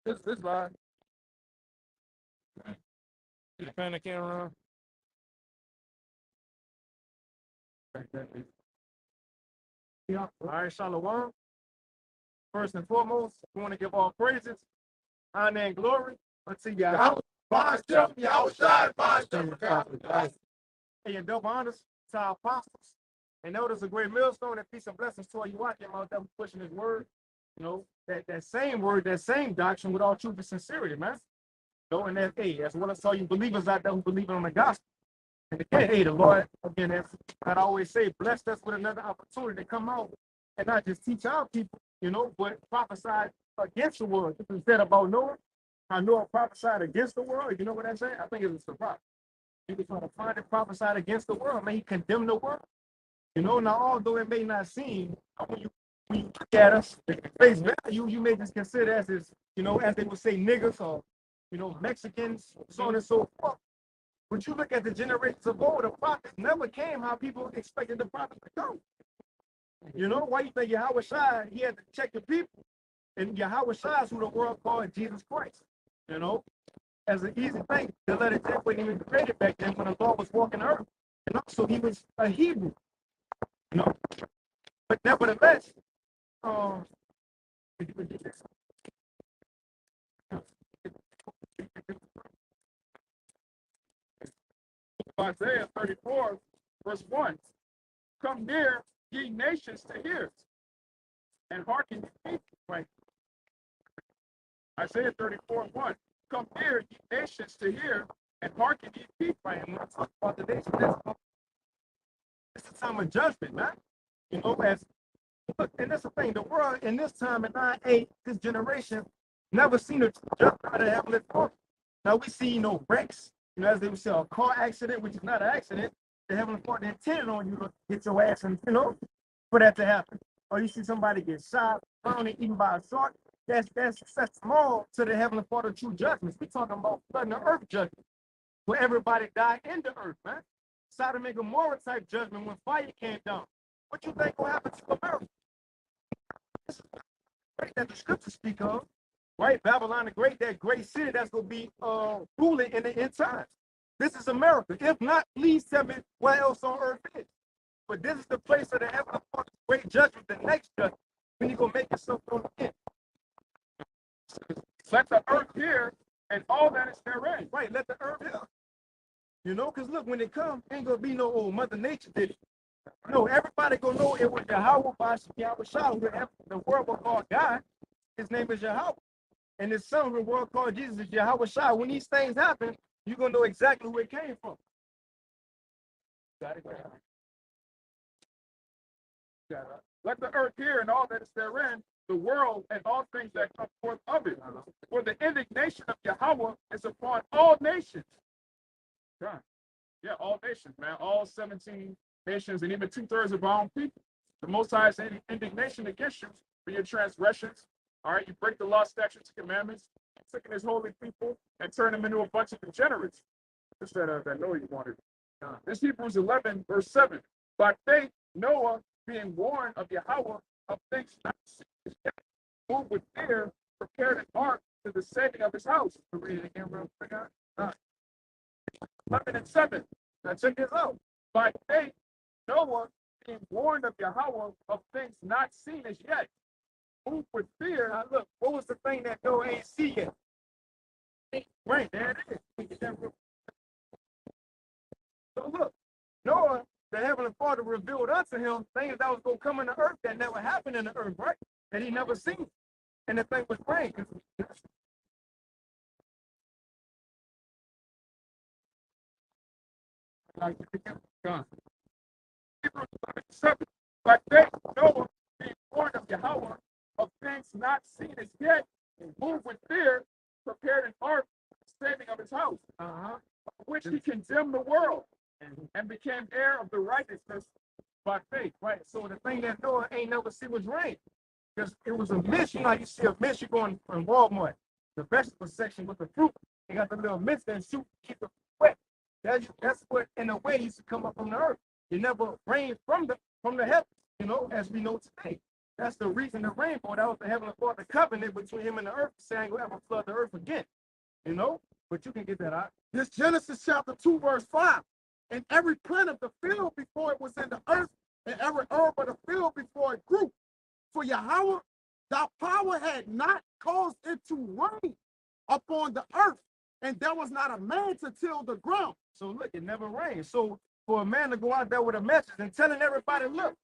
This live. You pan the camera on. Yeah. All right, Shalom. First and foremost, we want to give all praises, honor, and glory unto Yahweh. And your double honors to our apostles. And notice a great millstone and peace and blessings to all you watching out there pushing his word. You know, that same word, that same doctrine with all truth and sincerity, man. You know, and that, hey, as well as all you believers out there who believe on the gospel. And again, hey, the Lord, again, as I always say, blessed us with another opportunity to come out and not just teach our people, you know, but prophesy against the world. This is said about Noah. How Noah prophesied against the world. You know what I'm saying? I think it's a surprise. He was trying to find and prophesied against the world. Man, he condemned the world. You know, now although it may not seem, when you look at us, face value, you may just consider us as, you know, as they would say, niggas or, you know, Mexicans, so on and so forth. But you look at the generations of old, the prophets never came how people expected the prophets to come. You know, why you think Yahweh Shai, he had to check the people. And Yahweh Shai is who the world called Jesus Christ. You know, as an easy thing, the letter J wasn't even created back then when the Lord was walking the earth. And also he was a Hebrew. You know, but nevertheless, Isaiah 34, verse 1. Come near, ye nations, to hear, and hearken ye people. Right. Isaiah 34, 1. Come near, ye nations, to hear, and hearken ye people. Right. And when I talk about the nations, it's a time of judgment, man. You know, as look, and that's the thing, the world in this time in 9-8, this generation, never seen a jump out of heavenly form. Now we see, you know, wrecks, you know, as they would say, a car accident, which is not an accident. The heavenly Father intended on you to hit your ass and, you know, for that to happen. Or you see somebody get shot, found eaten by a shark. That's small to the heavenly Father true judgments. We're talking about flooding the earth judgment, where everybody died in the earth, man. Sodom and Gomorrah type judgment when fire came down. What you think will happen to America? Right, that the scriptures speak of, right? Babylon the Great, that great city that's going to be ruling in the end times. This is America. If not, please tell me where else on earth is. But this is the place of the heavenly Father's great judgment, the next judgment, when you're going to make yourself on the end. Let the earth hear and all that is therein. Right, let the earth hear. You know, because look, when it comes, ain't going to be no old Mother Nature did it. No, everybody gonna know it was Yahweh by Yahweh Shah, the world will call God. His name is Yahweh. And his son, the world called Jesus, is Yahweh Shah. When these things happen, you're gonna know exactly where it came from. Got it? Got it. Let the earth hear and all that is therein, the world and all things that come forth of it. For the indignation of Yahweh is upon all nations. God. Yeah, all nations, man. All 17 nations and even 2/3 of our own people. The Most High is indignation against you for your transgressions. All right, you break the law, statutes, and commandments, taking his holy people and turn them into a bunch of degenerates. Just that Noah you wanted. This Hebrews 11, verse 7. By faith, Noah, being warned of Yahweh of things not seen, moved with fear, prepared an ark to the saving of his house. Read it again, real quick. 11 and 7. Now check this out. By faith, Noah, being warned of Yahweh of things not seen as yet, moved with fear. Now look, what was the thing that Noah ain't see yet? Right, there it is. So look, Noah, the heavenly Father revealed unto him things that was going to come in the earth that never happened in the earth, right? That he never seen. And the thing was rain. But they, Noah, being warned of Yahweh of things not seen as yet, moved with fear, prepared an ark, saving of his house, which he condemned the world and became heir of the righteousness by faith. Right. So the thing that Noah ain't never seen was rain, because it was a mist. You know, you see a mist, you go in Walmart, the vegetable section with the fruit. They got the little mist and shoot keep it wet. That's what in a way used to come up from the earth. It never rained from the heavens, you know, as we know today. That's the reason the rainbow. That was the Heavenly Father covenant between him and the earth, saying we'll ever flood the earth again. You know? But you can get that out. This Genesis chapter 2, verse 5. And every plant of the field before it was in the earth, and every herb of the field before it grew. For Yahweh, thy power had not caused it to rain upon the earth, and there was not a man to till the ground. So look, it never rained. So for a man to go out there with a message and telling everybody, look,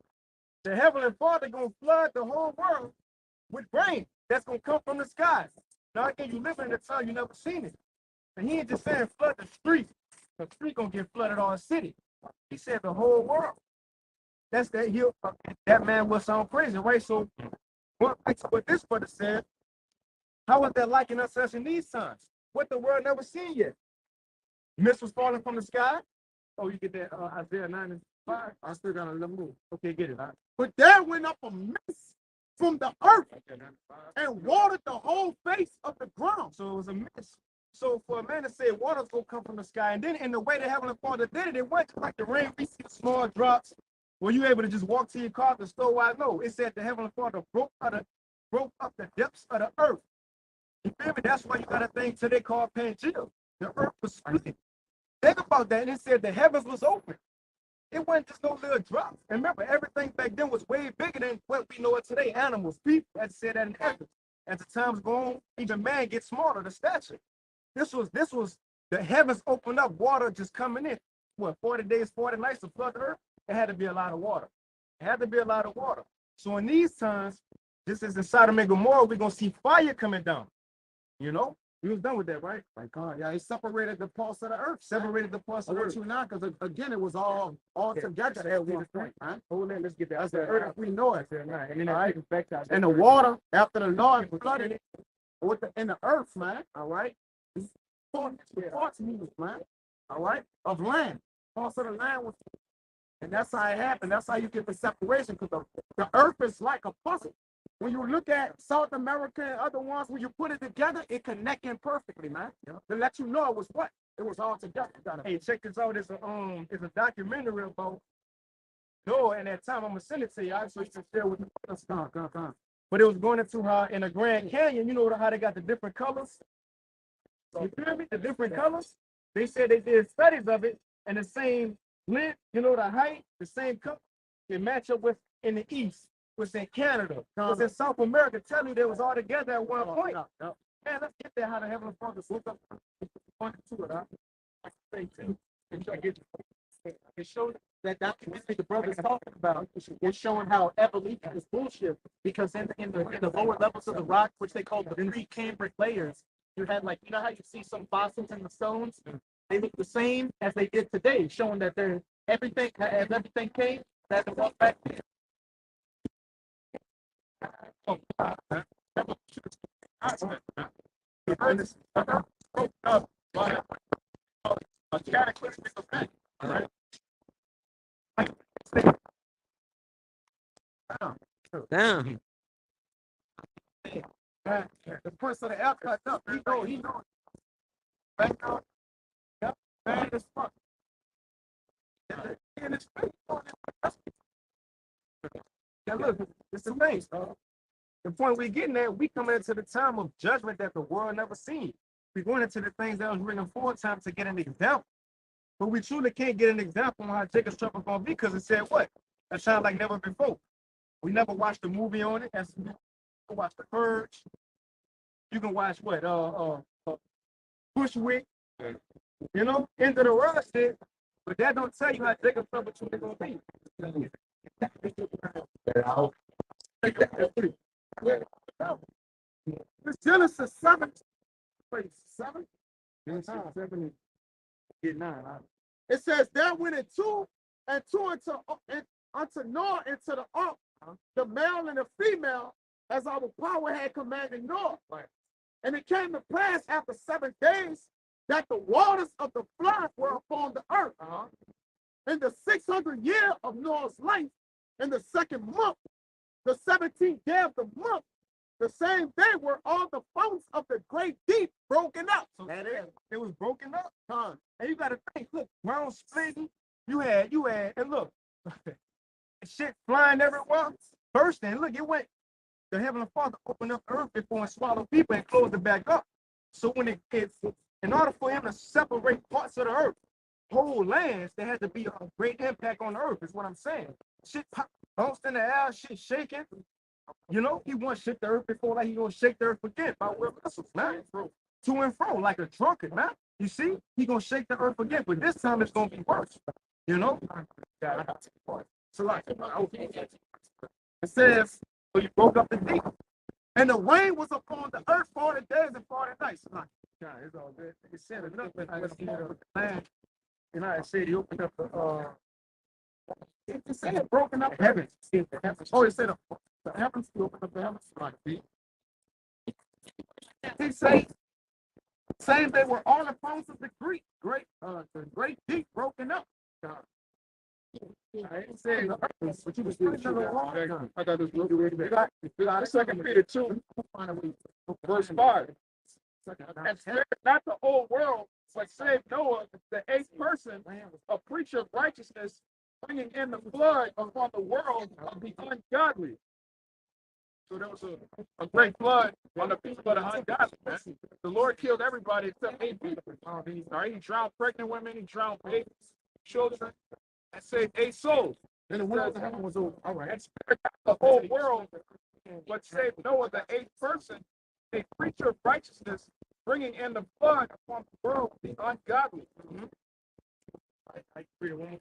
the Heavenly Father gonna flood the whole world with rain that's gonna come from the skies. Now again, you live in the time you never seen it. And he ain't just saying flood the street. The street gonna get flooded all the city. He said the whole world. That's that that man will sound crazy, right? So what this brother said, how was that liking us in these times? What the world never seen yet. Mist was falling from the sky. Oh, you get that Isaiah 9 and 5? I still got a little move. Okay, get it. Right? But there went up a mist from the earth and watered the whole face of the ground. So it was a mist. So for a man to say water's gonna come from the sky, and then in the way the Heavenly Father did it, it went like the rain. We see the small drops. Were you able to just walk to your car at the store? Why no? It said the Heavenly Father broke up the depths of the earth. You feel me? That's why you got a thing today called Pangea. The earth was split. Think about that. And it said the heavens was open. It wasn't just no little drops. And remember, everything back then was way bigger than what we know it today. Animals, people, had said that in Exodus. As the times go on, even man gets smaller, the stature. This was the heavens opened up, water just coming in. What, 40 days, 40 nights to flood the earth? It had to be a lot of water. It had to be a lot of water. So in these times, just as in Sodom and Gomorrah, we're going to see fire coming down. You know? We was done with that, right? My God, yeah, he separated the parts of the earth. Separated the parts of the earth. Now, because again, it was all together at one point. Huh? Hold on, let's get that. That's the earth we know it. And then and the water, after the Lord flooded it, in the earth, man. All right? Parts moved, man. All right? Of land. Parts of the land was. And that's how it happened. That's how you get the separation, because the earth is like a puzzle. When you look at South America and other ones, when you put it together, it connecting perfectly, man. Yeah. To let you know it was what? It was all together. Hey, check this out. It's a documentary about Noah, and that time I'm gonna send it to you. So you can share with me. But it was going into how in the Grand Canyon, you know how they got the different colors? You feel me? The different colors. They said they did studies of it, and the same length, you know, the height, the same color, they match up with in the east. Was in Canada, was in South America. Tell you they was all together at one point. Man, let's get there. How the Heavenly Father look up to it. It shows that documentary the brother's talking about. It's showing how evolution is bullshit, because in the lower levels of the rock, which they call the Precambric layers, you had, like, you know how you see some fossils in the stones? They look the same as they did today, showing that everything came, that it walked back there. Damn. The prince of the air cut up. He know. Back up. Yep. Bad as fuck. And it's now look, it's the thing. The point we're getting at, we coming into the time of judgment that the world never seen. We're going into the things that was written aforetime to get an example. But we truly can't get an example on how Jacob's trouble going to be, because it said what? A time like never before. We never watched the movie on it. You can watch The Purge. You can watch what? Bushwick. You know, End of the World shit. But that don't tell you how Jacob's trouble truly going to be. It's Genesis 7. 7? 7 get 9. It says, there went it two unto Noah into the ark, the male and the female, as our power had commanded Noah. Right. And it came to pass after 7 days that the waters of the flood were upon the earth. In the 600th year of Noah's life, in the 2nd month, the 17th day of the month, the same day were all the fountains of the great deep broken up. So that is, it was broken up. And you got to think, look, ground splitting, you had, and look, shit flying everywhere. First, then look, it went. The Heavenly Father opened up the earth before and swallowed people and closed it back up. So when in order for him to separate parts of the earth, whole lands, there had to be a great impact on the earth, is what I'm saying. Shit bounced in the air, shit shaking. You know, he once shook the earth before, like he gonna shake the earth again by will vessels, man. To and fro, like a drunkard, man. You see, he gonna shake the earth again, but this time it's gonna be worse. You know? So like, it says, so you broke up the deep. And the rain was upon the earth 40 days and 40 nights. Like, God, it's all good. It said enough that I was in the land. You know, I said he opened up the it said it broken up the heavens. Oh, it said the heavens, he opened up the heavens. Like, he said, saying they were all the phones of the great deep broken up. I ain't saying the earth, but you was putting it wrong. I got this real good. We got 2 Peter 2, verse 5. And spared not the whole world, but saved Noah, the 8th person, a preacher of righteousness, bringing in the flood upon the world of the ungodly. So there was a great flood on the people of the ungodly. Man. The Lord killed everybody except 8 people. He drowned pregnant women, he drowned babies, children, and saved 8 souls. Then the world of heaven was over. All right. And spared not the whole world, but saved Noah, the 8th person, a preacher of righteousness, bringing in the flood upon the world of the ungodly. I read it one more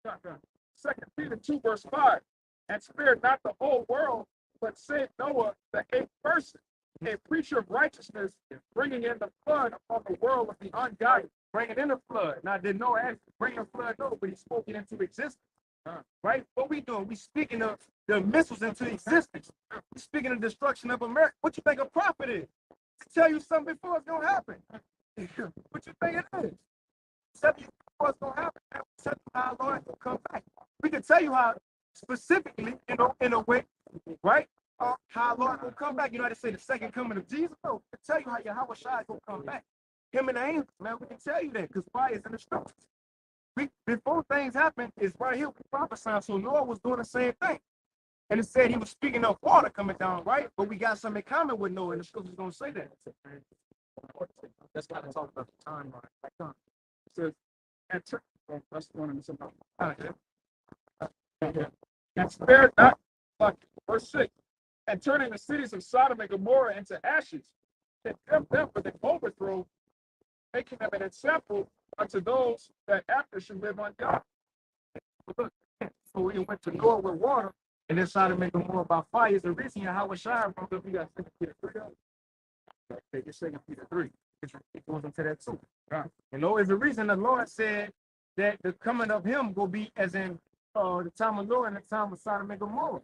time. 2 Peter 2, verse 5. And spared not the whole world, but saved Noah, the 8th person, a preacher of righteousness, bringing in the flood upon the world of the ungodly. Bringing in the flood. Now, did Noah actually bring the flood? No, but he spoke it into existence. Right? What we doing? We speaking of the missiles into existence. We speaking of destruction of America. What you think a prophet is? To tell you something before it's gonna happen. What you think it is? Tell you before it's gonna happen. Tell you how Lord will come back. We can tell you how specifically, in a way, right? How Lord will come back. You know how they say the second coming of Jesus? No, we can tell you how Yahweh Shai will come back. Him and the angels, man, we can tell you that because fire is in the scriptures. Before things happen, it's right here. We prophesying. So Noah was doing the same thing. And it said he was speaking of water coming down, right? But we got something in common with Noah, and the scripture's going to say that. That's kind of talking about the timeline. It says, that's one of them. And spared not, verse 6, and turning the cities of Sodom and Gomorrah into ashes, and kept them for the overthrow, making them an example unto those that after should live on God. So we went to Noah with water, and then Sodom and Gomorrah by fire. Is the reason how it shine from if you got 2 Peter 3. Take your 2 Peter 3. It goes into that too. You know, it's the reason the Lord said that the coming of him will be as in the time of Noah and the time of Sodom and Gomorrah.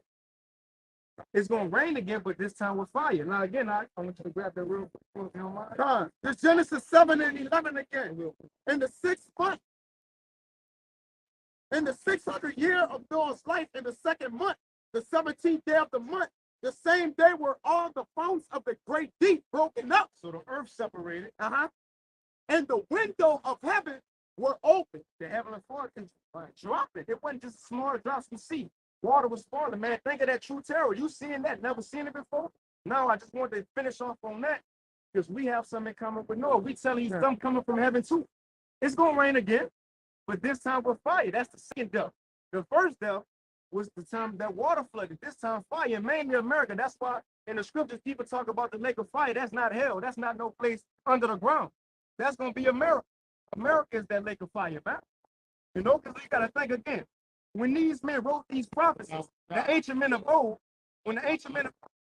It's going to rain again, but this time with fire. Now, again, I want you to grab that real quick. You don't mind? It's Genesis 7 and 11 again. In the 6th month, in the 600th year of Noah's life, in the 2nd month, the 17th day of the month, the same day were all the fountains of the great deep broken up. So the earth separated. And the window of heaven were open. The heavenly Father can drop it. It wasn't just small drops we see. Water was falling, man. Think of that true terror. You seeing that? Never seen it before? No, I just wanted to finish off on that because we have something coming with Noah. We telling you something coming from heaven too. It's going to rain again, but this time with fire. That's the second death. The first death was the time that water flooded. This time fire, mainly America. That's why in the scriptures people talk about the lake of fire. That's not hell. That's not no place under the ground. That's going to be America. America is that lake of fire, man. You know, because we got to think again. When these men wrote these prophecies, the ancient men of old, when the ancient men of old,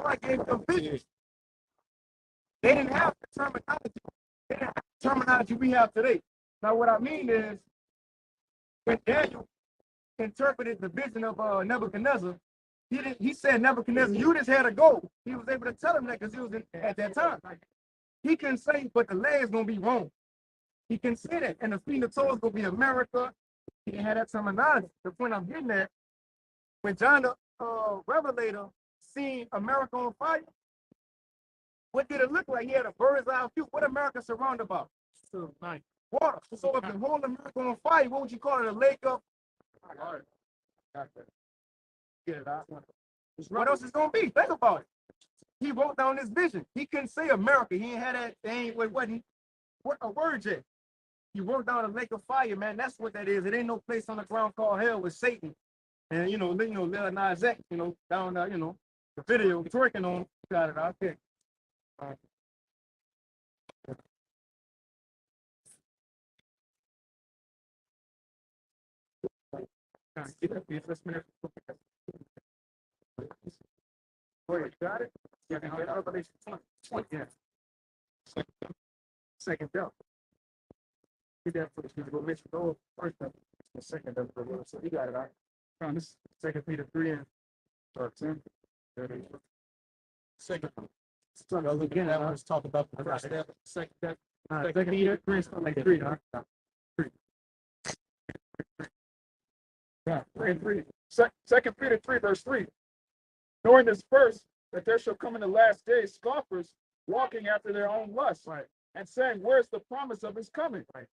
God gave them visions, they didn't have the terminology. They didn't have the terminology we have today. Now, what I mean is, when Daniel interpreted the vision of Nebuchadnezzar, he said, Nebuchadnezzar, you just had to go. He was able to tell him that because he was at that time. He couldn't say, but the leg's going to be wrong. He can say that, and the feet of toes going to be America. He didn't have that terminology. The point I'm getting at, when John the Revelator seen America on fire, what did it look like? He had a bird's eye view. What America surrounded by? Water. So if the whole America on fire, what would you call it? A lake of? Get it out. What else is gonna be? Think about it. He wrote down this vision. He couldn't say America. He ain't had that thing. Wasn't what a word yet. He wrote down a lake of fire, man. That's what that is. It ain't no place on the ground called hell with Satan. And Lil Nas X, down there, the video twerking on. Got it out there. Get up here. Let's minute. Got it? Yeah, Revelation 20. Yeah. Second belt. Get that for the people. Mention the first belt. The second belt. So you got it out. Found this 2 Peter 3 and 13. Second. So again, I was talking about the first step. Second Peter 3 is like 3, huh? 3. Yeah, 3 and 3. 2 Peter 3, verse 3. Knowing this first, that there shall come in the last days scoffers, walking after their own lusts, right, and saying, where's the promise of his coming? Right.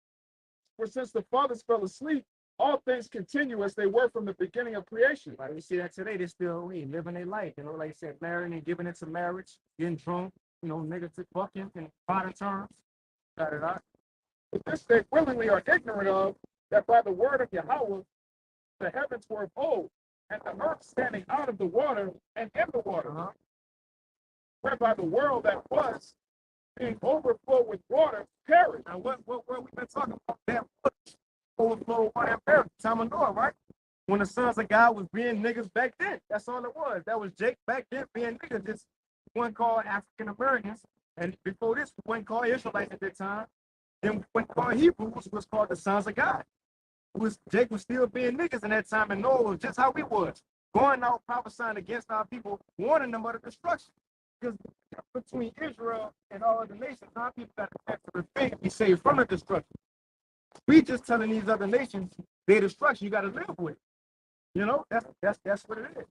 For since the fathers fell asleep, all things continue as they were from the beginning of creation. Right. We see that today. They're still living their life. Like I said, marrying and giving into marriage, getting drunk, niggas fucking in modern terms. Got it out. This they willingly are ignorant of, that by the word of Yahweh, the heavens were of old, and the earth standing out of the water and in the water, whereby the world that was, being overflowed with water, perished. Now, what we've been talking about, that overflow water perished. Time of Noah, right? When the sons of God was being niggas back then. That's all it was. That was Jake back then being niggas. This one called African Americans, and before this, one called Israelites at that time. Then one called Hebrews was called the sons of God. Jake was still being niggas in that time, and Noah was just how we was, going out prophesying against our people, warning them of the destruction. Because between Israel and all other nations, our people got a chance to repent and be saved from the destruction. We just telling these other nations their destruction you got to live with. That's what it is.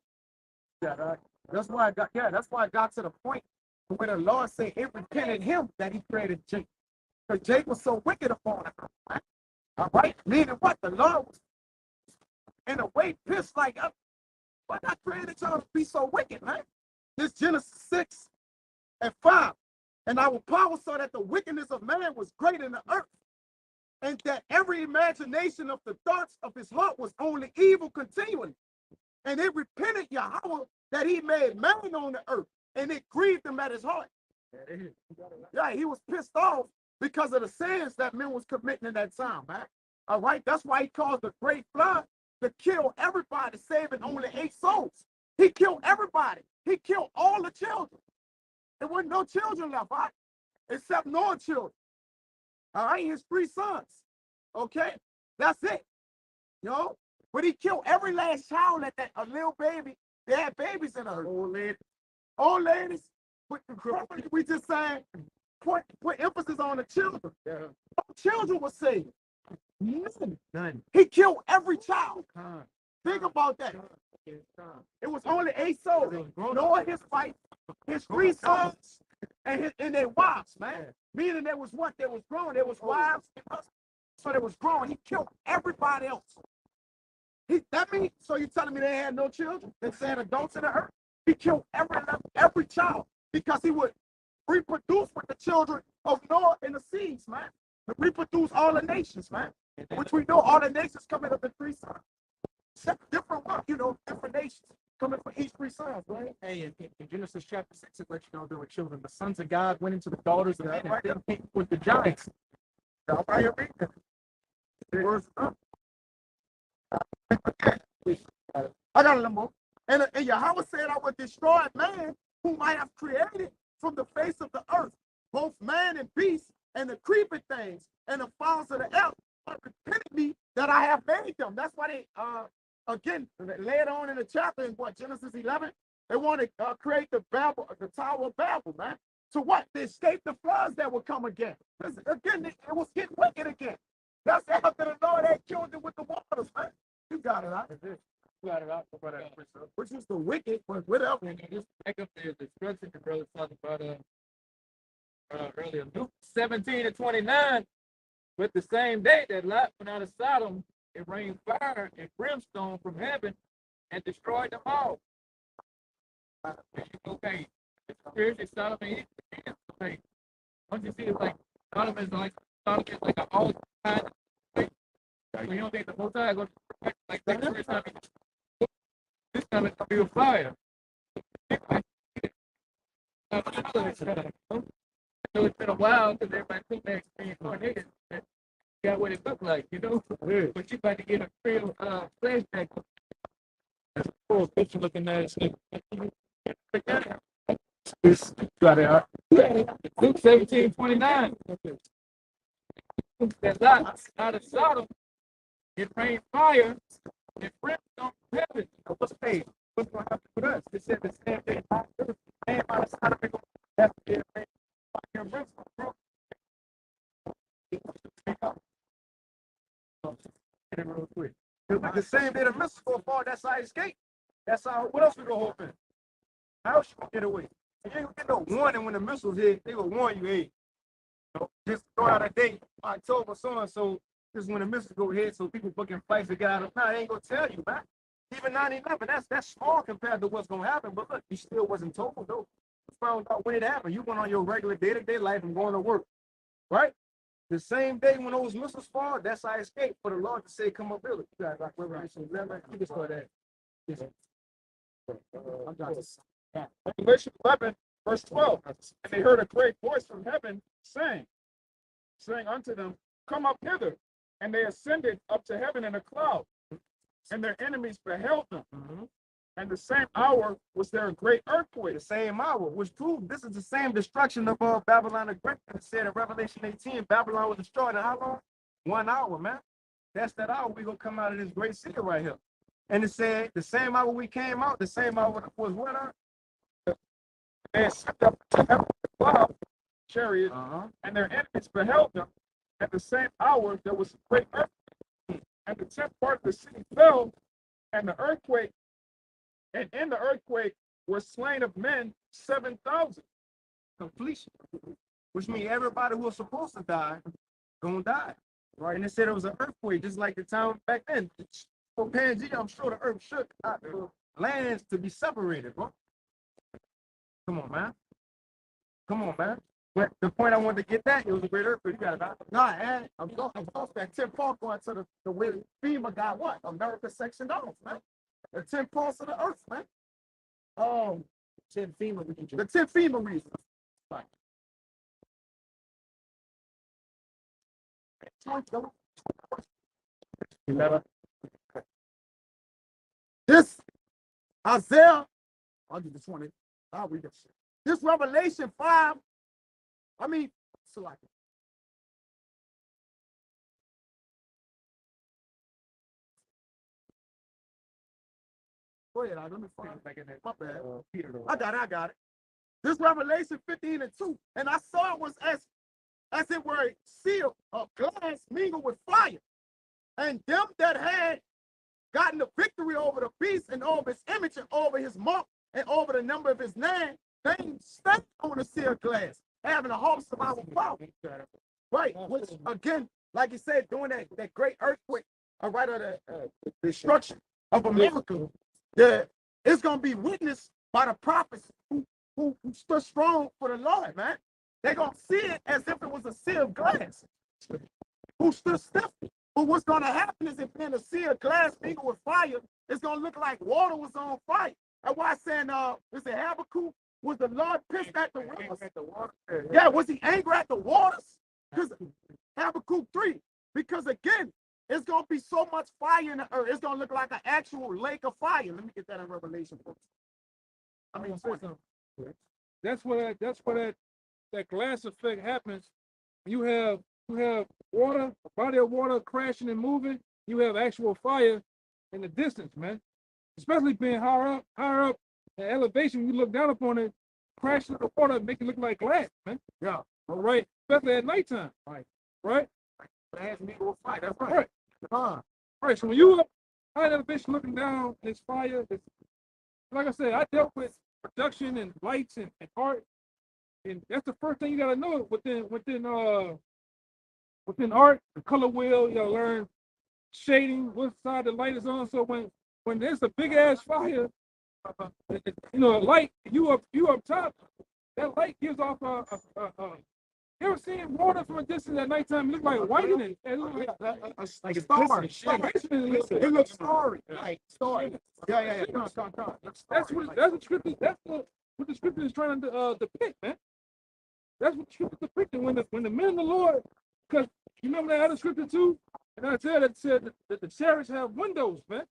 Yeah, that's why I got to the point where the Lord said it repented him that he created Jake. Because Jake was so wicked upon him. Right? All right? Meaning what? The Lord was in a way pissed like, why not created y'all to be so wicked, man? This Genesis 6 and 5. And our power saw that the wickedness of man was great in the earth, and that every imagination of the thoughts of his heart was only evil continually. And it repented Yahweh that he made man on the earth, and it grieved him at his heart. Yeah, he was pissed off because of the sins that men was committing in that time, man. All right, that's why he caused the great flood to kill everybody, saving only 8 souls. He killed everybody. He killed all the children. There wasn't no children left, right? Except Noah's children. All right, his 3 sons. Okay, that's it. But he killed every last child at that a little baby. They had babies in her. Old ladies. We just saying, put emphasis on the children. Yeah. No children were saved. None. He killed every child. Think about that. It was only 8 souls. Noah, his wife, his 3 sons, and their wives, man. Meaning there was what? There was grown. There was wives and husbands. So there was grown. He killed everybody else. That means, so you're telling me they had no children? They said adults in the earth? He killed every child because he would reproduce with the children of Noah and the seeds, man. To reproduce all the nations, man. Which we know all the nations coming of the 3 sons. Different one, different nations coming from each 3 sons, right? Hey, in Genesis chapter 6, it lets you know there were children. The sons of God went into the daughters of men and then came with the giants. I got a little more. And Yahweh said, I would destroy man whom I have created from the face of the earth, both man and beast, and the creeping things, and the fowls of the air. But repented me that I have made them. That's why they, again, later on in the chapter in Genesis 11, they want to create the Tower of Babel, man. To what? To escape the floods that will come again. Again, it was getting wicked again. That's after the Lord had killed them with the waters, man. You got it out. You got it out. Which is the wicked, but whatever. Just back up there, the destruction the brother talked about earlier. Luke 17 and 29. But the same day that Lot went out of Sodom, it rained fire and brimstone from heaven and destroyed them all. Okay, spiritually Solomon is okay. Don't you see it's like Solomon is like an all time thing? So you don't think the Most High going to like the first time this time it's gonna be a fire. So it's been a while because everybody think they're reincarnated. Got what it looked like, you know. Yeah. But you about to get a real flashback. That's a cool picture looking at it. It's got it. Luke 17:29. That Lot out of Sodom, it rained fire and brimstone from heaven. What's going to happen with us? It said the same thing. Man, out of Sodom, they're going to have to get fire and brimstone, bro. Real quick. The same day the missiles go fall, that's our escape. That's our, what else we gonna hope in? How else you gonna get away? You ain't gonna get no warning when the missiles hit, they gonna warn you, hey, you know, just throw out a date, October so and so, this is when the missiles go hit, so people booking flights to get out of town. They ain't gonna tell you, man. Even 9/11, that's small compared to what's gonna happen, but look, you still wasn't told though. You found out when it happened. You went on your regular day-to-day life and going to work, right? The same day when those missiles fall, that's our escape for the Lord to say, come up, Billy. You guys like Revelation 11, you can start that. Revelation 11, verse 12. And they heard a great voice from heaven saying unto them, come up hither. And they ascended up to heaven in a cloud, and their enemies beheld them. And the same hour was there a great earthquake. The same hour, which proved this is the same destruction of Babylon the Great. It said in Revelation 18, Babylon was destroyed in how long? 1 hour, man. That's that hour we're going to come out of this great city right here. And it said the same hour we came out, the same hour was what? They ascended up to heaven with a cloud, chariot, and their enemies beheld them. At the same hour, there was a great earthquake, and the 10th part of the city fell, and the earthquake. And in the earthquake were slain of men 7,000. Completion. Which means everybody who was supposed to die, gonna die. Right? And it said it was an earthquake, just like the town back then. For Pangea, I'm sure the earth shook lands to be separated, bro. Come on, man. Come on, man. But the point I wanted to get that, it was a great earthquake. You got it, man. No, and I'm going back 10 Paul going to the way FEMA got what? America sectioned off, man. The 10 parts of the earth, man. 10 FEMA regions. The 10 FEMA regions. Right. This Isaiah, I'll do this one. I'll read this. This Revelation 5, select it. Go ahead, let me find it back in there. My bad. I got it. This Revelation 15 and 2. And I saw it was as it were a seal of glass mingled with fire. And them that had gotten the victory over the beast and over his image and over his mark and over the number of his name, they stand on the seal of glass, having a host of our power. Right, which again, like you said, during that great earthquake, of the destruction of America, it's going to be witnessed by the prophets who stood strong for the Lord, man. They're going to see it as if it was a sea of glass. Who stood stiff. But what's going to happen is if in a sea of glass mingled with fire, it's going to look like water was on fire. That's why I'm saying, is it Habakkuk? Was the Lord pissed at the waters? Yeah, was he angry at the waters? Because Habakkuk 3. Because again, it's going to be so much fire in the earth. It's going to look like an actual lake of fire. Let me get that in Revelation. That's where that glass effect happens. You have water, a body of water crashing and moving. You have actual fire in the distance, man. Especially being higher up in elevation, you look down upon it, crashing the water, make it look like glass, man. Yeah. All right. Especially at nighttime. Right. Glass mingled with fire. That's right. Right. So when you up high elevation looking down, there's fire. Like I said, I dealt with production and lights and art, and that's the first thing you gotta know within art, the color wheel. You gotta learn shading, what side the light is on. So when when there's a big ass fire, you know, a light, you up top, that light gives off you ever seen water from a distance at nighttime? It look like whitening. It look like a star. It looks starry. Yeah. Like starry. Yeah. Come. That's what the scripture is trying to depict, man. That's what the scripture is depicting when the men of the Lord, because you remember that other scripture too? And I said that the chariots have windows, man.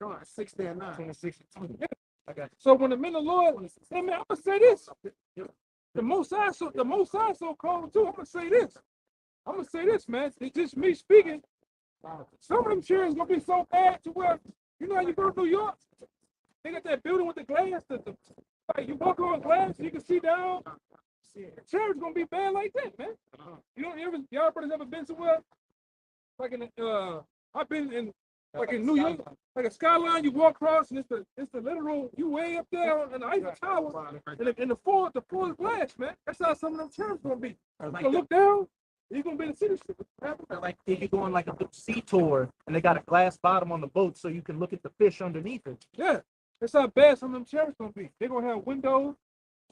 Sure, 60 and 9. 26 and 20. Yeah. I got you. So when the men of the Lord, hey man, I'm gonna say this. The Most High so called too. I'm gonna say this, man. It's just me speaking. Some of them chairs gonna be so bad to where, you know how you go to New York? They got that building with the glass, like you walk on glass, you can see down. The chair's gonna be bad like that, man. You know, y'all brothers ever been somewhere? Like I've been in like in New York, like a skyline you walk across, and it's the literal, you way up there on the Eiffel Tower, and the floor is glass, man. That's how some of them chairs gonna be. You gonna look down, you're gonna be in the city. Like if you go on like a little sea tour and they got a glass bottom on the boat so you can look at the fish underneath it. Yeah, that's how bad some of them chairs gonna be. They're gonna have windows.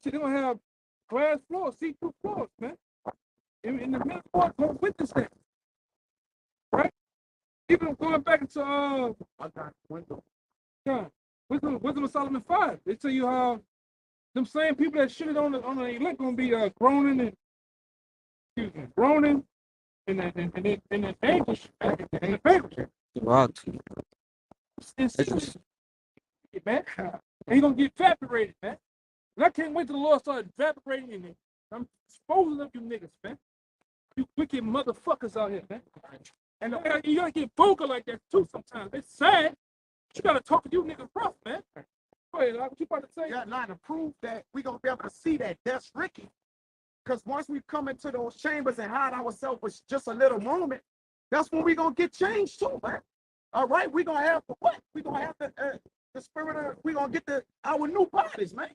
See, they're gonna have glass floors, see-through floors, man. And the men gonna witness that, right? Even going back into Wisdom of Solomon 5, they tell you how them same people that shitted on the elect gonna be groaning and in anguish and the paper. Man, and he gonna get evaporated, man. And I can't wait till the Lord start evaporating in it. I'm exposing up you niggas, man. You wicked motherfuckers out here, man. And you gotta get vocal like that too sometimes. It's sad. You gotta talk to you niggas rough, man. Go ahead, what you about to say? Yeah, now to prove that we're gonna be able to see that that's Ricky. Because once we come into those chambers and hide ourselves for just a little moment, that's when we're gonna get changed too, man. All right, we're gonna have the what? We're gonna have the spirit of, we're gonna get our new bodies, man.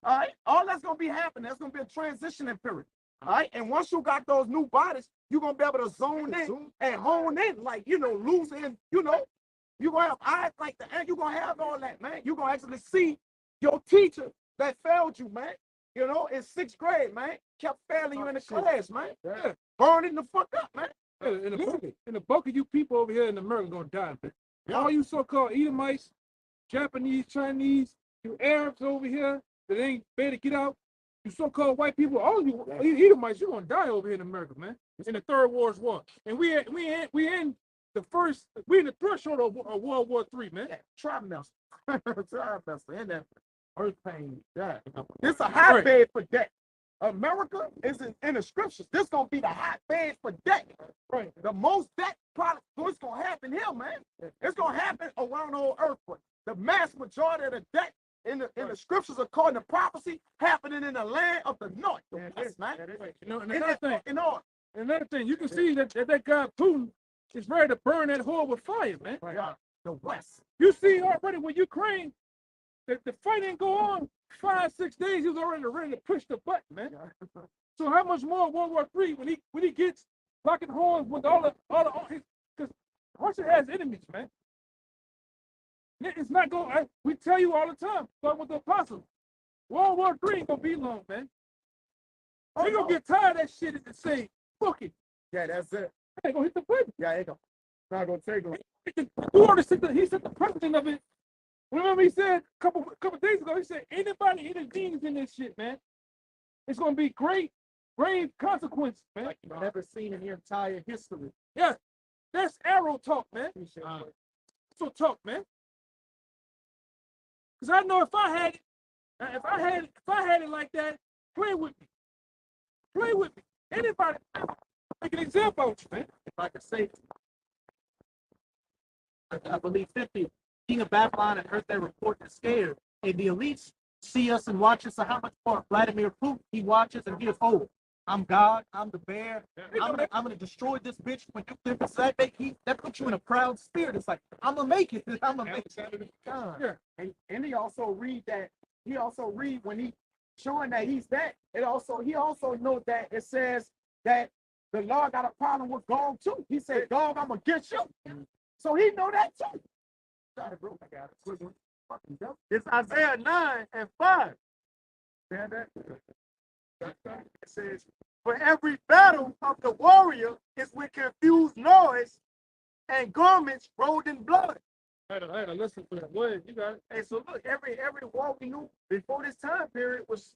All right, all that's gonna be happening. That's gonna be a transitioning period. All right, and once you got those new bodies, you're gonna be able to zone in and hone in, like, you know, losing, you know, you're gonna have eyes like the and you're gonna have all that, man. You're gonna actually see your teacher that failed you, man. You know, in 6th grade, man, kept failing you in the class, man. Yeah. Burning the fuck up, man. And the bulk of you people over here in America gonna die, man. Yeah. All you so-called Edomites, Japanese, Chinese, you Arabs over here that ain't better to get out. You so-called white people, all of you Edomites, you're gonna die over here in America, man. In the Third World War, and we in the threshold of World War III, man. Yeah, trimester, and that earth pain. Yeah, this is a hotbed for death. America is in the scriptures. This gonna be the hotbed for death. Right. The most death product. What's gonna happen here, man? It's gonna happen around the whole earth. The mass majority of the death in the scriptures, according to prophecy, happening in the land of the north. Yes, man. You know, and another thing, you can see that guy Putin is ready to burn that whore with fire, man. Right. The West. You see already with Ukraine, the fight didn't go on 5-6 days. He was already ready to push the button, man. So how much more World War III when he gets locking horns with all the because Russia has enemies, man. It's not going. We tell you all the time, but with the apostles, World War III ain't gonna be long, man. We gonna get tired of that shit and say, fuck it. Yeah, that's it. They gonna hit the button. Yeah, it go. Not gonna take long. He said the president of it. Remember he said a couple days ago, he said, anybody intervenes in this shit, man, it's gonna be grave consequences, man. Like you've never seen in your entire history. Yeah, that's arrow talk, man. So talk, man. Cause I know if I had it like that, play with me. Anybody, make an example of you, man. If I could say, I believe 50, King of Babylon and heard their report and scared. And the elites see us and watch us. So how much more Vladimir Putin, he watches and hears, oh, I'm God, I'm the bear. I'm gonna destroy this bitch when nuclear missiles. That puts you in a proud spirit. It's like, I'm gonna make it. I'm gonna make it. Yeah. And he also read when he showing that he's that. He also knows that it says that the Lord got a problem with Gog too. He said, Gog, I'm gonna get you. So he know that too. Got it, bro. I got it. Quick one. Fucking devil. It's Isaiah 9:5. Stand that? It says, for every battle of the warrior is with confused noise and garments rolled in blood. I had to listen to that. Go ahead, you got it. Hey, so look, every war we knew before this time period was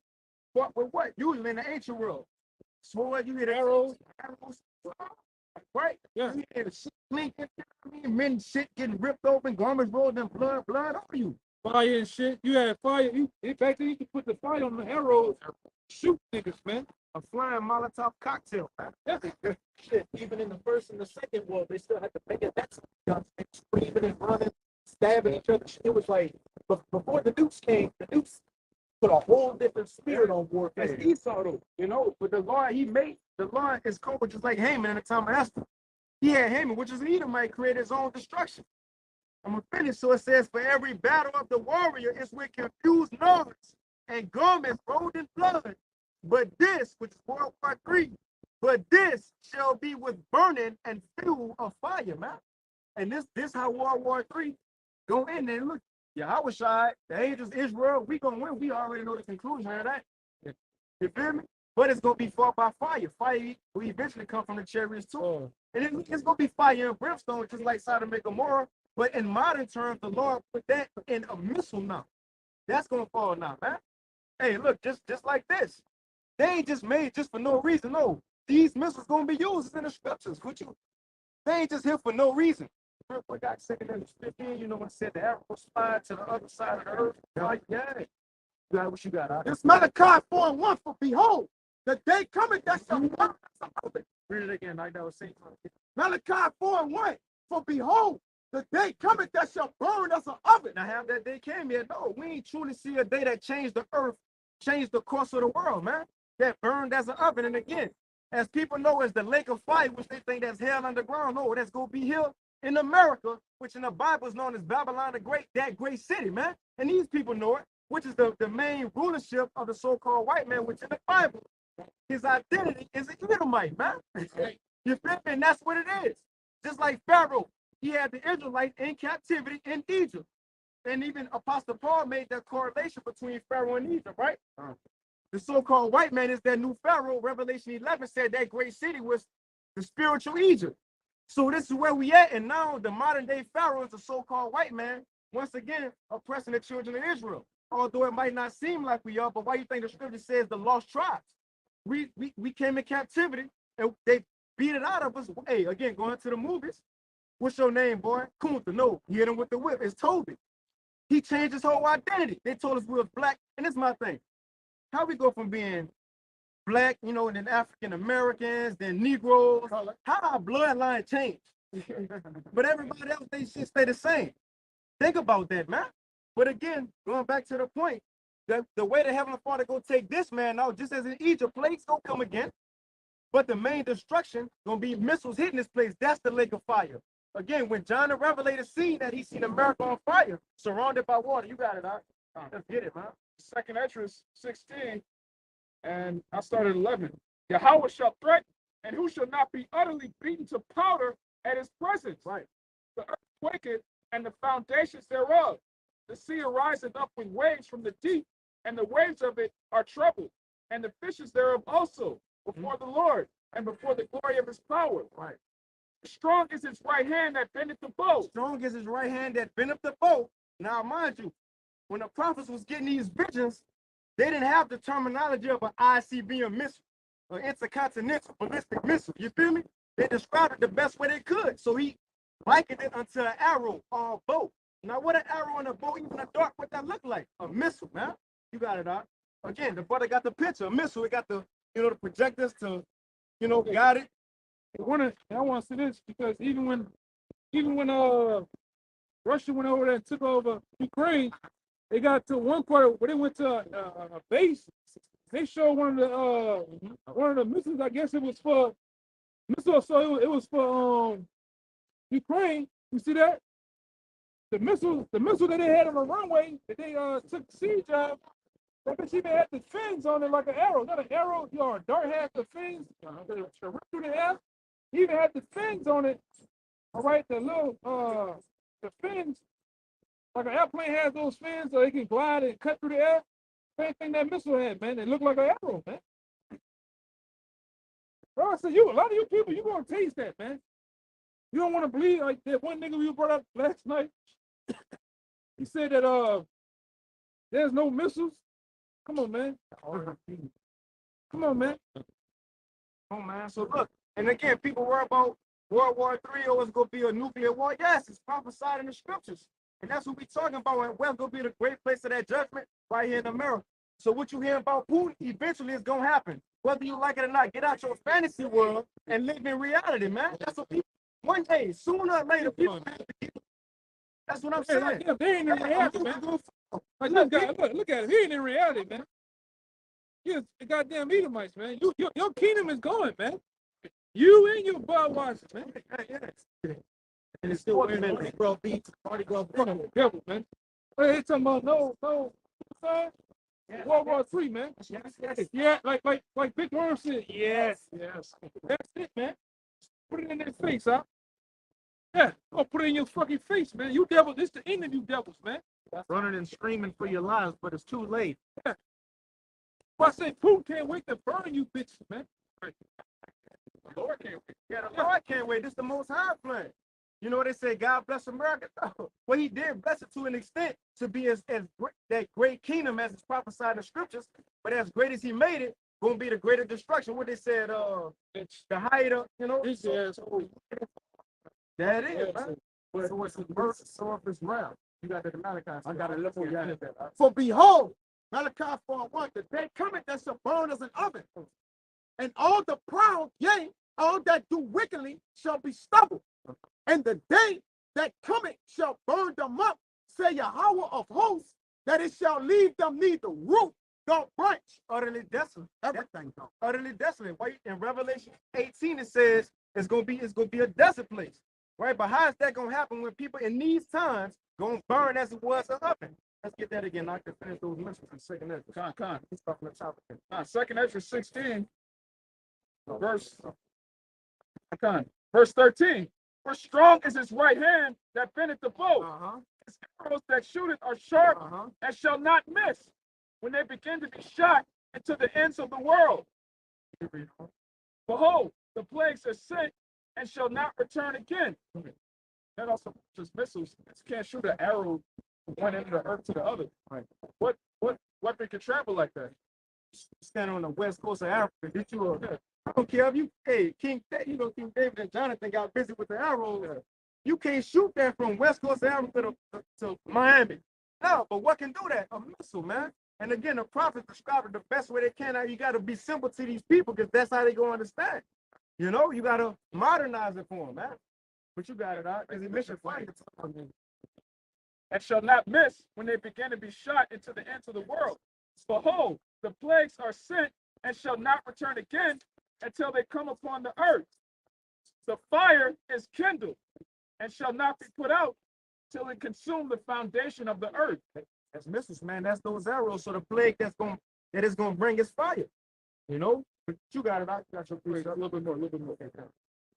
fought with what? Usually in the ancient world. Sword, you hit arrows, right? Yeah. You hear shit clinking, men shit getting ripped open, garments rolled in blood on you. Fire and shit. You had fire. Back then you could put the fire on the arrows, shoot niggas, man. A flying Molotov cocktail. Shit, even in the first and the second war, they still had to make it. That's screaming and running, stabbing each other. It was like, before the nukes came, the nukes put a whole different spirit on warfare. That's Esau, though, you know. But the Lord he made, the Lord is called just like Haman in the time of Esther. He had Haman, which is an Edomite, create his own destruction. I'm gonna finish. So it says, for every battle of the warrior is with confused noise and garments rolled in blood. But this, which is World War III, but this shall be with burning and fuel of fire, man. And this how World War III go in there. Look, Yahushua, the angels, Israel, we gonna win. We already know the conclusion of that. You feel me? But it's gonna be fought by fire. Fire will eventually come from the chariots too. Oh. And it's gonna be fire and brimstone, just like Sodom and Gomorrah. But in modern terms, the Lord put that in a missile now. That's gonna fall now, man. Hey, look, just like this. They ain't just made just for no reason. No, these missiles gonna be used in the scriptures. They ain't just here for no reason. Remember what God said in 15, you know when it said the arrow was fired to the other side of the earth? Yeah. You got what you got. Huh? It's Malachi 4:1, for behold, the day coming that shall burn. Read it again, like that was saying. Malachi 4:1, for behold, the day coming that shall burn as an oven. Now, have that day came yet? No, we ain't truly see a day that changed the earth, changed the course of the world, man. That burned as an oven. And again, as people know, as the lake of fire, which they think that's hell underground. No, that's gonna be here in America, which in the Bible is known as Babylon the Great, that great city, man. And these people know it, which is the main rulership of the so-called white man, which in the Bible, his identity is an Edomite, man. You feel me? And that's what it is. Just like Pharaoh, he had the Israelites in captivity in Egypt. And even Apostle Paul made that correlation between Pharaoh and Egypt, right? The so-called white man is that new Pharaoh. Revelation 11 said that great city was the spiritual Egypt. So this is where we at. And now the modern day Pharaoh is the so-called white man, once again, oppressing the children of Israel. Although it might not seem like we are, but why you think the scripture says the lost tribes? We came in captivity and they beat it out of us. Hey, again, going to the movies. What's your name, boy? Kunta. No, he hit him with the whip. It's Toby. He changed his whole identity. They told us we was black. And it's my thing. How we go from being black, you know, and then African Americans, then Negroes. How our bloodline change? But everybody else, they should stay the same. Think about that, man. But again, going back to the point, that the way the Heavenly Father go take this man out, just as in Egypt, plagues gonna come again. But the main destruction gonna be missiles hitting this place. That's the lake of fire. Again, when John the Revelator seen that, he seen America on fire, surrounded by water. You got it, huh? Let's get it, man. Second Esdras 16, and I started 11. Yahweh shall threaten, and who shall not be utterly beaten to powder at his presence? Right. The earth quaketh, and the foundations thereof. The sea ariseth up with waves from the deep, and the waves of it are troubled, and the fishes thereof also before the Lord, and before the glory of his power. Right. Strong is his right hand that bendeth the bow. Strong is his right hand that bent up the bow. Now, mind you, when the prophets was getting these visions, they didn't have the terminology of an ICBM missile, an intercontinental ballistic missile. You feel me? They described it the best way they could. So he likened it unto an arrow or a bow. Now, what an arrow and a bow, even a dart, what that look like? A missile, man. You got it, Doc. Again, the brother got the picture, a missile. It got the, you know, the projectors to, you know, got it. I want to say this because even when Russia went over there and took over Ukraine, they got to one quarter where they went to a base. They showed one of the missiles. I guess it was for missile. So it was for Ukraine. You see that? The missile that they had on the runway that they took siege of. That bitch even had the fins on it like an arrow. Not an arrow, a dart had the fins. The rip through the air. He even had the fins on it. All right, the little the fins Like an airplane has those fins so it can glide and cut through the air. Same thing that missile had, man. It looked like an arrow, man. Bro, I said, a lot of you people, you gonna taste that, man. You don't want to believe like that one nigga we brought up last night. He said that there's no missiles. Come on, man. Come on, man. Oh man, so look, and again, people worry about World War III or it's gonna be a nuclear war. Yes, it's prophesied in the scriptures. And that's what we're talking about. And where's gonna be the great place of that judgment right here in America. So what you hear about Putin eventually is gonna happen. Whether you like it or not, get out your fantasy world and live in reality, man. That's what people one day, sooner or later, people have to get. That's what I'm saying. Like, yeah, they ain't in reality, man. Like, look at him. He ain't in reality, man. You're the goddamn Edomites, man. Your kingdom is going, man. You and your Budweiser, man. And it's still women, bro, beats, party girl, devil, man. Hey, talking about no, World War III, man. Yes. Yeah, like Big Worm said. Yes. That's it, man. Put it in their face, huh? Yeah, I'll put it in your fucking face, man. You devil, this the end of you devils, man. Running and screaming for your lives, but it's too late. Yeah. Well, I say Putin can't wait to burn you bitches, man. The Lord can't wait. Yeah, the Lord can't wait. This is the Most High plan. You know what they say, God bless America? Well, he did bless it to an extent to be as that great kingdom as it's prophesied in the scriptures, but as great as he made it, gonna be the greater destruction. What they said, it's the height of, you know, that is, man. So it's verse, so if it's round. You got the Malachi. I got a little yeah. For behold, Malachi 4:1, the day cometh that shall burn as an oven, and all the proud, yea, all that do wickedly shall be stubble. And the day that cometh shall burn them up, say Yahweh of hosts, that it shall leave them neither root nor branch. Utterly desolate. Everything. Utterly desolate. Why in Revelation 18 it says it's gonna be a desert place. Right? But how is that gonna happen when people in these times gonna burn as it was an oven? Let's get that again. I can finish those mentions in second Ezra. He's talking about topic. Second Ezra 16, verse 13. For strong is his right hand that bendeth the bow. His arrows that shooteth are sharp and shall not miss when they begin to be shot into the ends of the world. Behold, the plagues are sent and shall not return again. That also just missiles. You can't shoot an arrow from one end of the earth to the other. Right. What weapon can travel like that? Standing on the west coast of Africa, get you I don't care if you, hey, King David and Jonathan got busy with the arrow. You can't shoot that from west coast of Africa to Miami. No, but what can do that? A missile, man. And again, the prophets describe it the best way they can. Now, you got to be simple to these people because that's how they go understand. You know, you got to modernize it for them, man. But you got it out because it mission fire. And shall not miss when they begin to be shot into the ends of the world. Behold, the plagues are sent and shall not return again until they come upon the earth. The fire is kindled and shall not be put out till it consume the foundation of the earth. That's missiles, man. That's those arrows. So the plague that is gonna bring is fire. You know, but you got it out. You got your plague. A little bit more.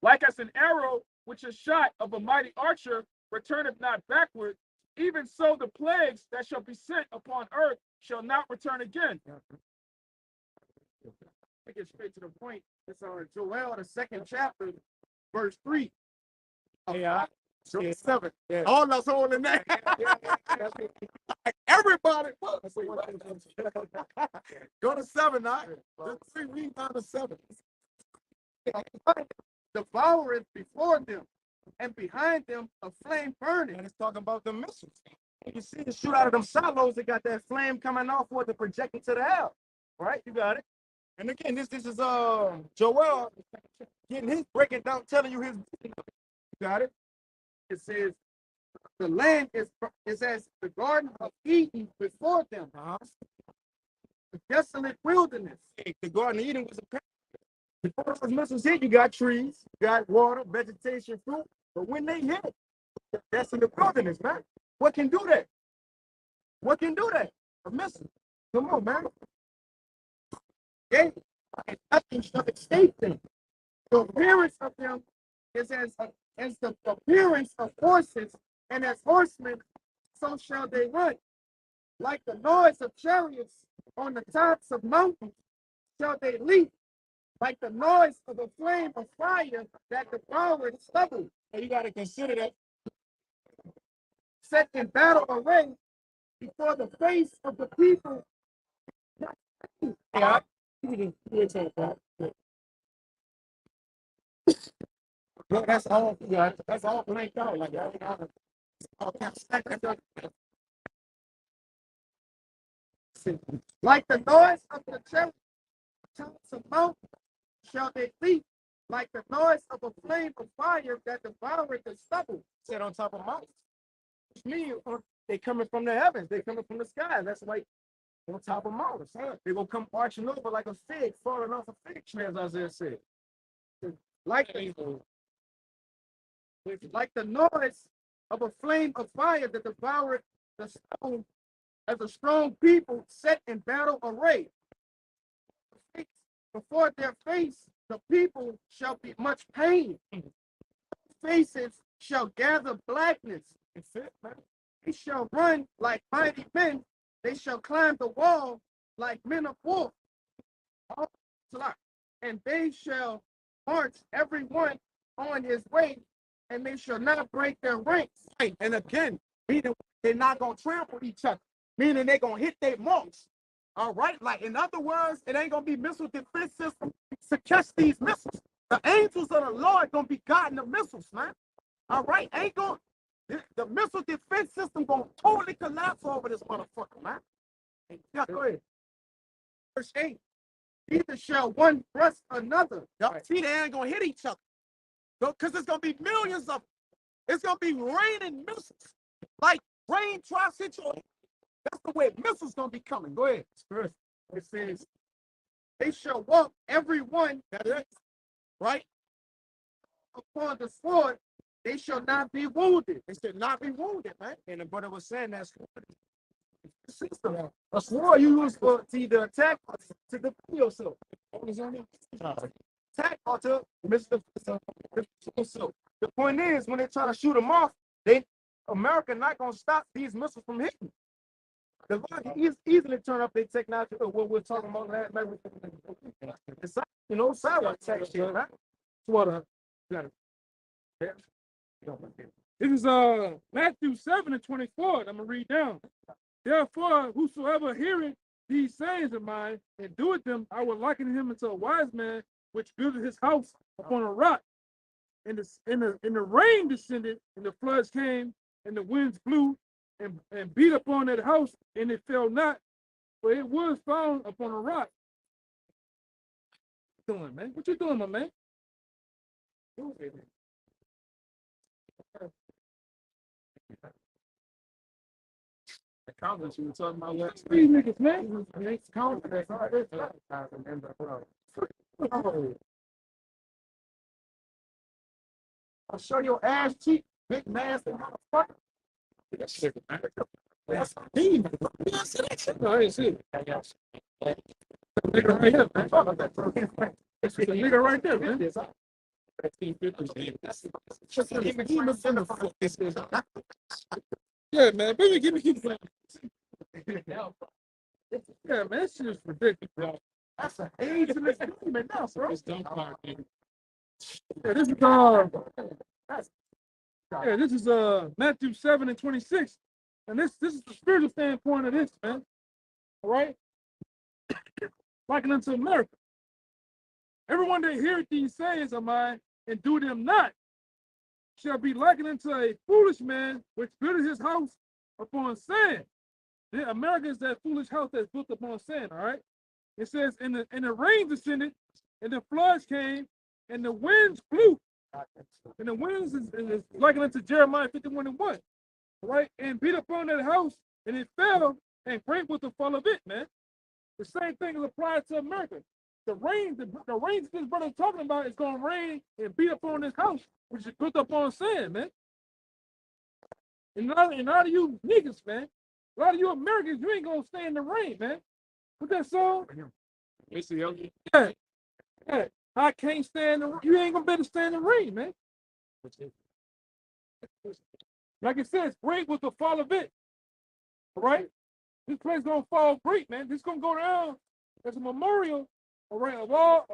Like as an arrow which is shot of a mighty archer returneth not backward, even so the plagues that shall be sent upon earth shall not return again. I get straight to the point. It's on Joel, the 2nd chapter, verse 3. Yeah. 7. Yeah. All us holding that. Everybody. Go to 7, now. Let's see, read down to 7. Devoureth before them, and behind them a flame burning. And it's talking about the missiles. You see it shoot out of them silos, they got that flame coming off with the projecting to the air. Right? You got it. And again, this is Joel getting his breaking down, telling you his. You got it. It says the land is as the Garden of Eden before them. The desolate wilderness. The Garden of Eden was a before those missiles hit, you got trees, you got water, vegetation, fruit. But when they hit, that's in the wilderness, man. What can do that? What can do that? A missile. Come on, man. Nothing shall escape them. The appearance of them is as the appearance of horses, and as horsemen so shall they run. Like the noise of chariots on the tops of mountains shall they leap. Like the noise of a flame of fire that devoureth stubble. And you got to consider that set in battle array before the face of the people. Yeah, that's all. Yeah, that's all blanked out. Like like the noise of the chariot tops of mountains shall they leap. Like the noise of a flame of fire that devoureth the stubble. Set on top of mountains. Which means they coming from the heavens. They coming from the sky. That's like on top of mountains. Huh? They're going to come arching over like a fig falling off a fig tree, as Isaiah said. Like the noise of a flame of fire that devoured the stone as a strong people set in battle array. Before their face, the people shall be much pain. Faces shall gather blackness. They shall run like mighty men. They shall climb the wall like men of war. And they shall march every one on his way, and they shall not break their ranks. Right. And again, meaning they're not going to trample each other, meaning they're going to hit their marks. All right? Like, in other words, it ain't going to be missile defense system to catch these missiles. The angels of the Lord going to be guiding the missiles, man. All right? Ain't going the missile defense system going to totally collapse over this motherfucker, man. Yeah, go ahead. Verse 8. Neither shall one thrust another. Right. See, they ain't going to hit each other. Because it's going to be millions of, it's going to be raining missiles. Like rain tries to hit you. That's the way missiles going to be coming. Go ahead. It says, they shall walk every one, right, upon the sword. They shall not be wounded. They shall not be wounded, man. And the brother was saying that's system. A sword you use for to either attack or to defend yourself. Attack or to miss the yourself. The point is, when they try to shoot them off, America not gonna stop these missiles from hitting. The Lord can easily turn up their technology. What we're talking about last night. It's, you know, cyber attack shit, right? What This is Matthew 7:24. I'm gonna read down. Therefore, whosoever heareth these sayings of mine and doeth them, I will liken him unto a wise man which builded his house upon a rock. And the rain descended, and the floods came, and the winds blew, and beat upon that house, and it fell not, for it was found upon a rock. What you doing, man? What you doing, my man? the confidence you were talking about last These niggas, man. It's confidence. I'll show your ass cheek, big nasty motherfucker. That's mean. No, I ain't see it. Nigga right here, man. It's a nigga right there, man. Yeah, man. Baby, give me. Yeah, man. That shit is ridiculous. That's an age in this game now, bro. Yeah, this is Matthew 7:26, and this is the spiritual standpoint of this, man. All right, liken unto America. Everyone that heareth these sayings of mine and do them not shall be likened unto a foolish man which built his house upon sand. America is that foolish house that's built upon sand. All right. It says, and the rain descended, and the floods came, and the winds blew. And the winds is likened unto Jeremiah 51:1. Right? And beat upon that house, and it fell, and great was the fall of it, man. The same thing is applied to America. The rain that this brother is talking about is going to rain and beat upon this house, which is built upon sand, man. And a lot of you niggas, man, a lot of you Americans, you ain't going to stay in the rain, man. What's that song? Yeah. Yeah. I can't stand the rain. You ain't going to be able to stand the rain, man. Like it says, great was the fall of it. All right? This place gonna fall great, man. This gonna go down as a memorial, all right, of all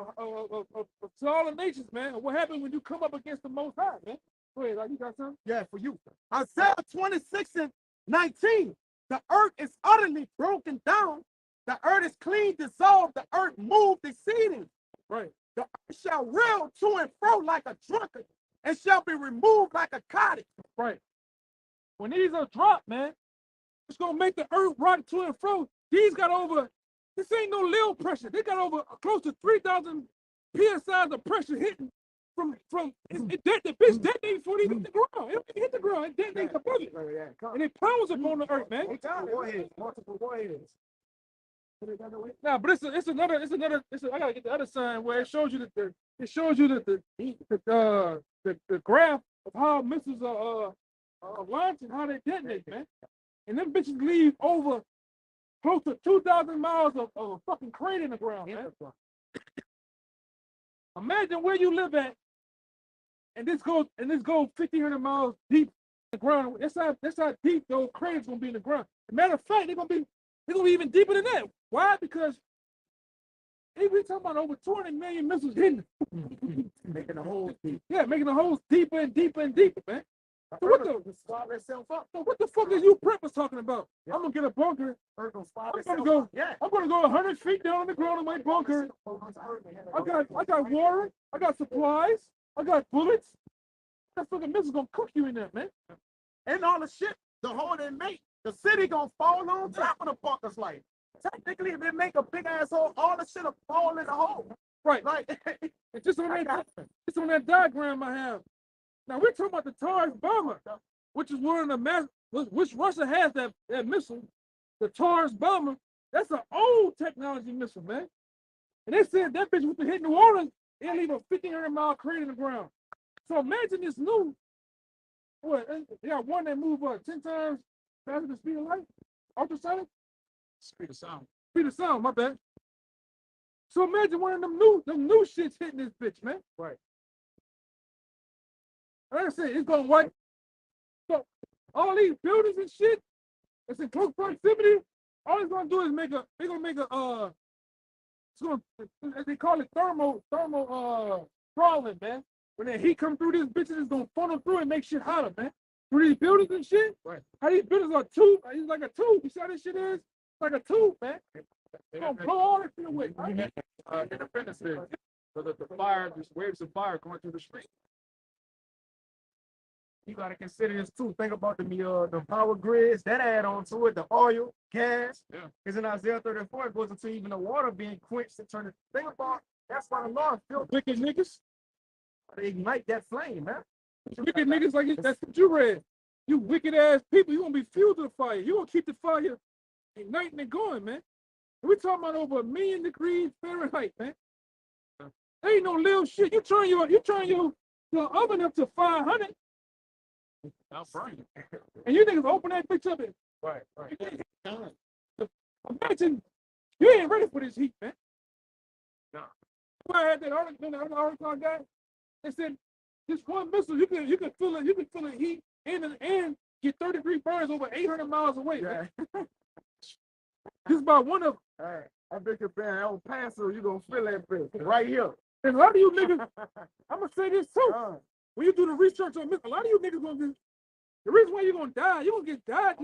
to all the nations, man. And what happened when you come up against the Most High, man? Go ahead, like you got something? Yeah, for you. Isaiah 26:19. The earth is utterly broken down. The earth is clean, dissolved. The earth moved, exceeding. Right. The earth shall reel to and fro like a drunkard, and shall be removed like a cottage. Right. When these are dropped, man, it's gonna make the earth rock to and fro. These got over. This ain't no little pressure. They got over close to 3,000 psi of pressure hitting from the bitch detonated before it hit the ground. It don't even hit the ground. It detonates above it, and it pounds upon the earth, man. Go ahead. Multiple warheads. Nah, but it's another. I gotta get the other sign where it shows you that the graph of how missiles are launched and how they detonate, man. And them bitches leave over close to 2,000 miles of a fucking crate in the ground, man. Imagine where you live at, and this goes 1,500 miles deep in the ground. That's how deep those craters gonna be in the ground. As a matter of fact, they're gonna be even deeper than that. Why? Because we talking about over 200 million missiles hitting, Making the holes deep. yeah, making the holes deeper and deeper and deeper, man. So what the fuck is you preppers talking about? Yeah. I'm gonna get a bunker. Earth gonna slide I'm itself gonna up. Yeah. go 100 feet down on the ground in my bunker. I got water. I got supplies. I got bullets. That fucking missile gonna cook you in there, man. And all the shit, the hole they make, the city gonna fall on top of the bunkers. Like, technically, if they make a big ass hole, all the shit will fall in the hole. Right. Like, And just on that diagram I have. Now we're talking about the Taurus bomber, which is one of the which Russia has that missile, the Taurus bomber. That's an old technology missile, man. And they said that bitch was hitting New Orleans, it'll leave a 1,500-mile crater in the ground. So imagine this new, they got one that move 10 times faster than the speed of light, ultrasonic. Speed of sound. Speed of sound, my bad. So imagine one of them new shits hitting this bitch, man. right. Like I said, it's gonna wipe. So all these buildings and shit that's in close proximity, all it's gonna do is they're gonna make a it's gonna, as they call it, thermal crawling, man. When that heat come through these bitches, it's gonna funnel through and make shit hotter, man. Through these buildings and shit. Right. How these buildings are tube, it's like a tube. You see how this shit is? It's like a tube, man. It's gonna blow all that shit away. Right? Independence Day. So that the fire, just waves of fire going through the street. You gotta consider this too. Think about the power grids that add on to it, the oil, gas. Yeah. Because in Isaiah 34, it goes into even the water being quenched and turned. Think about that's why the Lord filled Wicked niggas. to ignite that flame, man. Wicked niggas like that's what you read. You wicked ass people, you gonna be fueled to the fire. You gonna keep the fire igniting and going, man. We're talking about over 1,000,000 degrees Fahrenheit, man. There ain't no little shit. You turn your oven up to 500. I'll burn you. And you niggas open that bitch up. Right. Imagine you ain't ready for this heat, man. No. I had that article I got. They said this one missile, you can feel it. You can feel the heat and get 30-degree burns over 800 miles away. Yeah. This is about one of. All right. I bet you're bearing El Paso, you're gonna feel that bitch right here. And a lot of you niggas, I'm gonna say this too. When you do the research on this, a lot of you niggas gonna get. The reason why you're gonna die, you're gonna get died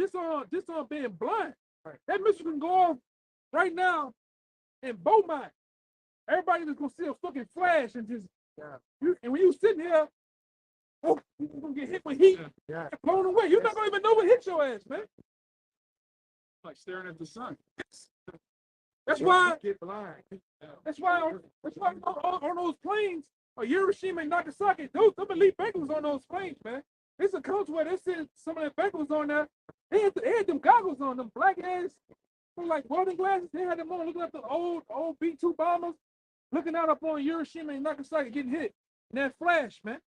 just on being blind. Right. That missile can go off right now in Beaumont. Everybody just gonna see a fucking flash and just and when you sitting here, you're gonna get hit with heat and blown away. You're not gonna even know what hit your ass, man. Like staring at the sun. That's why. Get blind. That's why on those planes, Hiroshima and Nagasaki, those elite bankers on those planes, man. It's accounts where they said some of their bankers on there. They had them goggles on, them black ass, like welding glasses. They had them on looking at the old B-2 bombers, looking out up on Hiroshima and Nagasaki getting hit. And that flash, man.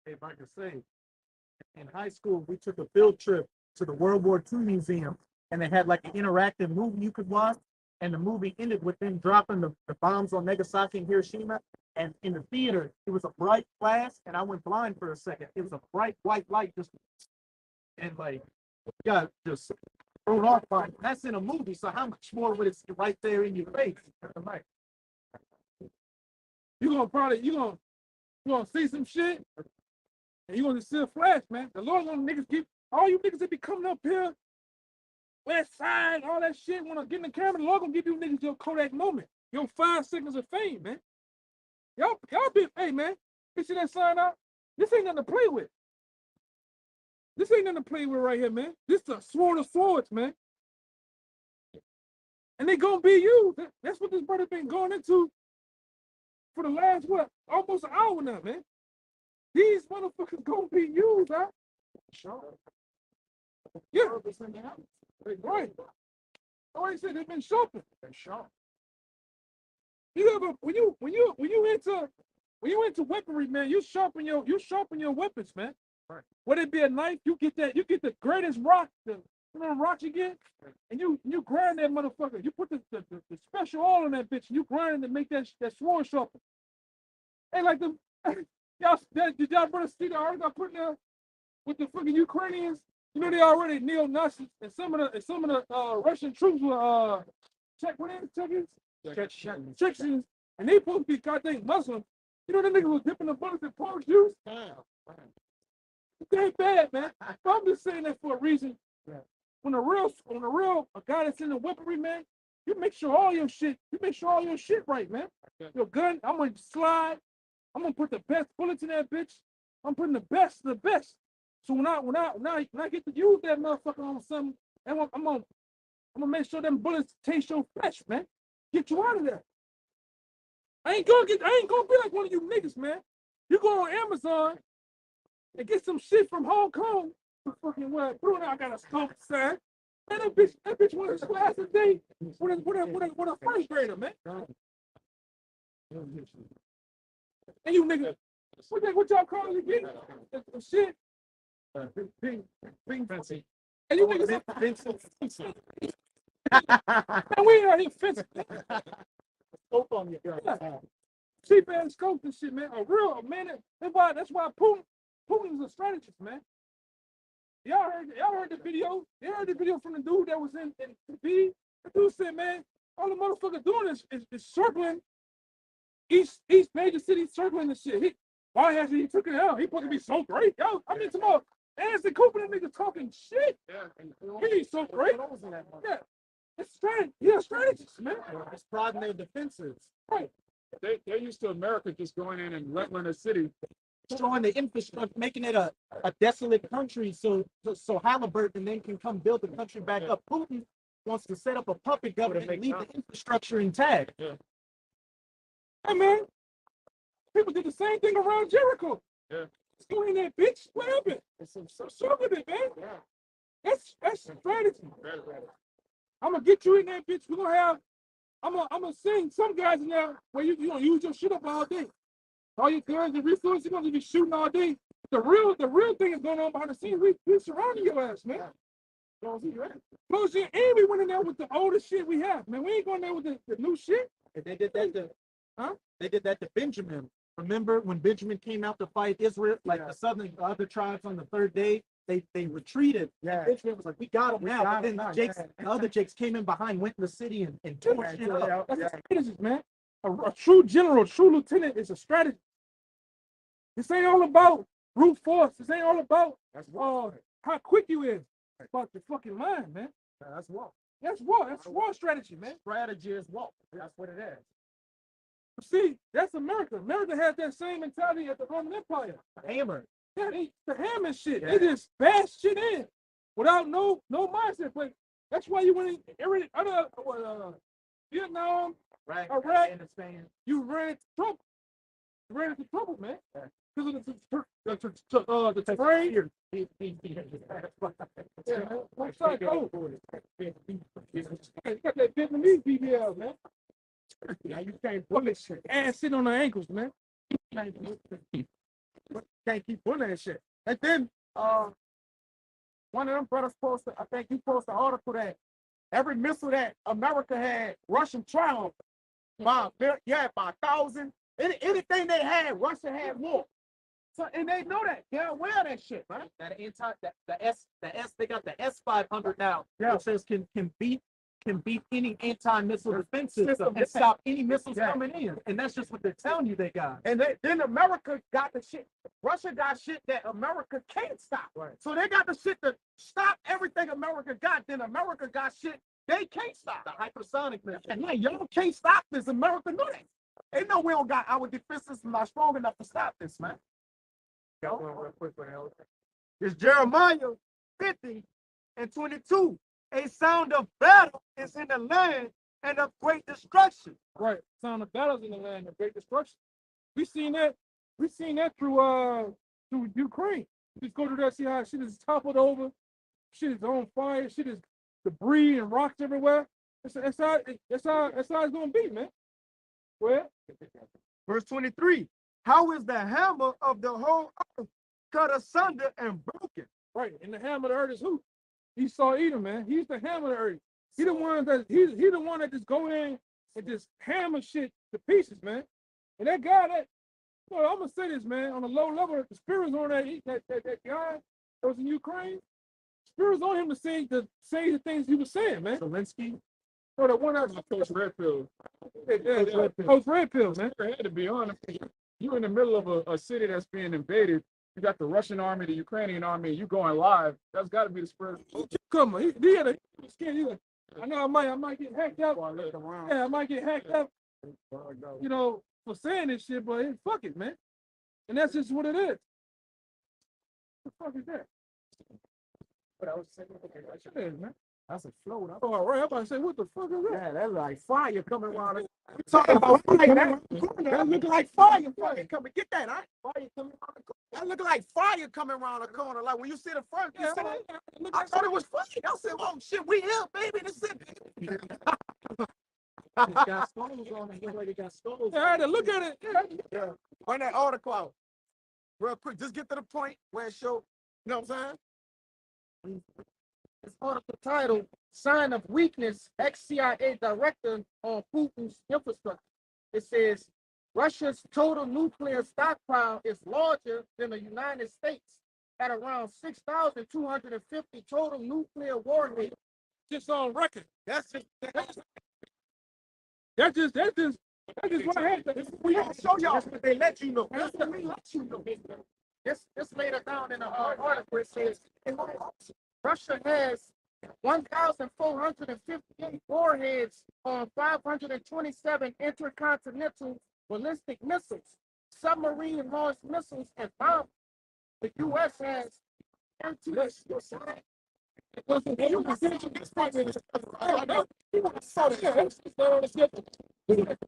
If I can say, in high school, we took a field trip to the World War II Museum, and they had like an interactive movie you could watch. And the movie ended with them dropping the bombs on Nagasaki and Hiroshima. And in the theater, it was a bright flash, and I went blind for a second. It was a bright white light, just and like got just thrown off by it. That's in a movie, so how much more would it right there in your face? You gonna see some shit, and you gonna see a flash, man. The Lord gonna niggas keep all you niggas that be coming up here, West Side, all that shit. Wanna get in the camera? The Lord gonna give you niggas your Kodak moment, your 5 seconds of fame, man. Y'all be, hey man, you see that sign out? This ain't nothing to play with. This ain't nothing to play with right here, man. This is a sword of swords, man. And they gonna be used. That's what this brother been going into for the last, what, almost an hour now, man. These motherfuckers gonna be used, huh? Yeah. Right. I said they've been shopping. You ever when you into weaponry, man, you sharpen your weapons, man. Right. Whether it be a knife, you get the greatest rock, the rocks you get, and you grind that motherfucker. You put the special oil in that bitch, and you grind it to make that sword sharper. Ain't like them did y'all brothers see the article I put there with the fucking Ukrainians? You know they already neo-Nazis, and some of the Russian troops were Chechens, and they supposed to be goddamn Muslim. You know the niggas was dipping the bullets in pork juice. It ain't bad, man. But I'm just saying that for a reason. When a real guy that's in the weaponry, man, you make sure all your shit right, man. Your gun, I'm gonna slide. I'm gonna put the best bullets in that bitch. I'm putting the best of the best. So when I get to use that motherfucker on something, I'm gonna make sure them bullets taste your flesh, man. Get you out of there. I ain't gonna be like one of you niggas, man. You go on Amazon and get some shit from Hong Kong. Fucking what? Bruno, I got a scope, son. Man, that bitch went to class today with a first grader, man. And you nigga, what y'all calling it again? Shit. Bing fancy. And you niggas man, we ain't out here fencing. Scope on you. Yeah. Cheap ass scope and shit, man. Man. That's why Putin's a strategist, man. Y'all heard the video. You heard the video from the dude that was in TV. The dude said, man, all the motherfucker doing is circling each major city, circling the shit. Why hasn't he took it out? He supposed to be so great. Yo, I mean, tomorrow, Anderson Cooper, that nigga talking shit. Yeah. He's so great. Yeah. It's strategy. He's a strategist, man. It's prodding their defenses. Right. They're used to America just going in and leveling a city. Destroying the infrastructure, making it a desolate country so Halliburton then can come build the country back up. Putin wants to set up a puppet government and leave the infrastructure intact. Yeah. Hey, man, people did the same thing around Jericho. Yeah. Let's go in there, bitch. What happened? It's so good, man. Yeah. That's strategy. I'm gonna get you in there, bitch. We're gonna have. I'm gonna send some guys in there where you gonna use your shit up all day. All your guns and resources, you're gonna be shooting all day. The real thing is going on behind the scenes. We surrounding your ass, man. Close your and we went in there with the oldest shit we have, man. We ain't going there with the new shit. They did that to Benjamin. Remember when Benjamin came out to fight Israel, like the other tribes on the third day, they retreated. Yeah. Benjamin was like, we got them now. But then the other Jakes came in behind, went in the city and tore shit up. That's a strategist, man. A true general, true lieutenant is a strategist. This ain't all about brute force. This ain't all about how quick you is. It's about your fucking mind, man. That's war. That's war. That's war strategy, man. Strategy is war. That's what it is. See, that's America. America had that same mentality at the Roman Empire. The hammer. Yeah, the hammer shit. Yeah. They just bash shit in without no mindset. But that's why you went in every other Vietnam, right, Iraq, you ran into trouble. You ran into trouble, man. Because of the terrain. You got that Vietnamese BBL, man. Now you can't bullet shit. Ass sit on the ankles, man. Can't keep bullying that shit. And then one of them brothers posted, I think you posted an article that every missile that America had, Russian triumph by 1,000. Anything they had, Russia had more. So, and they know that. They're aware of that shit, right? That the S, they got the S-500 now. Yeah. It says can beat any anti-missile defense system and stop any missiles coming in. And that's just what they're telling you they got. And then America got the shit. Russia got shit that America can't stop. Right. So they got the shit to stop everything America got. Then America got shit they can't stop. The hypersonic missile. And yeah, y'all can't stop this. America know that. They know we don't got our defense system not strong enough to stop this, man. Got one real quick for the It's Jeremiah 50:22. A sound of battle is in the land and of great destruction. Right. Sound of battles in the land of great destruction. We seen that through Ukraine. Just go to that, see how shit is toppled over, shit is on fire, shit is debris and rocks everywhere. That's how it's gonna be, man. Well, Verse 23. How is the hammer of the whole earth cut asunder and broken? right, and the hammer of the earth is who? Esau Edom, man. He's the hammer of the earth. He's the one that just go in and just hammer shit to pieces, man. And that guy well, I'm gonna say this, man, on a low level, the spirit's on that guy that was in Ukraine. Spirit's on him to say the things he was saying, man. Zelensky. Or the one that Coach Redfield. Coach Redfield, man. There had to be on. You in the middle of a city that's being invaded. You got the Russian army, the Ukrainian army, and you going live. That's got to be the spirit. Come on, he had a scared. I know I might get hacked up. Yeah, I might get hacked up. You know, for saying this shit, but fuck it, man. And that's just what it is. What the fuck is that? But I was saying, Yeah, man. that's a float. Oh, all right. I'm about to say, what the fuck is that? Yeah, that's like fire coming around. We talking about fire. That look like fire coming. Get that, huh? Fire coming around the corner. That look like fire coming around the corner. Like when you see the first, you see it? I thought it was fire. I said, oh shit, we here, baby. This is It's got skulls on it. Look like it got skulls. Yeah, I had to look at it. yeah. Run that article out. Real quick, just get to the point where it show, you know what I'm saying? This article titled Sign of Weakness, ex-CIA Director on Putin's Infrastructure. It says, Russia's total nuclear stockpile is larger than the United States at around 6,250 total nuclear warheads. Just on record. That's just what I had to. we have to show y'all what they let you know. That's what they let you know. This later down in the article, it says, Russia has 1,458 warheads on 527 intercontinental ballistic missiles, submarine launched missiles, and bombs. The U.S. has 13.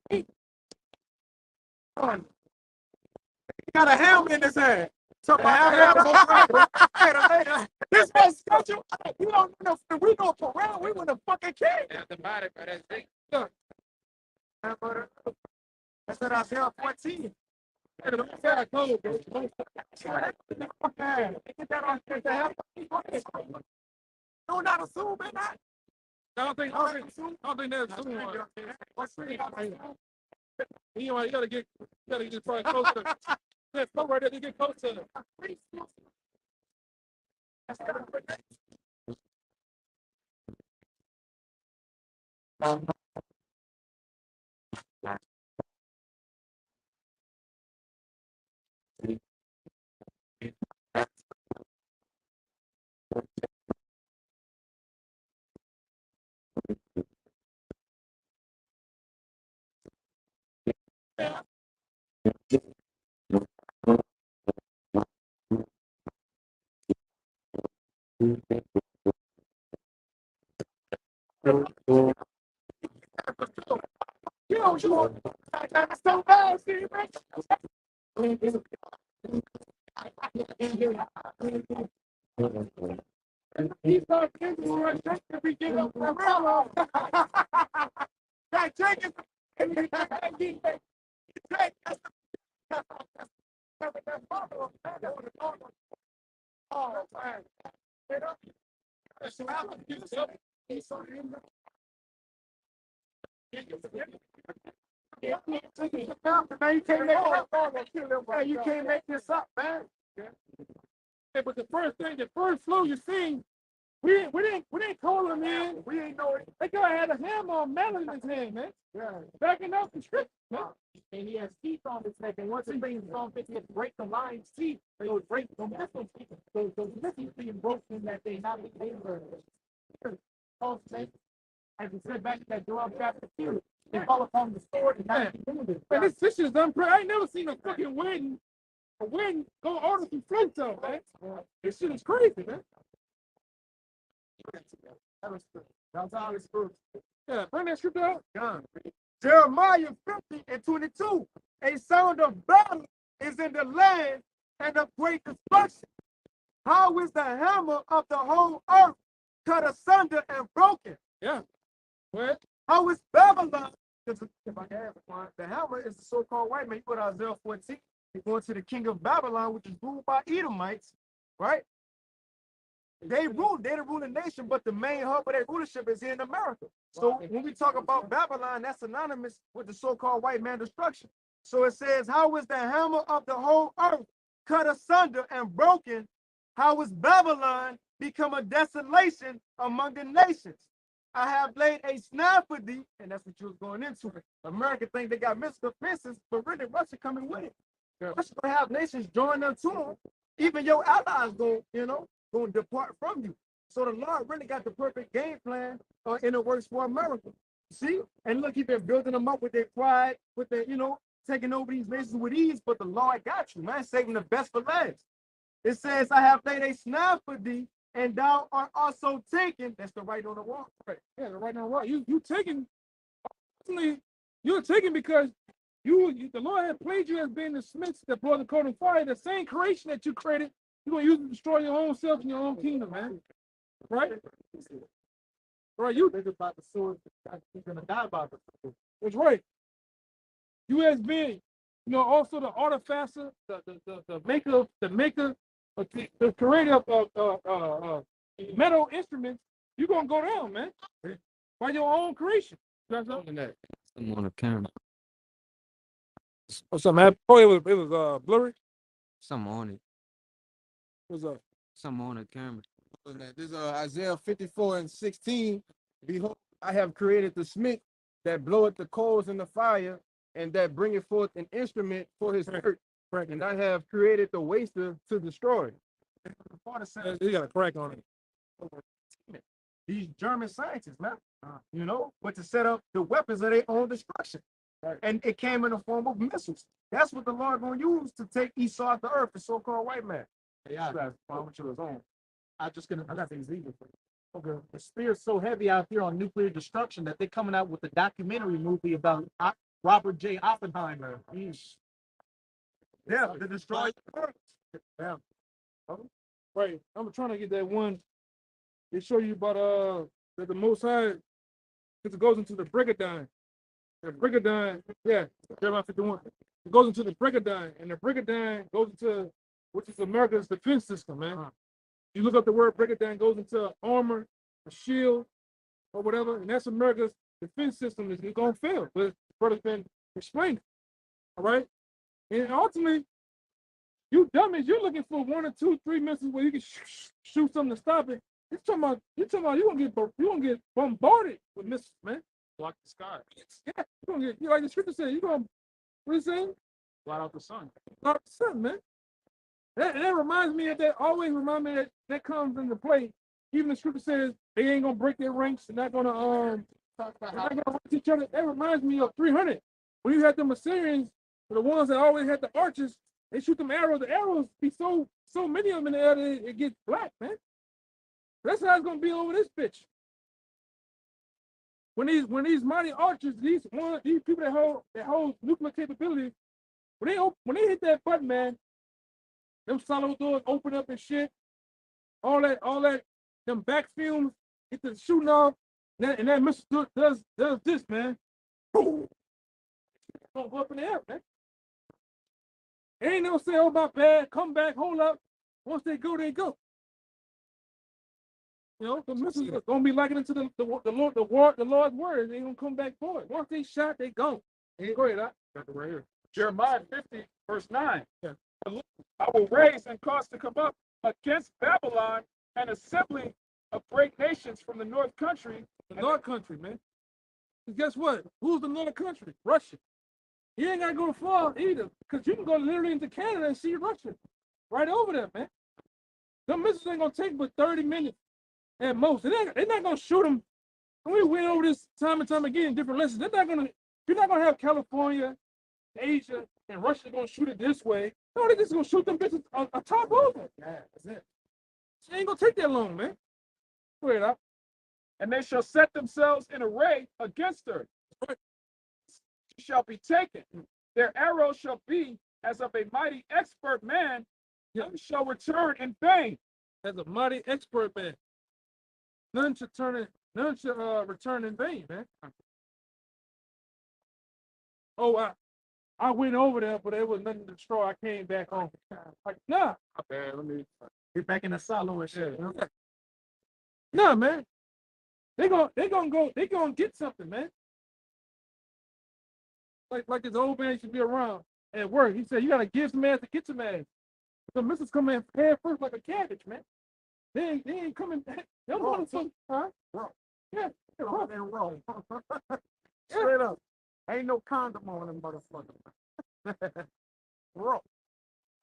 He got a helmet in his hand. So this man schedule. You don't know if we go for real, we would have fucking killed. That's what I said, 14. No, not assume, man. I don't think that's too much. You gotta get probably close to that phone right there to get close to it. You know what you want? That's so bad, Steve. He's not getting right back to begin up the railroad. That Jenkins. Oh, man. Man, you can't make it up. Man, you can't make this up, man. Yeah, but the first flow you seen, we didn't call him in. We ain't know it. That guy had a hammer on melon in his hand, man. Yeah. Backing up the script, man. And he has teeth on his neck. And once he brings his own he can break the lion's teeth. They would break the missiles. So missiles being broken that they not be able to. As he said back in that Joel chapter 2, they fall upon the sword and not be wounded. Man, this shit is unpre. I ain't never seen a fucking wedding go order some floats out, man. This shit is crazy, man. That's how it's true. Yeah, bring that script out. John. Jeremiah 50:22. A sound of battle is in the land and of great destruction. How is the hammer of the whole earth cut asunder and broken? Yeah. What? How is Babylon? If I can have one, the hammer is the so-called white man. You go to Isaiah 14. You're going to the king of Babylon, which is ruled by Edomites, right? They're the ruling nation, but the main hub of their rulership is here in America. So when we talk about Babylon, that's synonymous with the so-called white man destruction. So it says, how is the hammer of the whole earth cut asunder and broken? How is Babylon become a desolation among the nations? I have laid a snare for thee, and that's what you was going into. America think they got missile defenses, but really Russia coming with it. Russia gonna have nations join them to them. Even your allies going to depart from you. So the Lord really got the perfect game plan in the works for America. See? And look, he been building them up with their pride, with their, taking over these nations with ease, but the Lord got you, man, saving the best for last. It says, I have laid a snare for thee, and thou art also taken. That's the right on the wall. Right. Yeah, the right on the wall. You taking, you're taking because the Lord had played you as being the smiths that blow the coat of fire, the same creation that you created. You're going to use it to destroy your own self and your own kingdom, man. Right? Right, you think about the sword. He's going to die about the sword. That's right. You as being, also the artificer, the maker, the creator of metal instruments, you're going to go down, man. By your own creation. I'm on the camera. What's up, man? Oh, it was blurry? Something on it. What's up? Something on the camera. This is Isaiah 54:16. Behold, I have created the smith that bloweth the coals in the fire, and that bringeth forth an instrument for his work. And I have created the waster to destroy. You got a crack on it. These German scientists, man, but to set up the weapons of their own destruction. Right. And it came in the form of missiles. That's what the Lord going to use to take Esau off the earth, the so-called white man. Yeah, I got things easy for you. Okay. The spirit's so heavy out here on nuclear destruction that they're coming out with a documentary movie about Robert J. Oppenheimer. Yeah, the destroyer. Yeah. Right. I'm trying to get that one. They show you about that the Most High, because it goes into the Brigadine. The Brigadine, yeah, Jeremiah 51. It goes into the Brigadine, and the Brigadine goes into, which is America's defense system, man. You look up the word Brigadine, goes into armor, a shield, or whatever, and that's America's defense system. It's going to fail, but brother's been explained. All right? And ultimately, you dummies, you're looking for 1 or 2, 3 missiles where you can shoot something to stop it. You're talking about you're gonna get bombarded with missiles, man. Block the sky. Yeah, you're gonna get, like the scripture said, you're gonna, what is it saying? Blot out the sun. Blot out the sun, man. That reminds me of that, always remind me that comes into play. Even the scripture says they ain't gonna break their ranks, they're not gonna race each other. That reminds me of 300. When you had them Assyrians, the ones that always had the archers, they shoot them arrows, the arrows be so many of them in the air that it gets black, man. That's how it's gonna be over this bitch. When these mighty archers, these people that hold nuclear capability, when they hit that button, man, them silo doors open up and shit. All that, them back fumes get the shooting off, and that missile does this, man. Boom. It's gonna go up in the air, man. It ain't no say, oh my bad, come back, hold up. Once they go, they go. The missiles are gonna be like it into the Lord's word. They ain't gonna come back for it. Once they shot, they gone. Go ahead, Got it right here. Jeremiah 50, verse 9. Yeah. I will raise and cause to come up against Babylon an assembly of great nations from the north country. The north country, man. And guess what? Who's the north country? Russia. You ain't got to go far either, because you can go literally into Canada and see Russia right over there, man. Them missiles ain't going to take but 30 minutes at most. They're not going to shoot them. We went over this time and time again in different lessons. You're not going to have California, Asia, and Russia going to shoot it this way. No, they're just going to shoot them bitches on top over. Yeah, that's it. It ain't going to take that long, man. Go ahead, out. And they shall set themselves in array against her. She shall be taken. Their arrows shall be as of a mighty expert man. None shall return in vain. As a mighty expert man. None should return in vain, man. Oh, I went over there, but there was nothing to destroy. I came back home. Like, nah. Okay, let me Get back in the silo and shit. Yeah. Nah, man. They gonna get something, man. Like this old man should be around at work. He said, you gotta give some ass to get some ass. The missiles come in head first like a cabbage, man. They ain't coming back. They don't want some, huh? Bro. Yeah. Rock and roll. Straight up. Ain't no condom on them motherfuckers. Bro.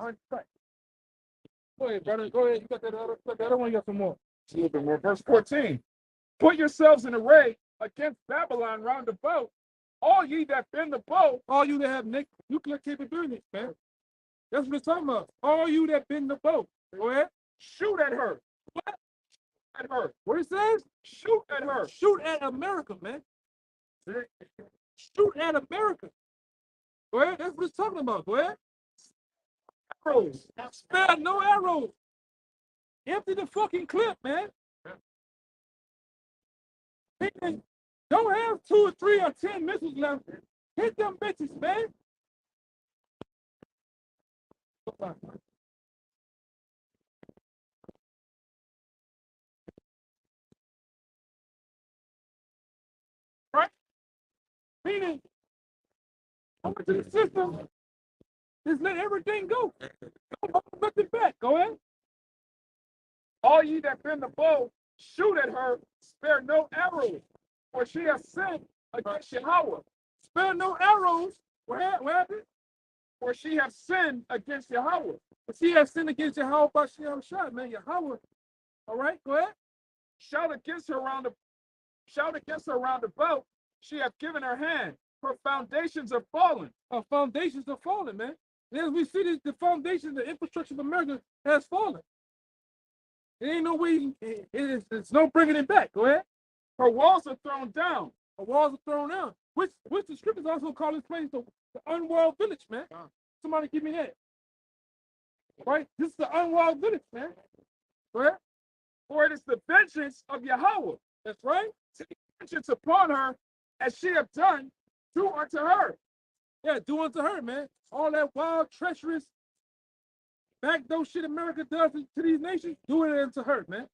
Uncut. Go ahead, brother. Go ahead. You got that other one. You got some more. a little bit more. Verse 14. Put yourselves in array against Babylon round about, all ye that bend the bow. All you that have nuclear capabilities, man. That's what it's talking about. All you that bend the bow. Go ahead. Shoot at her. What? At her. What it says? Shoot at her. Shoot at America, man. Shoot at America. Go ahead. That's what it's talking about. Go ahead. Arrows. Spare no arrows. Empty the fucking clip, man. Don't have 2 or 3 or 10 missiles left. Hit them bitches, man. Right? Meaning, over to the system, just let everything go. Don't hold nothing back. Go ahead. All ye that bend the bow, shoot at her, spare no arrows, for she has sinned against Yahweh. Spare no arrows. What happened? For she has sinned against Yahweh. But she has sinned against Yahweh by Shem Shah, man. Yahweh. All right, go ahead. Shout against her round about. She hath given her hand. Her foundations are fallen. Our foundations are falling, man. And as we see, the foundation, the infrastructure of America has fallen. There ain't no way, it's no bringing it back. Go ahead. Her walls are thrown down. The walls are thrown down. Which the scriptures also call this place the unwalled village, man. Somebody give me that. Right? This is the unwalled village, man. Go ahead. For it is the vengeance of Yahweh. That's right. To take vengeance upon her, as she have done, do unto her. Yeah, do unto her, man. All that wild, treacherous, backdoor shit America does to these nations, do it unto her, man.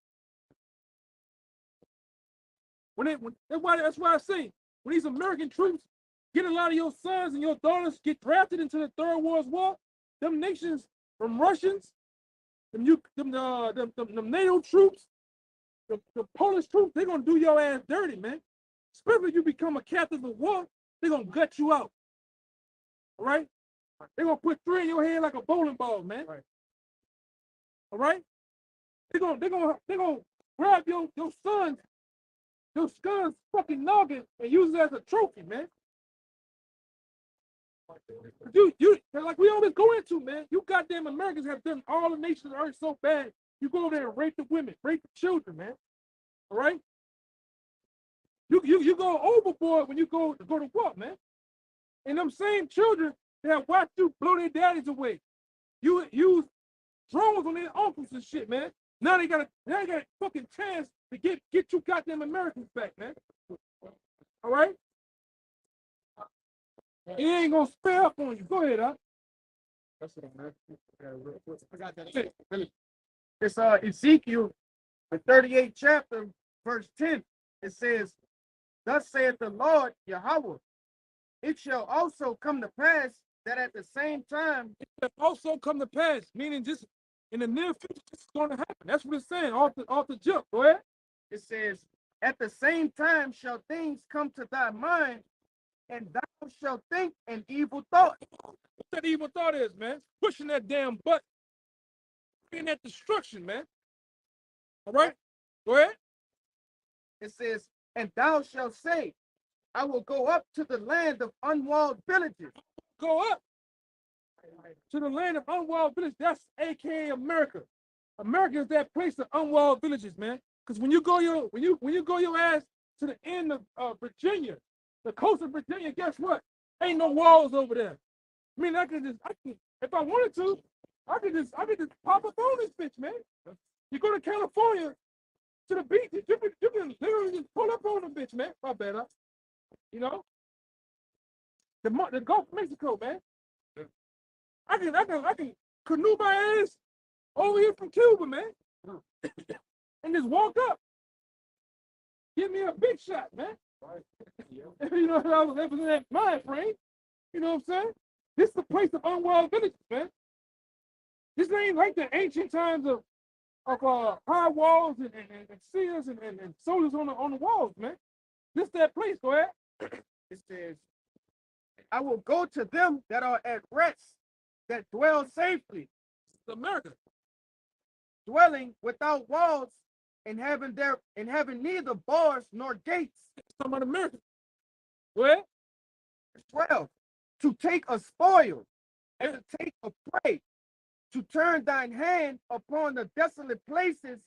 That's why I say, when these American troops get a lot of your sons and your daughters get drafted into the Third World War, them nations, from Russians, them NATO troops, the Polish troops, they're gonna do your ass dirty, man. Especially if you become a captive of war, they're gonna gut you out. All right? They're gonna put 3 in your head like a bowling ball, man. Right. All right? They're gonna grab your sons, your son's fucking noggin and use it as a trophy, man. You like we always go into, man. You goddamn Americans have done all the nations of the earth so bad. You go over there and rape the women, rape the children, man. All right? You go overboard when you go to war, man. And them same children that have watched you blow their daddies away. You use drones on their uncles and shit, man. Now they got a fucking chance to get you goddamn Americans back, man. All right? He ain't gonna spare up on you. Go ahead, huh? That's what I'm asking. I got that. It's Ezekiel, the 38th chapter, verse 10. It says, "Thus saith the Lord Yahweh, It shall also come to pass that at the same time, It also come to pass, meaning just in the near future, this is going to happen. That's what it's saying off the jump. Go ahead. it says, at the same time shall things come to thy mind, and thou shalt think an evil thought. What that evil thought is, man? Pushing that damn button, bringing that destruction, man. All right? Go ahead. It says, and thou shalt say, I will go up to the land of unwalled villages. Go up to the land of unwalled village. That's AKA America. America is that place of unwalled villages, man. Because when you go your ass to the end of Virginia, the coast of Virginia, guess what? Ain't no walls over there. I mean, I can if I wanted to, I could just pop up on this bitch, man. You go to California to the beach, you can literally just pull up on the bitch, man. My bad, you know. The Gulf of Mexico, man. I can canoe my ass over here from Cuba, man, and just walk up. Give me a big shot, man. You know, I was in that mind frame. You know what I'm saying? This is the place of unwild villages, man. This ain't like the ancient times of high walls and seers and soldiers on the walls, man. This that place. Go ahead. It says, I will go to them that are at rest, that dwell safely. It's America. Dwelling without walls and having neither bars nor gates. It's talking about America. Go ahead. 12. To take a spoil and to take a prey, to turn thine hand upon the desolate places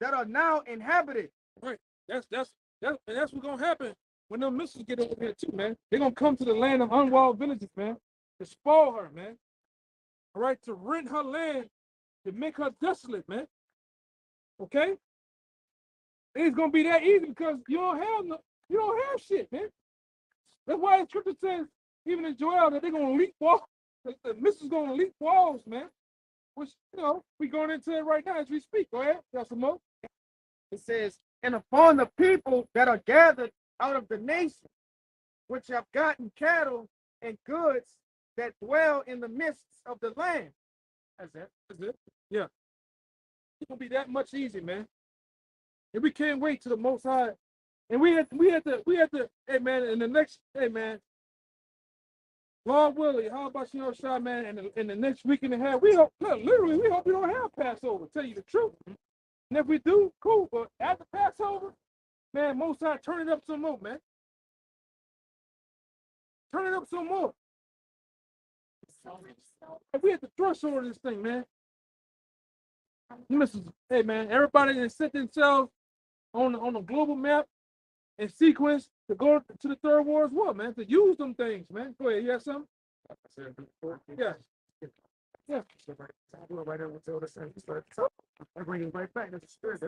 that are now inhabited. Right. That's what's gonna happen when them missiles get over here too, man. They're gonna come to the land of unwalled villages, man, to spoil her, man. All right, to rent her land, to make her desolate, man. Okay? It's gonna be that easy because you don't have shit, man. That's why the scripture says, even in Joel, that they're gonna leap walls. The missiles gonna leap walls, man. Which, you know, we going into it right now as we speak. Go ahead, got some more. It says, and upon the people that are gathered out of the nation, which have gotten cattle and goods that dwell in the midst of the land. That's it. Yeah. It's gonna be that much easier, man. And we can't wait to the Most High. And we had to, hey man, in the next, hey man, Lord Willie, how about shot, man? In the next week and a half, we hope we don't have Passover. Tell you the truth. And if we do, cool. But after Passover, man, Most High, turn it up some more, man. Turn it up some more. We had to threshold this thing, man. Hey man, everybody that set themselves on the global map and sequence to go to the Third World War, man, to use them things, man. Go ahead, you have something? Yeah. Yeah. I bring it right back to the spirit.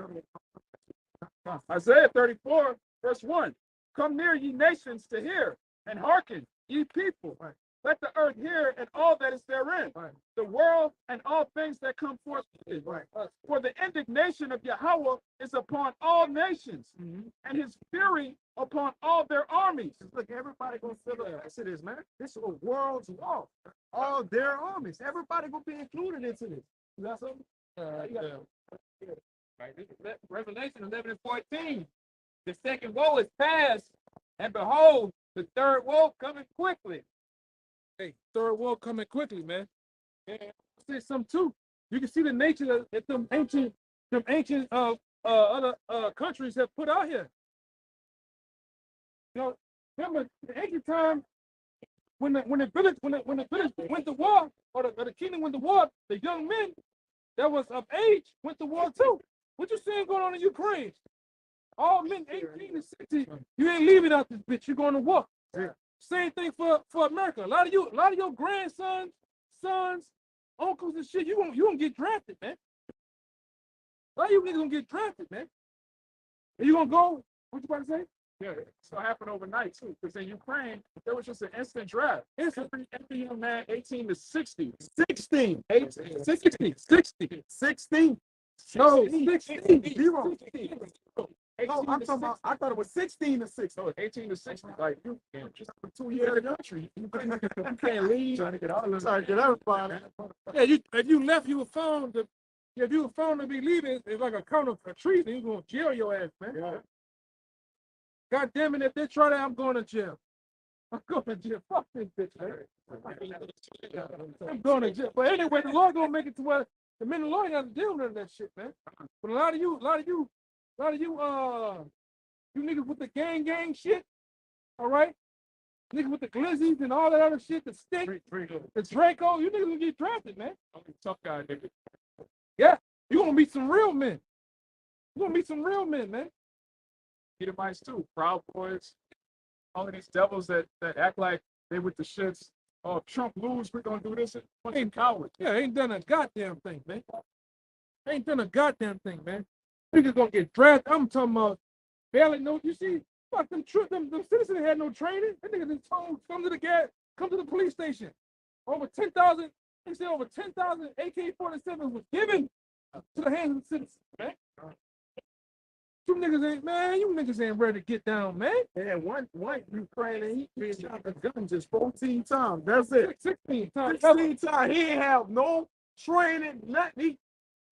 Isaiah 34, verse 1. Come near, ye nations, to hear, and hearken, ye people. Right. Let the earth hear and all that is therein, Right. the world and all things that come forth with it. Right. For the indignation of Yahweh is upon all nations, and his fury upon all their armies. Look, everybody gonna feel it. Yes, it is, man. This is a world's war. All their armies. Everybody gonna be included into this. You got something? Right. Revelation 11 and 14. The second woe is past, and behold, the third woe coming quickly. Hey, Third World coming quickly, man. And I'll say something too. You can see the nature that them ancient other countries have put out here. You know, remember the ancient time when the village went to war, or the kingdom went to war, the young men that was of age went to war too. What you seeing going on in Ukraine? All men 18 to 60, you ain't leaving out this bitch. You're going to war. Yeah. Same thing for America. A lot of your grandsons, sons, uncles and shit, you gonna get drafted, man. A lot of you niggas gonna get drafted, man. And you gonna go, what you about to say? Yeah, it's gonna happen overnight too. Because in Ukraine, there was just an instant draft. Every young man 18 to 60. 16. 18, 60. 60. 16. No, 16. 0. No, 18 I'm to talking about. 60. I thought it was 16 to 6. So it's 18 to 60. Like you can't just for 2 years in the country. You can't leave. Trying to get all of them. Trying to get everybody. Yeah, if you left, you were found to. If you were found to be leaving, it's like a count of treason. You gonna jail your ass, man. Yeah. God damn it! If they try that, I'm going to jail. I'm going to jail. Fuck this bitch, man. I'm going to jail. But anyway, the law gonna make it to where the men of law ain't got to deal with none of that shit, man. But a lot of you niggas with the gang shit, all right? Niggas with the glizzies and all that other shit, the stick, the Draco, you niggas gonna get drafted, man. I'm a tough guy, nigga. Yeah, you gonna meet some real men. You gonna meet some real men, man. Edomites too. Proud Boys. All of these devils that act like they with the shits. Oh, if Trump lose, we're gonna do this. Bunch of cowards. Yeah, ain't done a goddamn thing, man. Ain't done a goddamn thing, man. Niggas gonna get drafted. I'm talking about barely no. You see, fuck them citizens had no training. That nigga just told come to the police station. Over 10,000. They said over 10,000 AK-47s was given to the hands of the citizens, man. You niggas ain't ready to get down, man. Yeah, one Ukrainian, he shot the gun just 14 times. That's it. 16 times. 16 times. He ain't have no training, nothing.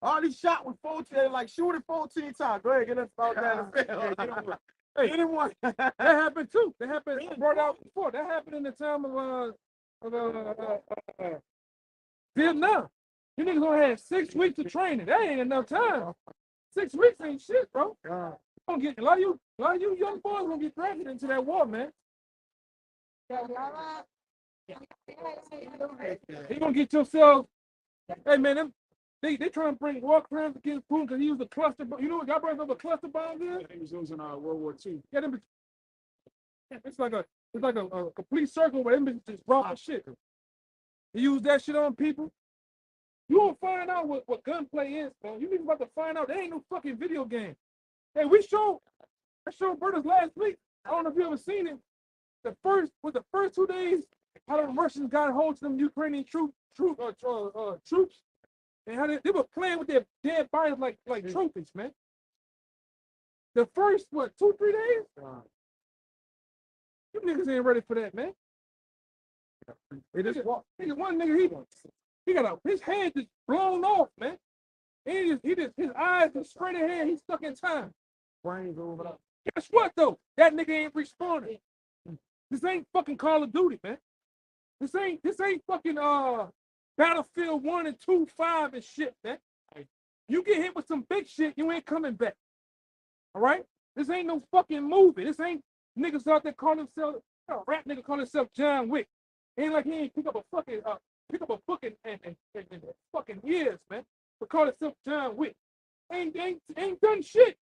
All he shot was 14, like shooting 14 times. Go ahead, get us out down the field. Hey, Anyone. that happened too. That happened. I brought out before. That happened in the time of Vietnam. You niggas only had 6 weeks of training. That ain't enough time. 6 weeks ain't shit, bro. Gonna get a lot of you young boys gonna get drafted into that war, man. You gonna get yourself. Hey man, they trying to bring war crimes against Putin because he used a cluster. You know what y'all brought up a cluster bomb is? He was using World War II. Yeah, it's like a complete circle where them just brought the shit. He used that shit on people. You won't find out what gunplay is, man. You niggas about to find out there ain't no fucking video game. Hey, I showed brothers last week. I don't know if you ever seen it. The first 2 days, how the Russians got hold of them Ukrainian troops, and how they were playing with their dead bodies like trophies, man. The first 2-3 days, you niggas ain't ready for that, man. One nigga, he got his head just blown off, man. And his eyes are straight ahead. He's stuck in time. Brains over up. Guess what though? That nigga ain't responding. This ain't fucking Call of Duty, man. This ain't fucking Battlefield 1 and 2, 5 and shit, man. You get hit with some big shit, you ain't coming back. All right? This ain't no fucking movie. This ain't niggas out there calling themselves rap nigga calling himself John Wick. Ain't like he ain't pick up a book and fucking years, man. But call himself John Wick. Ain't done shit.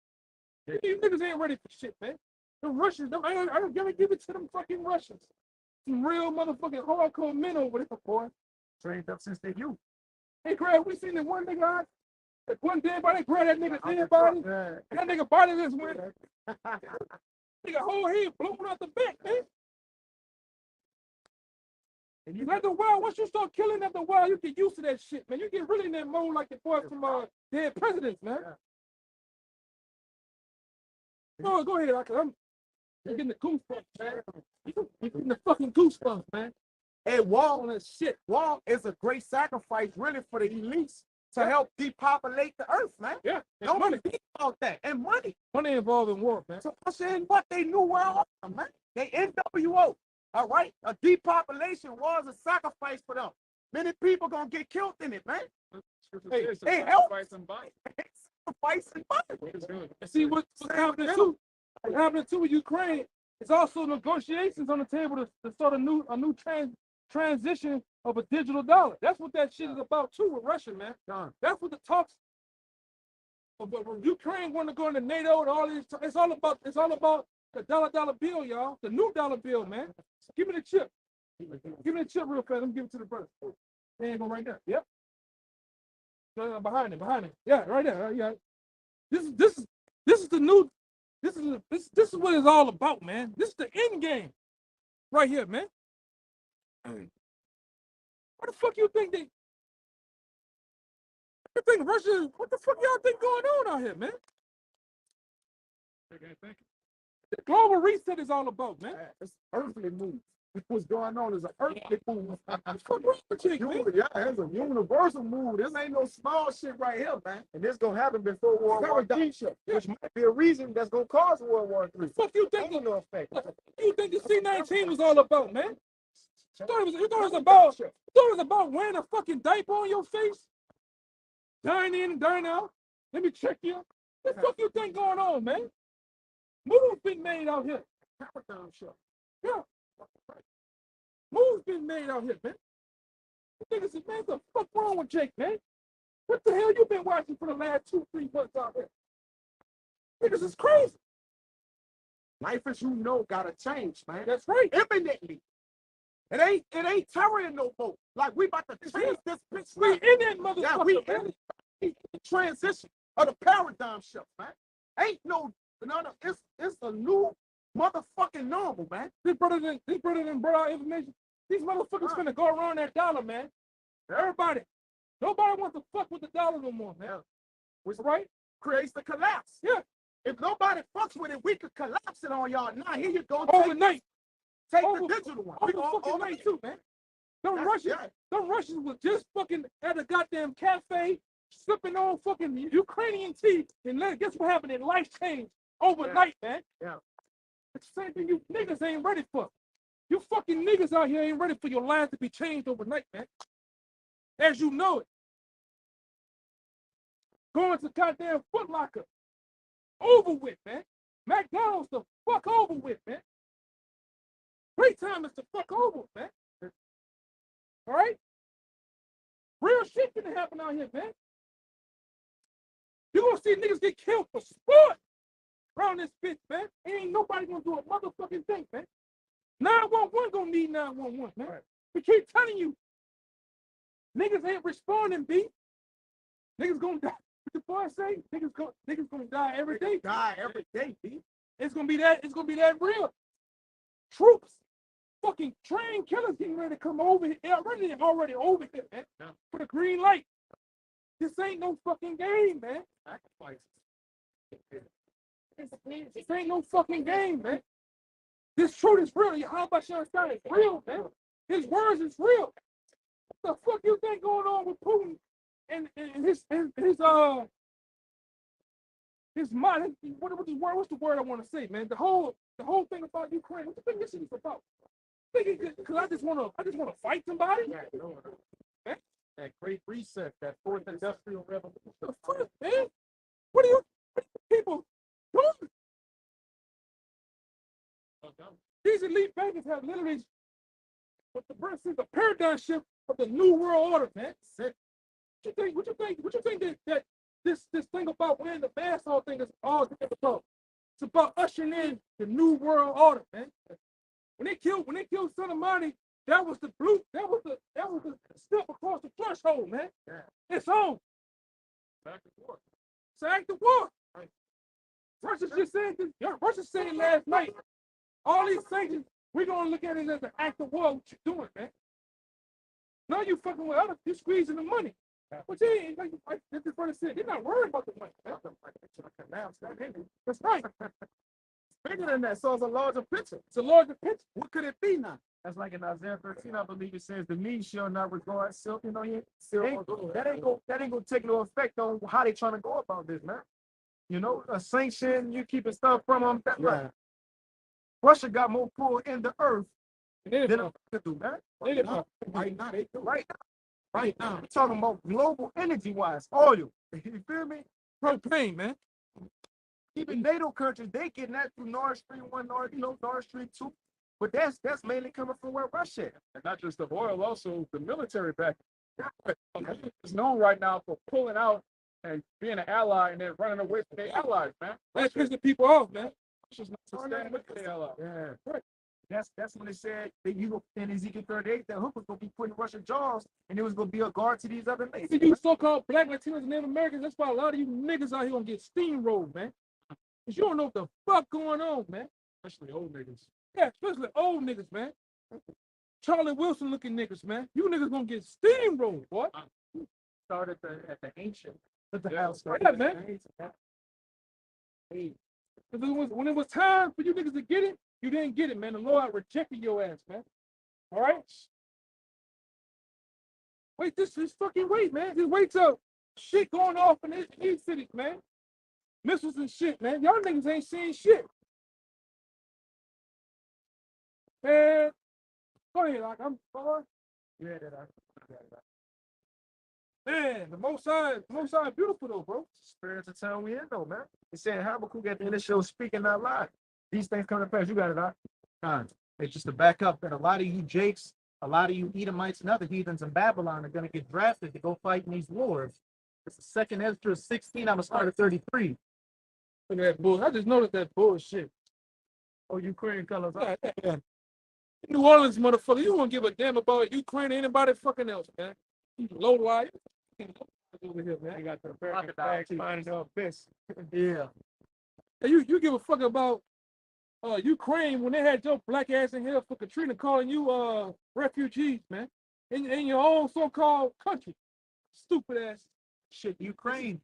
These niggas ain't ready for shit, man. The Russians, I don't gotta give it to them fucking Russians. Some real motherfucking hardcore men over there, boy. Trained up since they youth. Hey, Greg, we seen that one nigga, that one dead body, grab that nigga dead body. That nigga body just went. Nigga whole head blown out the back, man. And you after a while, once you start killing after a while, you get used to that shit, man. You get really in that mode like the boy from Dead Presidents, man. Oh, go ahead, I'm getting the goosebumps, man. I'm getting the fucking goosebumps, man. Hey, war is a great sacrifice, really, for the elites to help depopulate the earth, man. Yeah, Don't money. think about that. And money. Money involved in war, man. So I'm saying what they knew well, man. They NWO. All right, a depopulation was a sacrifice for them. Many people gonna get killed in it, man. Hey, help! Sacrifice and body. And see what's happening too. What's happening too with Ukraine? It's also negotiations on the table to start a new transition of a digital dollar. That's what that shit is about too with Russia, man. That's what the talks. But when Ukraine want to go into NATO and all this, it's all about the dollar bill, y'all. The new dollar bill, man. Give me the chip. Give me the chip real fast. Let me give it to the brother. They ain't going right there. Yep. Behind it. Yeah, right there. Yeah. This is the new. This is what it's all about, man. This is the end game, right here, man. What the fuck you think they? You think Russia? What the fuck y'all think going on out here, man? The global reset is all about, man. It's earthly move. What's going on is an earthly move. What's wrong with you, man? Yeah, it's a universal move. This ain't no small shit right here, man. And this gonna happen before World War III, which might be a reason that's gonna cause World War III. Fuck you think No effect. you think the C-19 was all about, man? You thought it was about wearing a fucking diaper on your face? Dine in and dine out. Let me check you. What the fuck you think going on, man? Moves been made out here. Yeah. Moves been made out here, man. You think it's, man, what the fuck wrong with Jake, man? What the hell you been watching for the last 2-3 months out here? Niggas is crazy. Life as you know gotta change, man. That's right. Imminently. It ain't terroring no more. Like we about to change this bitch. We in that motherfucker, Yeah, we man. in the transition of the paradigm shift, man. Ain't no, it's a new motherfucking normal, man. This brother done brought out information. These motherfuckers finna go around that dollar, man. Everybody. Nobody wants to fuck with the dollar no more, man. Which Right? creates the collapse. Yeah. If nobody fucks with it, we could collapse it on y'all. Now here you go. Overnight. Take Over- the digital one. Over fucking night too, man. Them Russians was just fucking at a goddamn cafe, sipping on fucking Ukrainian tea, and guess what happened? Their life changed overnight, man. Yeah. It's the same thing you niggas ain't ready for. You fucking niggas out here ain't ready for your lives to be changed overnight, man. As you know it. Going to goddamn Foot Locker. Over with, man. McDonald's the fuck over with, man. Great time is the fuck over, man. All right? Real shit gonna happen out here, man. You gonna see niggas get killed for sport around this bitch, man. Ain't nobody gonna do a motherfucking thing, man. 911 gonna need 911, man. We keep telling you. Niggas ain't responding, B. Niggas gonna die. What the boy say? Niggas gonna die every day. Die every day, B. It's gonna be that real. Troops, fucking trained killers getting ready to come over here. Already over here, man. For the green light. This ain't no fucking game, man. This ain't no fucking game, man. This truth is real. How about you understand? It's real, man. His words is real. What the fuck you think going on with Putin and his mind? What's the word I want to say, man? The whole thing about Ukraine. What do you think this is about? Because I just want to fight somebody. Yeah, that great reset, that fourth industrial revolution. The fuck, man? What are you people doing? These elite bankers have literally, what the Brits is the paradigm shift of the new world order, man. What you think that this thing about wearing the mask all thing is all about? It's about ushering in the new world order, man. When they killed Soleimani, that was the step across the threshold, man. Yeah. It's on. It's an act of war. Right. Russia said last night, all these sanctions, we're gonna look at it as an act of war. What you doing, man? Now you fucking with others, you squeezing the money. But they ain't like this brother said, they're not worried about the money. That's right. Bigger than that, so it's a larger picture. It's a larger picture. What could it be now? That's like in Isaiah 13, I believe it says, the mean shall not regard silk. You know, that ain't gonna take no effect on how they trying to go about this, man. You know, a sanction, you keeping stuff from them. Right. Russia got more pull in the earth than America do, man. Right now. We're talking about global energy-wise, oil. You feel me? Propane, man. Even NATO countries, they getting that through Nord Stream 1, Nord Stream 2. But that's mainly coming from where Russia is. And not just the oil, also the military backing. It's known right now for pulling out and being an ally and then running away from their allies, man. That's pissing people off, man. Russia's not standing with their allies. Yeah. Right. That's when they said that in Ezekiel 38 that Hook was gonna be putting Russian jaws and it was gonna be a guard to these other nations. You so-called black Latinos and Native Americans, that's why a lot of you niggas out here gonna get steamrolled, man. Cause you don't know what the fuck going on, man. Especially old niggas. Yeah, especially old niggas, man. Charlie Wilson looking niggas, man. You niggas gonna get steamrolled, boy. Start at the ancient. Yeah, man. When it was time for you niggas to get it, you didn't get it, man. The Lord rejected your ass, man. All right? Wait, this is fucking wait, man. Just wait till shit going off in these cities, man. Missiles and shit, man. Y'all niggas ain't seeing shit. Man, go ahead, like I'm sorry. Yeah, Man, the most side beautiful though, bro. Spirit of the time we in though, man. He said Habakkuk at the end of the show, speaking not lie. These things come to pass. You got it, Doc. It's just to back up that a lot of you Jakes, a lot of you Edomites and other heathens in Babylon are going to get drafted to go fight in these wars. It's the second Ezra 16. I'm going to start at 33. Look at that bull. I just noticed that bullshit. Oh, Ukraine colors. Yeah. New Orleans, motherfucker, you won't give a damn about Ukraine or anybody fucking else, man. You low life. Over here, man. They got the American flag finding up best. Yeah. Hey, you give a fuck about Ukraine when they had your black ass in here for Katrina calling you refugees, man. In your own so-called country. Stupid ass. Shit, Ukraine.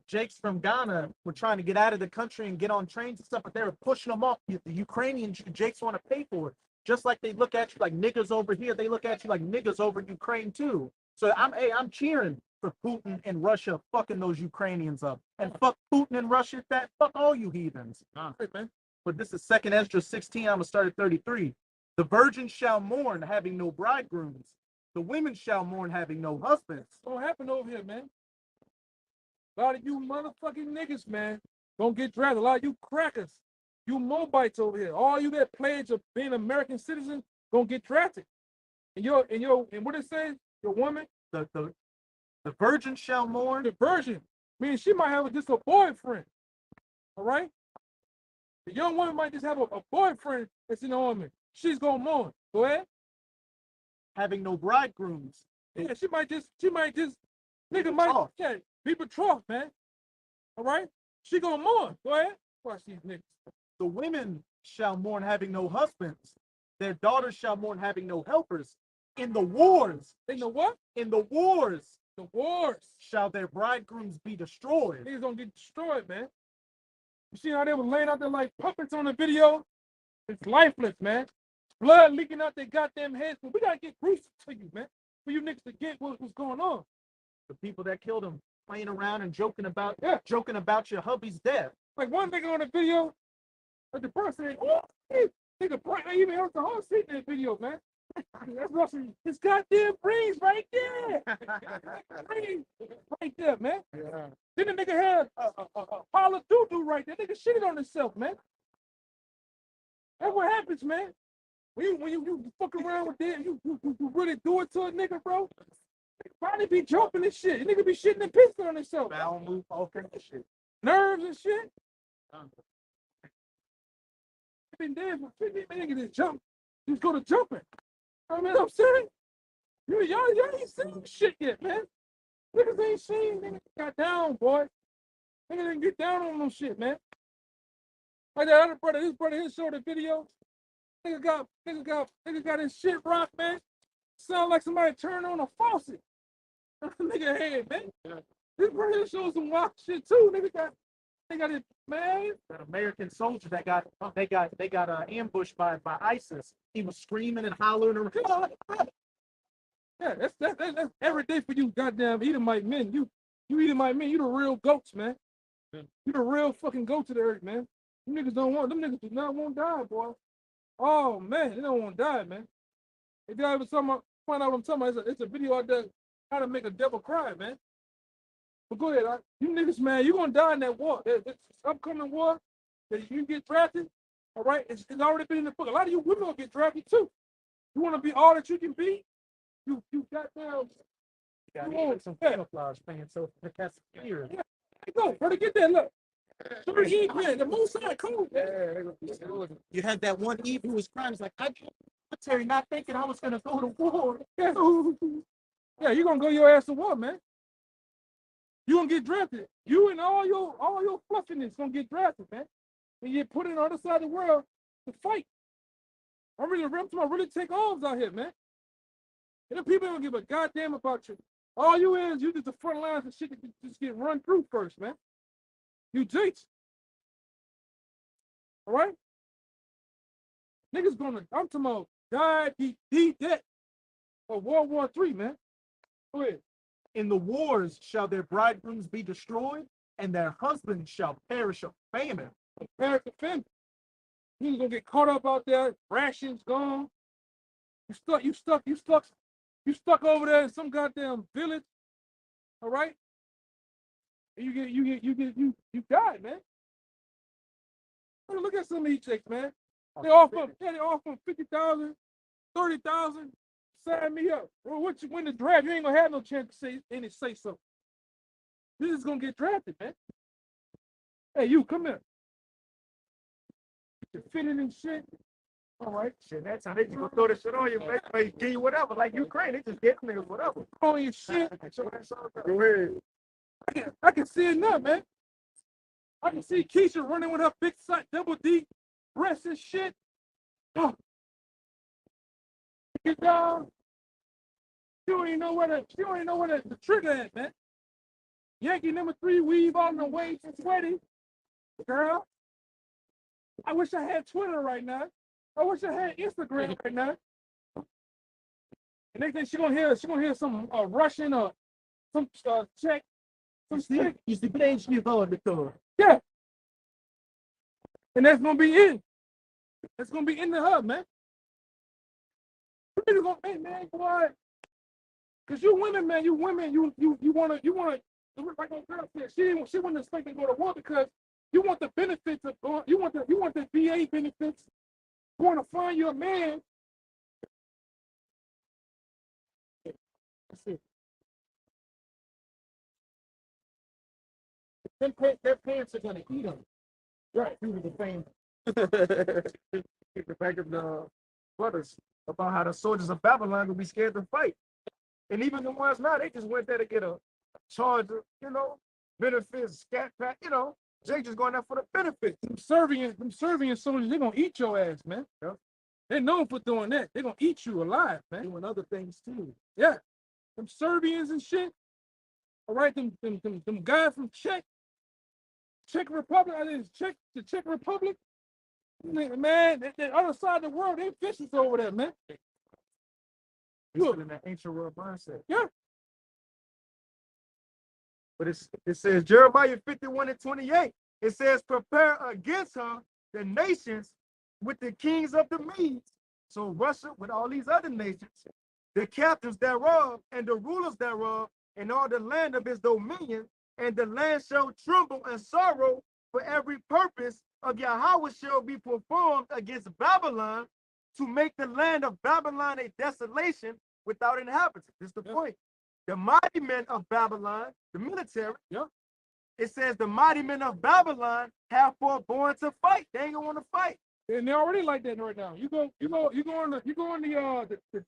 Jakes from Ghana were trying to get out of the country and get on trains and stuff, but they were pushing them off. The Ukrainian Jakes want to pay for it. Just like they look at you like niggas over here, they look at you like niggas over in Ukraine too. So I'm cheering for Putin and Russia fucking those Ukrainians up. And fuck Putin and Russia, fuck all you heathens. Right, man. But this is second Ezra 16, I'm gonna start at 33. The virgins shall mourn, having no bridegrooms. The women shall mourn, having no husbands. Don't happen over here, man. A lot of you motherfucking niggas, man, don't get drafted. A lot of you crackers, you Moabites over here. All you that pledge of being American citizens gonna get drafted. And what it says, your woman, The virgin shall mourn. the virgin, meaning she might have just a boyfriend. All right? The young woman might just have a boyfriend that's in the army. She's gonna mourn. Go ahead. Having no bridegrooms. Yeah, she might just nigga might betrothed. yeah, be betrothed, man. All right? She gonna mourn. Go ahead. Watch these niggas. The women shall mourn, having no husbands. Their daughters shall mourn, having no helpers. In the wars. They know what? In the wars. The wars. Shall their bridegrooms be destroyed. Niggas gonna get destroyed, man. You see how they was laying out there like puppets on the video? It's lifeless, man. Blood leaking out their goddamn heads. But we gotta get gruesome to you, man. For you niggas to get what's going on. The people that killed him playing around and joking about your hubby's death. Like one nigga on the video, like the person said, oh, nigga, I even heard the whole shit in that video, man. That's Russell. His goddamn brains right there. Brains right there, man. Yeah. Then the nigga had a pile of doo-doo right there. Nigga shitted on himself, man. That's what happens, man. When you fuck around with that, you really do it to a nigga, bro. Probably be jumping and shit. The nigga be shitting and pissing on himself. Bowel move, all kinds of shit. Nerves and shit. Been dead for 50 minutes. Nigga just jump. Just go to jumping. You know what I'm saying? Y'all ain't seen shit yet, man. Niggas ain't seen. Niggas got down, boy. Niggas didn't get down on no shit, man. Like that other brother, his brother, he showed the video. Nigga got his shit rocked, man. Sound like somebody turned on a faucet. Nigga head, man. This brother shows some wild shit too. They got it, man. That American soldier that got ambushed by ISIS. He was screaming and hollering around. Yeah, that's every day for you, goddamn Edomite men. You Edomite men, you the real goats, man. You the real fucking goats of the earth, man. Them niggas do not want to die, boy. Oh man, they don't want to die, man. If y'all ever find out what I'm talking about, it's a video out there how to make a devil cry, man. But go ahead, you niggas, man, you gonna die in that war. This upcoming war that you get drafted, all right? It's already been in the book. A lot of you women gonna get drafted too. You wanna be all that you can be? You goddamn. Got some camouflage pants so that's fear. Yeah, go, brother, get that look. Man, the most side cool. You had that one Eve who was crying. It's like I joined the military, not thinking I was gonna go to war. Yeah, you gonna go your ass to war, man. You gonna get drafted. You and all your fluffiness gonna get drafted, man. And you get put in the other side of the world to fight. I'm talking about really take arms out here, man. And the people don't give a goddamn about you. All you is, you just the front lines and shit that just get run through first, man. You jinx. All right? Niggas gonna, I'm talking about die, the debt of World War III, man. Go ahead. In the wars shall their bridegrooms be destroyed, and their husbands shall perish of famine. Parents and family. He's gonna get caught up out there, rations gone. You stuck over there in some goddamn village. All right? And you died, man. Look at some of these chicks, man. They offer 50,000, 30,000. Sign me up. Well, what you win the draft? You ain't gonna have no chance to say something. This is gonna get drafted, man. Hey, you come here. You fit in and shit. All right. Shit, that's how they just gonna throw this shit on you, man. They give you whatever. Like Ukraine, they just get niggas whatever. On your shit. Go ahead. I can see it now, man. I can see Keisha running with her big side, double D breasts and shit. Oh. Get down. She don't even know where the trigger at, man. Yankee number 3 weave on the way to sweaty. Girl. I wish I had Twitter right now. I wish I had Instagram right now. And next thing she gonna hear some Russian or some Czech. Some stick. You see, playing you going the door. Yeah. And that's gonna be it. That's gonna be in the hub, man. You're gonna, hey, man, boy. Cause you women, man, you wanna like my girl said, she wouldn't expect to go to war because you want the benefits of going, you want the VA benefits. You want to find you a man. That's it. Their parents are gonna eat them. Right, due to the fame. The fact of the brothers about how the soldiers of Babylon would be scared to fight. And even the ones now, they just went there to get a charger, benefits, scat pack, Jake just going there for the benefits. Them Serbian soldiers, they're gonna eat your ass, man. Yeah. They're known for doing that. They're gonna eat you alive, man. Doing other things too. Yeah. Them Serbians and shit. All right, them guys from Czech Republic, the Czech Republic. Man, the other side of the world, they vicious over there, man. Still in that ancient world mindset. Yeah. But it says Jeremiah 51:28. It says, prepare against her the nations with the kings of the Medes. So Russia with all these other nations, the captains thereof, and the rulers thereof, and all the land of his dominion, and the land shall tremble and sorrow, for every purpose of Yahweh shall be performed against Babylon, to make the land of Babylon a desolation without inhabitants. This is the point. The mighty men of Babylon, the military, it says the mighty men of Babylon have forborne to fight. They ain't gonna want to fight. And they're already like that right now. You go on the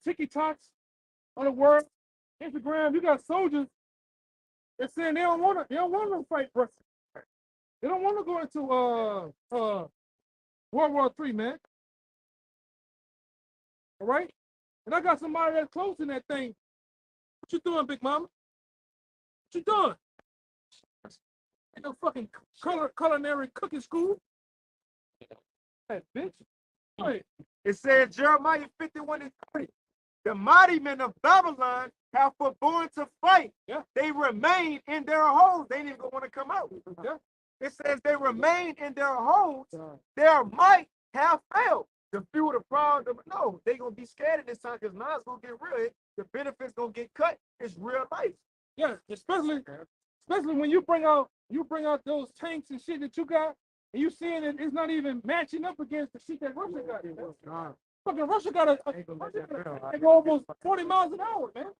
TikToks on the world, Instagram, you got soldiers that saying they don't want to fight Russia. They don't want to go into World War III, man. All right? And I got somebody that's close in that thing. What you doing, Big Mama? What you doing? Ain't no fucking culinary cooking school. That bitch. Right. It says Jeremiah 51:30. The mighty men of Babylon have forborne to fight. Yeah. They remain in their holes. They didn't even want to come out. Yeah. It says they remain in their holes. Their might have failed. The few, the proud, no, they gonna be scared at this time because now it's gonna get real. The benefits gonna get cut. It's real life. Yeah, especially when you bring out those tanks and shit that you got, and you seeing it, it's not even matching up against the shit that Russia got. Fucking Russia got they go almost 40 miles an hour, man.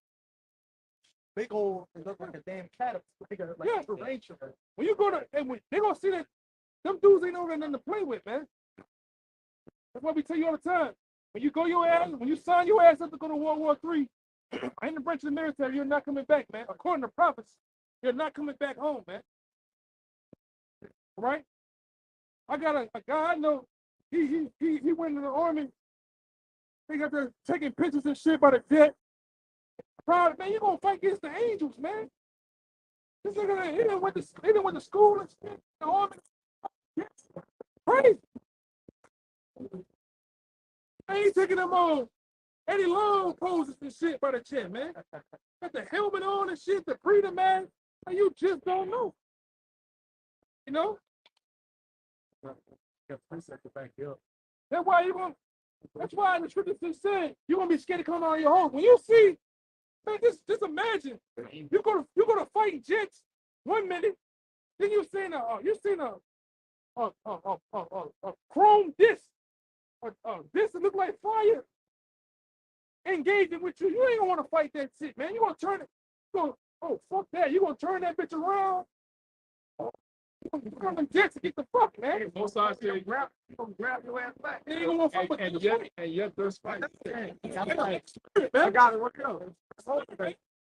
Big old, it look like a damn caterpillar. Like Yeah. tarantula. When you go to, they gonna see that them dudes ain't over nothing to play with, man. That's why we tell you all the time. When you sign your ass up to go to World War III, in the branch of the military, you're not coming back, man. According to prophets, you're not coming back home, man. Right? I got a guy I know. He went in the army. They got there taking pictures and shit by the jet. Proud, man, you gonna fight against the angels, man. This nigga, he didn't went to school and shit. The army. Crazy. I ain't taking them on any long poses and shit by the chin, man. Got the helmet on and shit, the freedom, man. You just don't know. You know? Yeah, precept to back you up. That's why that's why in the scripture said you're gonna be scared to come out of your home. When you see, man, just imagine you're gonna fight jets 1 minute, then you're seeing a chrome disc, this that look like fire, engaging with you. You ain't gonna want to fight that shit, man. You gonna turn it. Oh fuck that. You gonna turn that bitch around? Come and jets to get the fuck, man. Both sides say Grab your ass back. You ain't gonna want to fight with and yet there's fight. I got it. What else?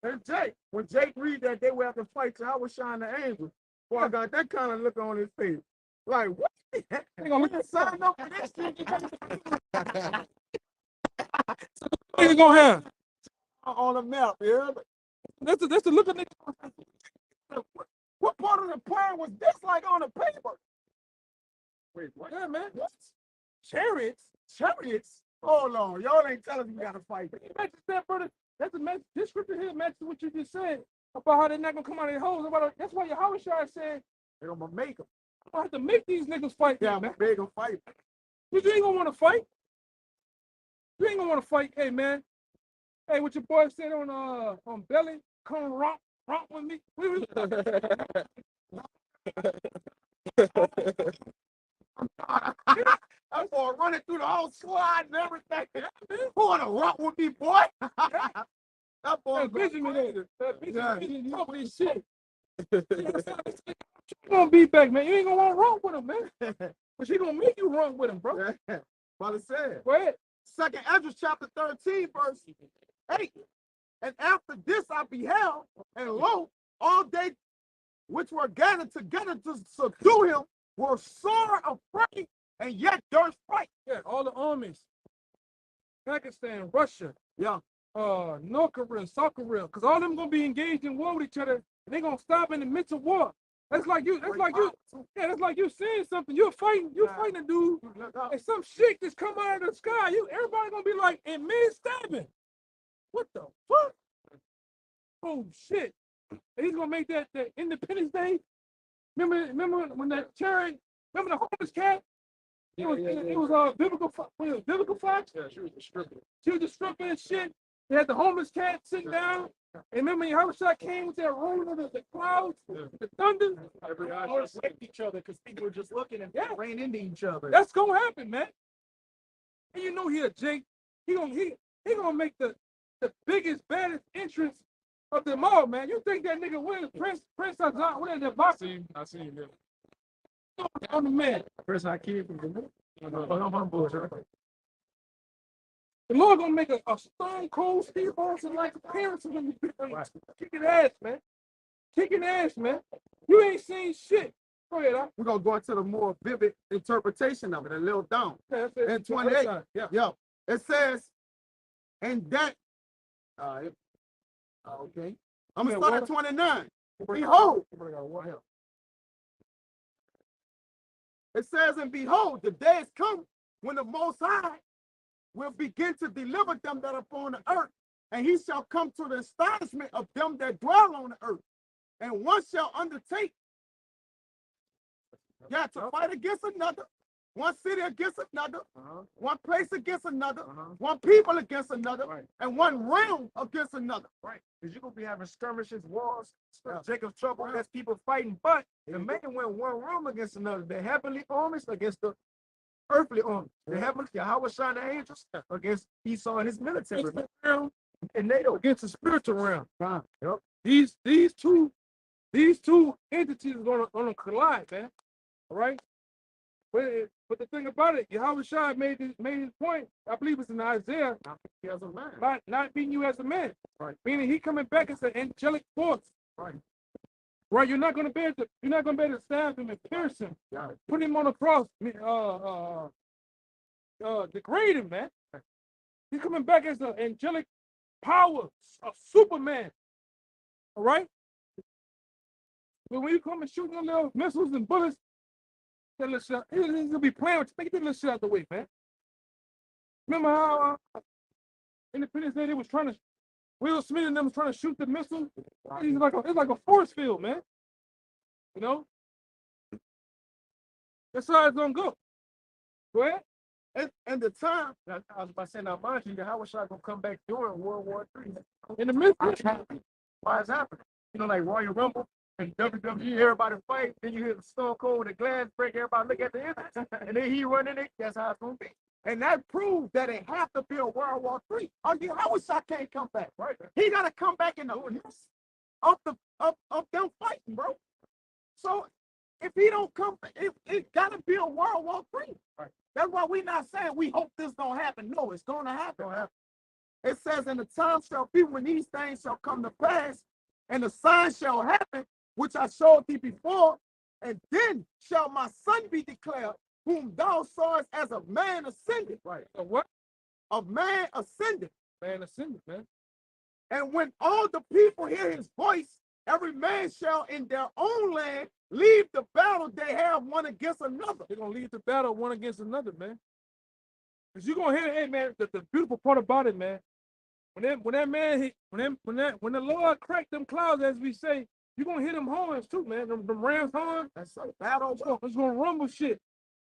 And Jake, when Jake read that they were have to fight, so I was shining the angel. Boy, I got that kind of look on his face. Like, what? They gonna look sign up for this shit? What you gonna have? On the map, yeah. That's the look of nigga. What part of the plan was this like on the paper? Wait, what? Yeah, man. What? Chariots? Hold on, y'all ain't telling me we gotta fight. Matches that, brother. That's a match. This scripture here matches what you just said about how they're not gonna come out of their holes. That's why Yahweh said They're gonna make them. I'm gonna have to make these niggas fight. Yeah, man. they gonna fight. But you ain't gonna want to fight. You ain't gonna want to fight. Hey, man. Hey, what your boy said on Belly? Come romp with me. I'm gonna run it through the whole squad and everything. You wanna rock with me, boy? That boy Benjamin, talk this shit. You gonna be back, man. You ain't gonna want to run with him, man. But she gonna make you run with him, bro. But it said, Go ahead. 2nd Ezra chapter 13, verse 8. And after this I beheld, and lo, all they which were gathered together to subdue him were sore afraid, and yet durst fight. Yeah, all the armies. Pakistan, Russia, Yeah. North Korea, South Korea, because all of them gonna be engaged in war with each other. And they gonna stop in the midst of war. That's like you saying something. You're fighting a dude, and some shit just come out of the sky. Everybody gonna be like, and men stabbing. What the fuck? Oh shit. And he's gonna make that Independence Day. Remember when that chariot, remember the homeless cat? It was biblical facts. Yeah, she was a stripper. She was a stripper and shit. They had the homeless cat sitting down. And remember when Yahushua came with that rolling of the clouds, the thunder? Every eye Or shall raped each other because people were just looking and ran into each other. That's gonna happen, man. And you know Jake, he gonna make the biggest, baddest entrance of them all, man. You think that nigga William Prince Azan, what is that boxer? I seen him. On the man. First I came from the The Lord gonna make a stone cold Steve Austin like appearance of him kicking ass, man. Kicking ass, man. You ain't seen shit. Go ahead, We're gonna go into the more vivid interpretation of it, a little down. And 28. Yeah. It says, and that okay. I'm gonna start at 29. Behold. It says, and behold, the day is come when the Most High will begin to deliver them that are upon the earth, and he shall come to the astonishment of them that dwell on the earth. And one shall undertake to fight against another, one city against another, one place against another, one people against another, and one realm against another. Right. Because you're going to be having skirmishes, wars, Jacob's trouble, that's people fighting. But the man went one room against another. The heavenly armies against the earthly armies. The heavenly, Yahweh shine the angels against Esau and his military. realm And NATO. against the spiritual realm. Yep. These two entities are gonna collide, man. All right. But the thing about it, Yahweh Shai made his point. I believe it's in Isaiah. As a man. Not being you as a man. Right. Meaning he coming back as an angelic force. Right. Right. You're not gonna be able to stab him and pierce him. Put him on a cross. Degrade him, man. He's coming back as an angelic power, a Superman. All right. But when you come and shoot them little missiles and bullets, he'll be playing with you. Make that little shit out the way, man. Remember how Independence Day they was trying to Will Smith and them was trying to shoot the missile? It's like a force field, man. You know? That's how it's gonna go. Go ahead. And the time, I was about to say, now, mind you, how was I going to come back during World War III? In the midst Why it's happening? You know, like Royal Rumble and WWE, everybody fight, then you hear the Stone Cold, the glass break, everybody look at the entrance, and then he running it. That's how it's going to be. And that proves that it have to be a World War III. Oh, yeah, how wish I can't come back, right? He got to come back in the of them fighting, bro. So if he don't come, it got to be a World War III. Right. That's why we're not saying we hope this don't happen. No, it's going to happen. It says, "In the time shall be when these things shall come to pass, and the sign shall happen, which I showed thee before, and then shall my son be declared, whom thou sawest as a man ascended." Right. A what? A man ascended. Man ascended, man. "And when all the people hear his voice, every man shall in their own land leave the battle they have one against another." They're gonna leave the battle one against another, man. Cause you're gonna hear, hey man, the beautiful part about it, man. When the Lord cracked them clouds, as we say, you're gonna hear them horns too, man. Them Rams horns. That's a battle. It's gonna rumble shit.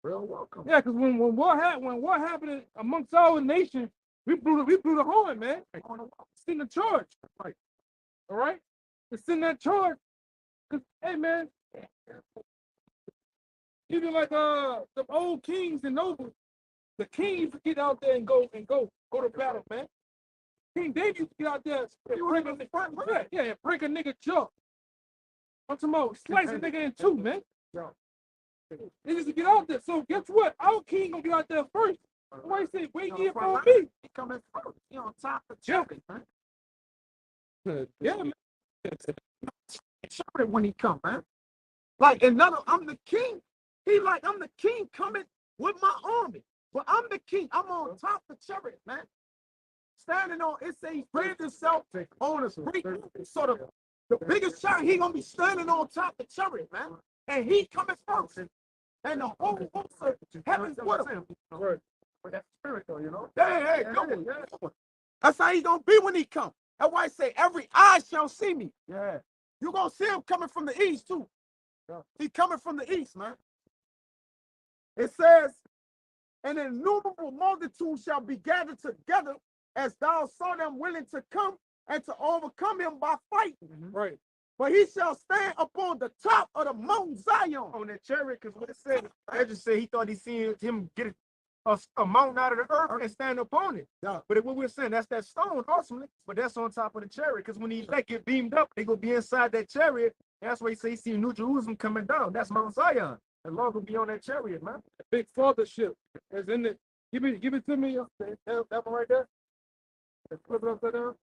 Real welcome. Yeah, because when what happened amongst our nation, we blew the horn, man. Send the charge. Right. All right? To send that charge. Cause hey man, even like the old kings and nobles, the king used to get out there and go to battle, man. King David used to get out there and break a nigga, and break a nigga jaw. I'm talking about slice a nigga in two, man. They used to get out there. So guess what? Our king gonna get out there first. Why say wait here for me? He coming first. He on top of jumping, man. Yeah, man. Show it when he come, man. Like another, I'm the king. He like, I'm the king coming with my army. But I'm the king. I'm on top of the chariot, man. Standing on, it says he branded himself on a great, sort of the biggest chariot. He gonna be standing on top of the chariot, man. And he coming first. And the whole host of heaven's with him. Right. But that spirit though, you know? Hey, come on. That's how he gonna be when he come. That's why I say every eye shall see me. Yeah. You gonna see him coming from the east too. Yeah. He coming from the east, man. It says, "An innumerable multitude shall be gathered together, as thou saw them willing to come and to overcome him by fighting." Right. "But he shall stand upon the top of the Mount Zion." On that chariot, because what it said, I just said he thought he seen him get a mountain out of the earth and stand upon it. Yeah. But what we're saying, that's that stone, ultimately, but that's on top of the chariot, because when he get beamed up, they gonna be inside that chariot. That's why he say he see New Jerusalem coming down. That's Mount Zion. The Lord will be on that chariot, man. The big fathership is in it. Give it to me. That one right there. Flip it upside down.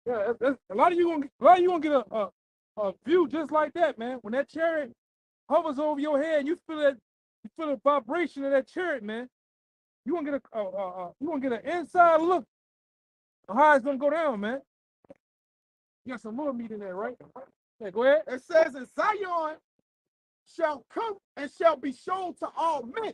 Yeah, a lot of you gonna get a view just like that, man. When that chariot hovers over your head, and you feel the vibration of that chariot, man. You gonna get an inside look of how it's gonna go down, man. You got some more meat in there, right? Yeah, go ahead. It says, "And Zion shall come and shall be shown to all men,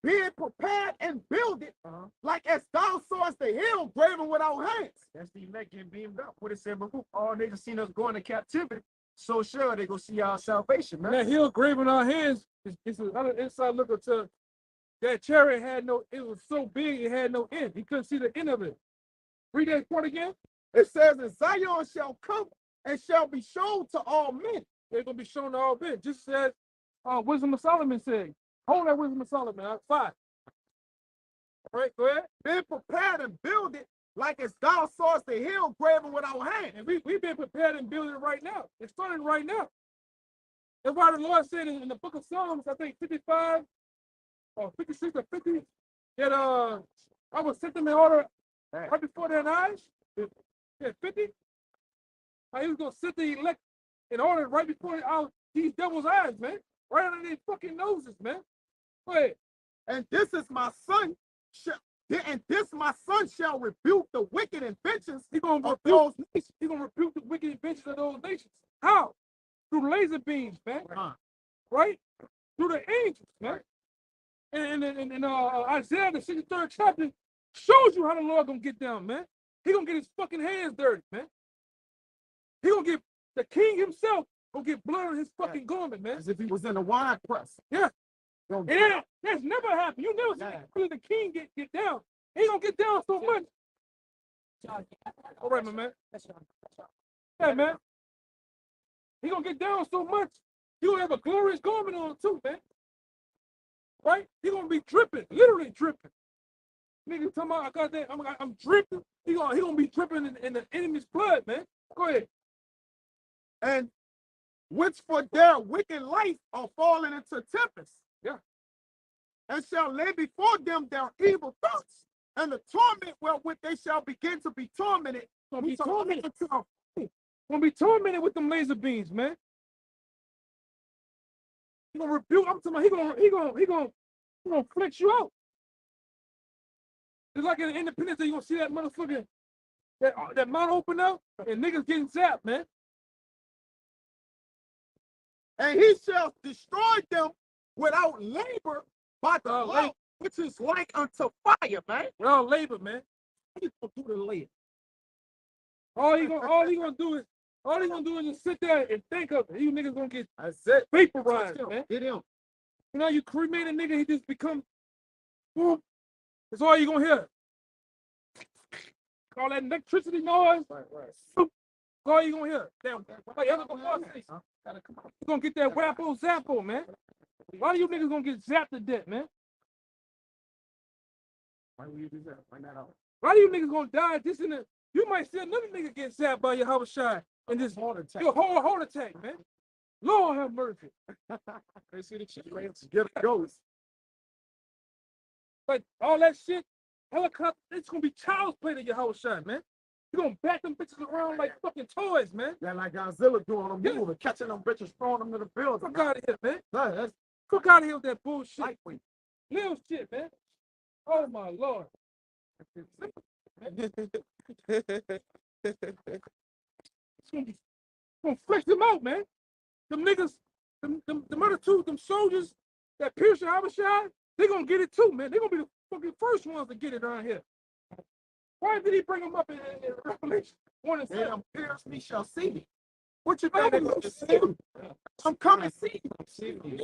being prepared and builded, like as thou sawest the hill graven with our hands." That's the elect getting beamed up. What it said before, all niggas seen us going to captivity, so sure they go see our salvation, man. And that hill graven our hands is another inside look to that chariot it was so big it had no end. He couldn't see the end of it. Read that part again. It says, "And Zion shall come and shall be shown to all men." They're gonna be shown to all men. Just as Wisdom of Solomon said. Hold that Wisdom of Solomon. 5. All right, go ahead. "Being prepared and builded, like as thou sawest the hill graven with our hands." And we've been prepared and building right now. It's starting right now. That's why the Lord said in the book of Psalms, I think 55 or 56 or 50, that I will set them in order right before their eyes. Yeah, 50. He was gonna set the elect in order right before these devil's eyes, man. Right under their fucking noses, man. Go ahead. "And this is my son, my son shall rebuke the wicked inventions He's gonna of rebuke those nations." He's gonna rebuke the wicked inventions of those nations. How? Through laser beams, man. Right? Through the angels, man. And Isaiah, the 63rd chapter, shows you how the Lord gonna get down, man. He gonna get his fucking hands dirty, man. He gonna get the king himself gonna get blood on his fucking garment, man. As if he was in a wine press. Yeah. Gonna And that's never happened. You never see the king get down. He gonna get down so much. All right, my man. Yeah, man. He gonna get down so much. He gonna have a glorious garment on too, man. Right? He gonna be dripping, literally dripping. Nigga talking about I got that. I'm dripping. He gonna be dripping in the enemy's blood, man. Go ahead. And which for their wicked life are fallen into tempest. Yeah. And shall lay before them their evil thoughts, and the torment wherewith they shall begin to be tormented. Gonna be tormented. Gonna be tormented with them laser beams, man. He gonna rebuke. I'm talking about he gonna flex you out. It's like in Independence Day, you gonna see that motherfucker that mouth open up and niggas getting zapped, man. And he shall destroy them without labor by the law, which is like unto fire, man. Without labor, man. How you gonna do the labor? All he gonna do is just sit there and think of it. You niggas gonna get That's it. vaporized, man. Get him. You know, you cremate a nigga, he just become boom. That's all you gonna hear. All that electricity noise. Right. That's all you gonna hear. Damn. Like, you're gonna get that wappo zappo, man. Why do you niggas gonna get zapped to death, man? Why will you do that? Find that out. Why do you niggas gonna die just in the? You might see another nigga get zapped by your house shot and just Heart attack. your whole heart attack, man. Lord have mercy. They see the shit. Get it goes. Like all that shit, helicopter, it's gonna be child's play to your house shot, man. You gonna back them bitches around like fucking toys, man. Yeah, like Godzilla doing them move and catching them bitches, throwing them to the building. Fuck out of here, man. That's Fuck out of here with that bullshit. lightweight. Little shit, man. Oh my Lord. It's gonna flex them out, man. Them niggas, them other two, them soldiers that pierce your Abishai, they gonna get it too, man. They gonna be the fucking first ones to get it around here. Why did he bring them up in Revelation 1 and 7? Them pierce me shall see me. What you think they gonna see you? I'm coming to see you. See you.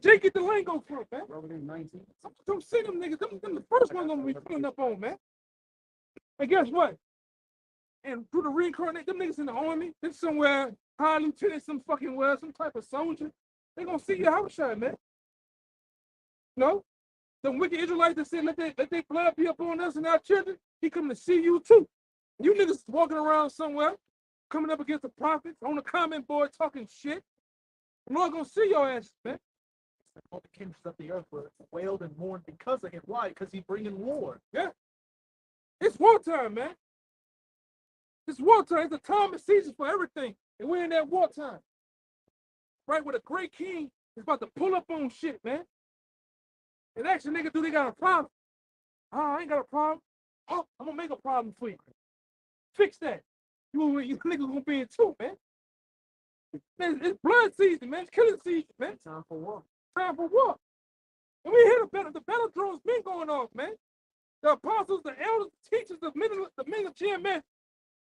Jake get the lingo from, man. Revelation 19. Don't see them niggas. Them the first ones gonna be pulling up on, man. And guess what? And through the reincarnate, them niggas in the army, they're somewhere, high lieutenant, some fucking well, some type of soldier. They gonna see your house shot, man. No? Some wicked Israelites that said, let their blood be upon us and our children. He coming to see you too. You niggas walking around somewhere, coming up against the prophets on the comment board talking shit. The Lord gonna see your ass, man. All the kingdoms of the earth were wailed and mourned because of him. Why? Because he bringing war. Yeah. It's wartime, man. It's wartime. It's a time and season for everything. And we're in that wartime. Right, where the great king is about to pull up on shit, man. And actually, nigga, do they got a problem? Oh, I ain't got a problem. Oh, I'm gonna make a problem for you. Fix that. You niggas gonna be in too, man. It's blood season, man. It's killing season, man. Time for war. Time for war. And we hear the battle drones been going off, man. The apostles, the elders, the teachers, the men of GMS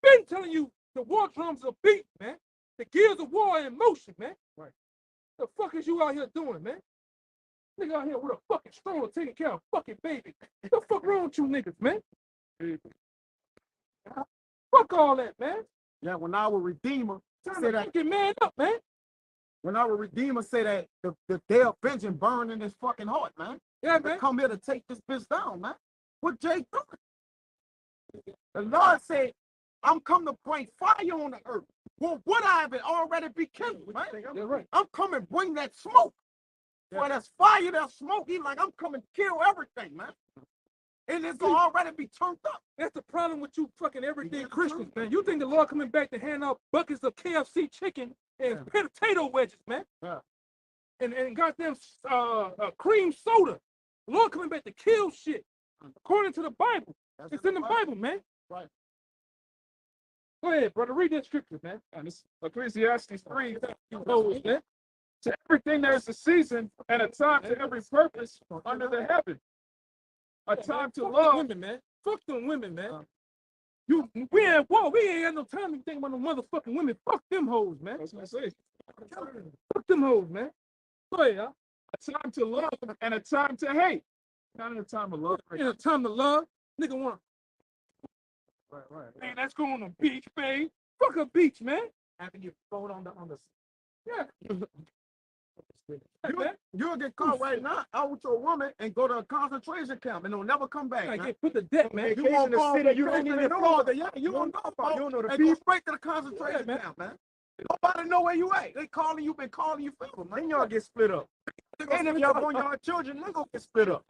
been telling you the war drums are beat, man. The gears of war are in motion, man. Right. The fuck is you out here doing, man? Nigga out here with a fucking stroller taking care of fucking baby. What the fuck wrong with you niggas, man? Fuck all that, man. Yeah, when our Redeemer Time say to that, fucking man up, man. when our Redeemer say that the day of vengeance burn in his fucking heart, man. Yeah, They man. come here to take this bitch down, man. What Jake doing? The Lord said, I'm come to bring fire on the earth. Well, what I have it already be kindled, man. Yeah, right. I'm coming to bring that smoke. Yeah. Where there's fire, there's smoke. He's like, I'm coming to kill everything, man. And it's already be turned up. That's the problem with you fucking everyday Christians, man. You think the Lord coming back to hand out buckets of KFC chicken and potato wedges, man? Yeah. And goddamn cream soda. The Lord coming back to kill shit. According to the Bible. It's in the Bible, man. Right. Go ahead, brother. Read that scripture, man. And this Ecclesiastes 3, You hoes, man. To everything there is a season and a time to every purpose under the heaven. A time to Fuck them love. women, man. Fuck them women, man. We ain't got no time to think about no motherfucking women. Fuck them hoes, man. That's what I say. Fuck them hoes, man. Go ahead, y'all. A time to love and a time to hate. Not in a time of love. In a time to love, nigga want. Right. Man, let's go on the beach, babe. Fuck a beach, man. After you throw it on the Yeah. You'll get caught right now out with your woman and go to a concentration camp and it'll never come back. I Man. get put to death, man. You won't the fall city you don't even know that. Yeah, you don't know about. You don't know the Hey, peace go- break to the concentration man. camp, man. Nobody know where you at. They calling you, been calling you forever, man. Then y'all get split up. And if y'all want y'all children, they gonna get split up.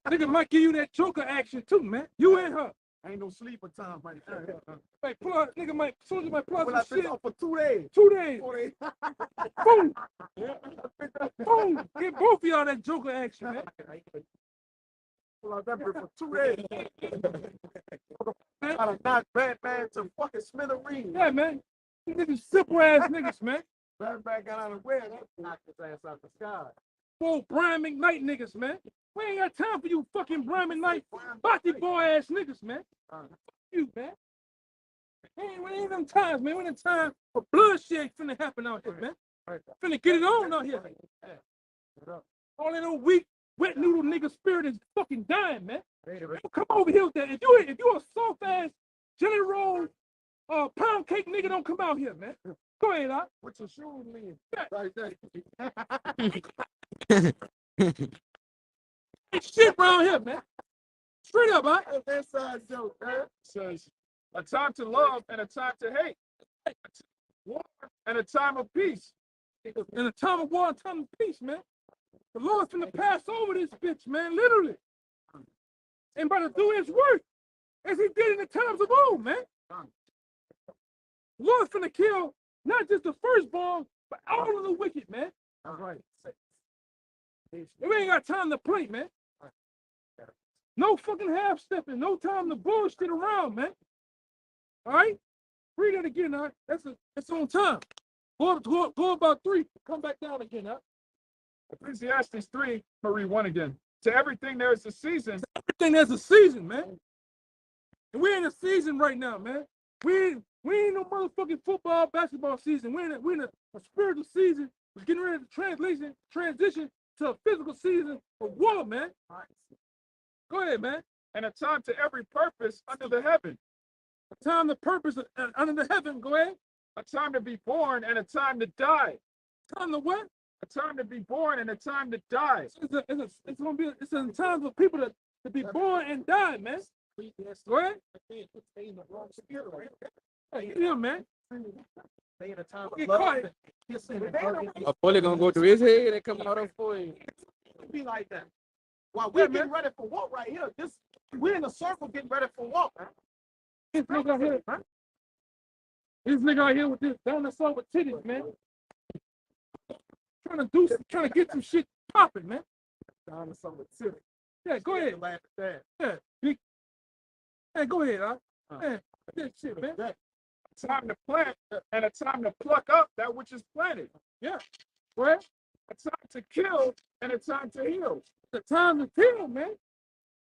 Nigga might give you that choker action too, man. You and her. Ain't no sleeper time right there. Like, pull out, nigga might, soldier might pull out Well, I've some been shit. off for 2 days. 2 days. 4 days. Boom. Boom. Get both of y'all that joker action, man. Pull out that bitch for 2 days. Gotta knock Batman to fucking smithereens. Yeah, man. These niggas simple ass niggas, man. Batman got out of the way. That knocked his ass out the sky. Full Brian McKnight niggas, man. We ain't got time for you fucking Brian McKnight, body boy ass niggas, man. Fuck you, man. Ain't them times, man. When the time for bloodshed finna happen out here, man. Finna get it on out here. All in a weak, wet noodle nigga spirit is fucking dying, man. Come over here with that. If you a soft ass jelly roll, pound cake nigga, don't come out here, man. Go ahead, Doc. What's your shoes mean? Right there. Ain't shit around here, man. Straight up, huh? That's inside joke, man. Says a time to love and a time to hate. A time of war and a time of peace. In a time of war, a time of peace, man. The Lord's finna pass over this bitch, man, literally. And about to do his work, as he did in the times of old, man. The Lord's finna kill not just the firstborn, but all of the wicked, man. That's right. We ain't got time to play, man. No fucking half-stepping, no time to bullshit around, man. All right? Read that again, all right? That's on time. Go about 3, come back down again, huh? Ecclesiastes 3, I'm gonna read 1 again. To everything there is a season. Everything there's a season, man. And we're in a season right now, man. We ain't no motherfucking football, basketball season. We're in a spiritual season. We're getting ready to transition to a physical season of war, man. Go ahead, man. And a time to every purpose under the heaven. A time, the purpose under the heaven. Go ahead. A time to be born and a time to die. Time to what? A time to be born and a time to die. It's gonna be. It's a time for people to be born and die, man. Go ahead. Hey, yeah, man. They in a time Get of love. caught. A bullet gonna go through his head and come out of for him. Be like that. While we're getting ready for war right here, we're in a circle getting ready for war, man. This nigga out here, man. This nigga out here with this dinosaur with titties, man. Trying to get some shit popping, man. Dinosaur with titties. Yeah, go ahead. Laugh at that. Yeah. Hey, go ahead, huh? Man, that shit, man. A time to plant and a time to pluck up that which is planted. Yeah. Go ahead. A time to kill and a time to heal. The time to kill, man.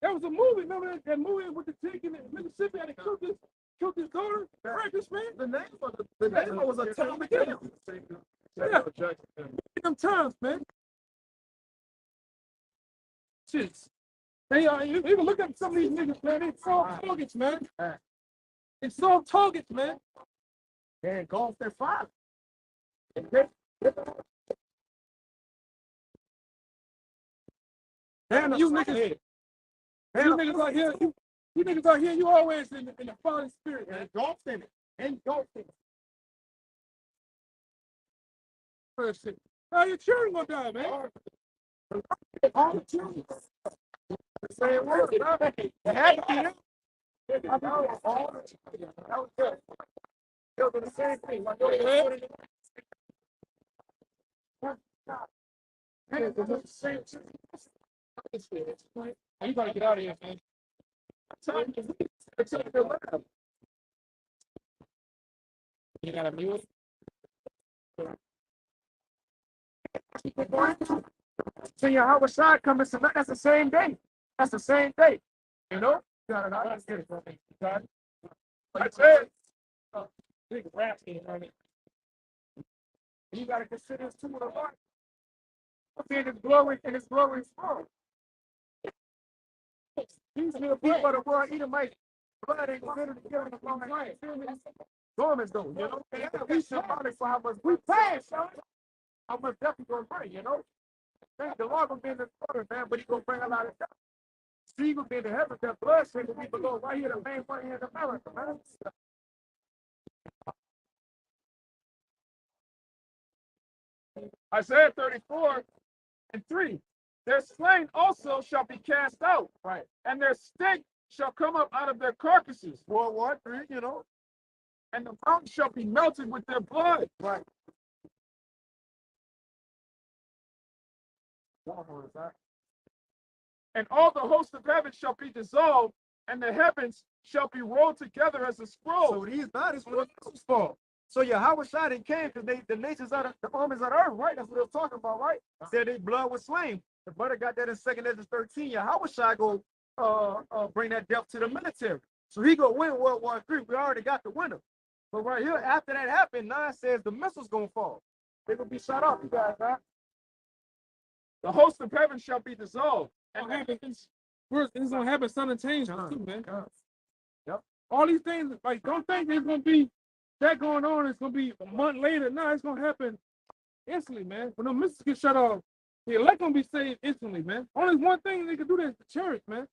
That was a movie. Remember that movie with the chick in Mississippi had to killed his daughter? Practice, man. The name was a time to kill. Yeah. Them times, man. Shit. They you can look at some of these niggas, man. They soft targets, man. They soft targets, man. They engulfed their father. And you niggas out here, you niggas out here, you always in the father's spirit, man. Engulfed in it. Engulfed in it. First shit. How your children gonna die, man? All the children. The same word. It had to be them. I know, all the children. That was good. They'll do the same thing. Like, hey, they'll do the same thing. You gotta get out of here, man. Time to leave. It's up to lab. You gotta mute. So your Howard side coming, so that's the same day. That's the same day. You know? Got it. I just get it, bro. Got it. That's it. Big rap here, honey. You gotta consider this too with a lot. In his glory, in his glory is strong. These little people of the world, Edomite, blood ain't considered to give them a long life. Garments though, you know? And we symbolic for how much we pass, yo. How much death we gonna bring, you know? The Lord gonna be in the water, man, but he gonna bring a lot of death. See, gonna be in the heavens, that blood shake will be below right here, the main one here in America, man. Isaiah 34:3. Their slain also shall be cast out, Right. and their stink shall come up out of their carcasses, World War III, you know? and the mountains shall be melted with their blood. Right. And all the hosts of heaven shall be dissolved, and the heavens shall be rolled together as a scroll. So these bodies were the fall. So Yahweh shot and came because the nations of the armies of the earth, right? That's what they're talking about, right? Said their blood was slain. The brother got that in 2nd Ezra 13. Yahweh shot go bring that death to the military. So he go win World War III. We already got the winner. But right here, after that happened, 9 says the missiles gonna fall. They're gonna be shot off, you guys, right? The host of heaven shall be dissolved, and It's gonna happen simultaneously too, man. Yep. All these things, like, don't think it's gonna be that going on. It's gonna be a month later. No, it's gonna happen instantly, man. When the missiles get shut off, the elect gonna be saved instantly, man. Only one thing they can do, that's the church, man.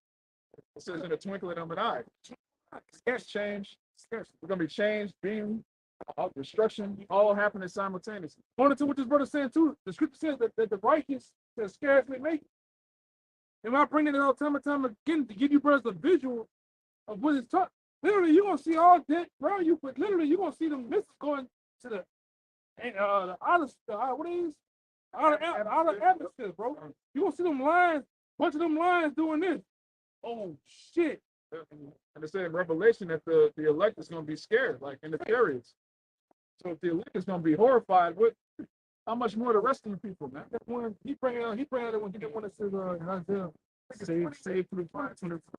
it says in the twinkling of an eye. Scarce change. Scarce. We're gonna be changed, being all destruction, all happening simultaneously. According to what this brother saying too, the scripture says that the righteous shall scarcely make it. And I bring it all time and time again to give you brothers a visual of what it's taught. Literally, you're gonna see all that, bro. You're gonna see them missiles going to the outer atmosphere, bro. You're gonna see them lines, bunch of them lines doing this. Oh shit. And it said in Revelation that the elect is going to be scared, like in the chariots. So if the elect is going to be horrified, how much more the rest of the people, man? When he bring out that when he did one that says in Isaiah, Save through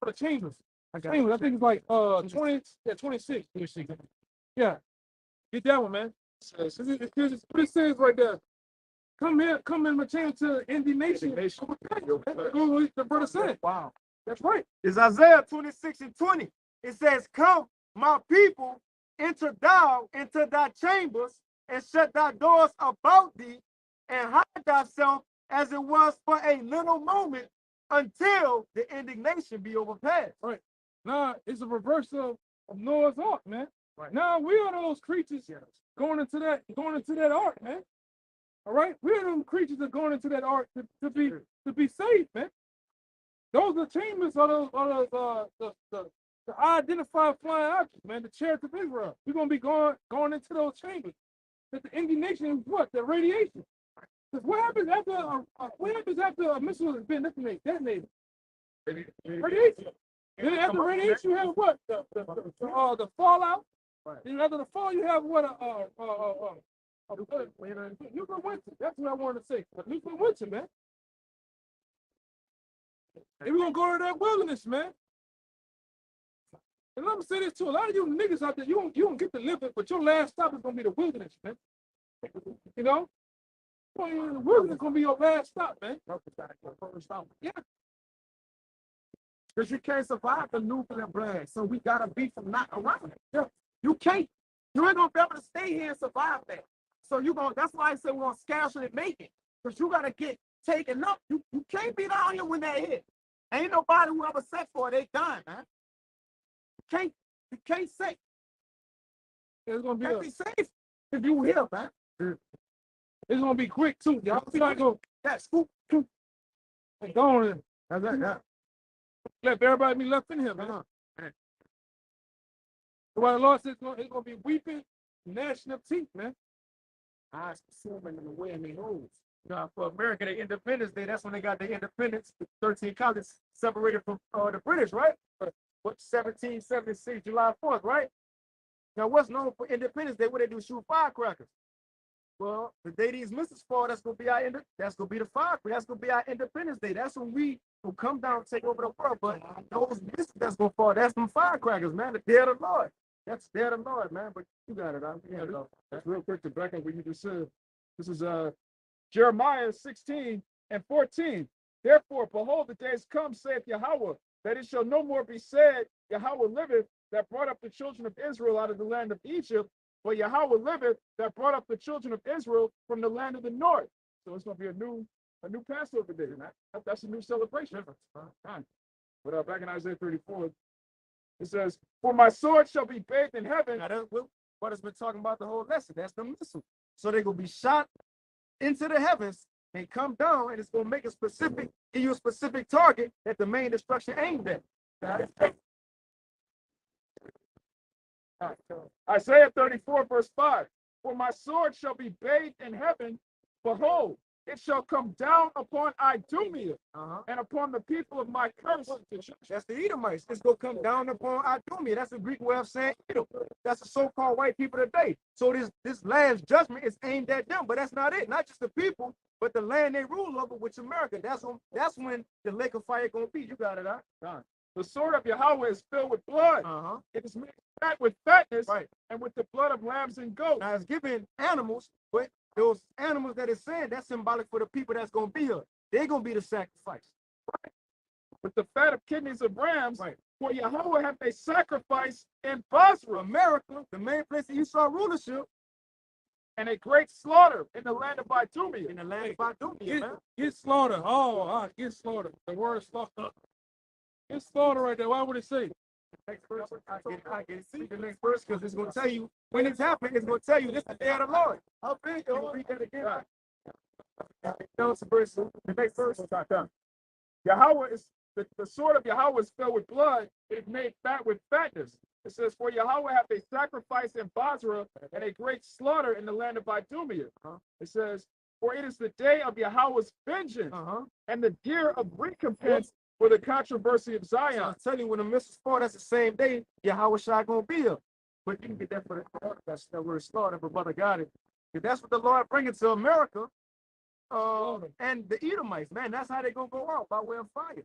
the chambers. I think it's like 26. Yeah. Get that one, man. This is what it says right there. Come in my chamber to indignation. The brother said. Wow. That's right. It's Isaiah 26:20. It says, come, my people, enter thou into thy chambers and shut thy doors about thee and hide thyself as it was for a little moment until the indignation be overpassed. Right. Now it's a reverse of Noah's Ark, man. Right. Now we are those creatures going into that ark, man. All right, we are them creatures that are going into that ark to be saved, man. Those are chambers are the identified flying objects, man. The chariots of Israel. We're gonna be going into those chambers. But the indignation is what? The radiation. Because what happens after a missile has been detonated? Radiation. Then after radiation, you have what? The fallout. Right. Then after the fall, you have what? Nuclear winter. That's what I wanted to say. Nuclear winter, man. And we're gonna go to that wilderness, man. And let me say this too: a lot of you niggas out there, you don't get to live it, but your last stop is gonna be the wilderness, man. You know, the wilderness is gonna be your last stop, man. Yeah. Because you can't survive the nuclear blast. So we gotta be from not around it. Yeah. You can't. You ain't gonna be able to stay here and survive that. So that's why I said we're gonna scarcely make it. Because you gotta get taken up. You can't be down here when they hit. Ain't nobody who ever set for it, they done, man. You can't say. It's gonna Be safe if you here, man. It's gonna be quick too. Y'all see I go that scoop. And go on. That. Let everybody be left in here, man. So why the Lord says it's gonna be weeping, gnashing of teeth, man. Eyes consuming in the way in their nose. For America, the Independence Day, that's when they got their independence. 13 colonies separated from the British, right? What 1776, July 4th, right? Now, what's known for Independence Day? What they do? Shoot firecrackers. Well, the day these missiles fall, that's gonna be that's gonna be the fire. That's gonna be our Independence Day. That's when we will come down and take over the world. But those missiles that's gonna fall, that's some firecrackers, man. The day of the Lord. That's the day of the Lord, man. But you got it. That's real quick to back up what you just said. This is Jeremiah 16:14. Therefore, behold, the days come, saith Yahweh, that it shall no more be said, Yahweh liveth, that brought up the children of Israel out of the land of Egypt, but Yahweh liveth, that brought up the children of Israel from the land of the north. So it's going to be a new Passover day. That's a new celebration. But back in Isaiah 34, it says, for my sword shall be bathed in heaven. Now, that's what it's been talking about the whole lesson. That's the missile. So they're going to be shot into the heavens and come down, and it's going to make give you a specific target that the main destruction aimed at. Isaiah 34, verse 5. For my sword shall be bathed in heaven. Behold, it shall come down upon Idumea and upon the people of my curse. That's the Edomites. It's going to come down upon Idumea. That's the Greek way of saying Edom. That's the so-called white people today. So this last judgment is aimed at them, but that's not it. Not just the people, but the land they rule over, which America. That's when the lake of fire going to be. You got it, huh? The sword of Yahweh is filled with blood. It is made fat with fatness, and with the blood of lambs and goats. Now it's giving animals, but those animals that it's saying, that's symbolic for the people that's going to be here. They're going to be the sacrifice. With the fat of kidneys of rams, for Yahweh have they sacrificed in Basra, America, the main place that you saw rulership, and a great slaughter in the land of Idumea. In the land of Idumea, man. Get slaughtered. Get slaughtered. The word slaughter. Get slaughtered right there. Why would it say? Next verse, I can see the next verse because it's going to tell you when it's happening. It's going to tell you this is the day of the Lord. How big? Read that again. The next verse. Yahweh is the sword of Yahweh is filled with blood. It is made fat with fatness. It says, for Yahweh hath a sacrifice in Basra and a great slaughter in the land of Idumea. It says, for it is the day of Yahweh's vengeance and the year of recompense for the controversy of Zion. So I'm telling you, when the missiles fall, that's the same day Yahweh Shai going to be here. But you can get that for that's that word slaughter, but brother got it. Because that's what the Lord bringing to America and the Edomites, man. That's how they're going to go out, by way of fire.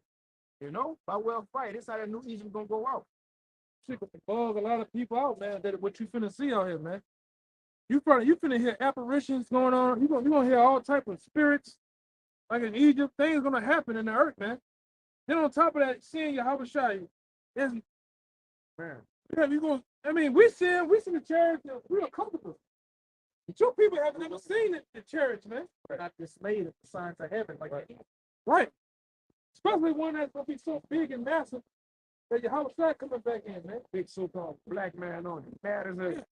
You know, by way of fire. This is how the new Egypt going to go out. Shit could bug a lot of people out, man. That what you finna see out here, man. You finna hear apparitions going on. You gonna hear all type of spirits, like in Egypt. Things gonna happen in the earth, man. Then on top of that, seeing Yahweh Shai, man. Yeah, you gonna. I mean, we see the church. We are comfortable. But your people have never seen the church, man. They're not dismayed at the signs of heaven, like Right. Especially one that's gonna be so big and massive that Yahweh Shai coming back in, man. Big so-called black man on it. Mad as a.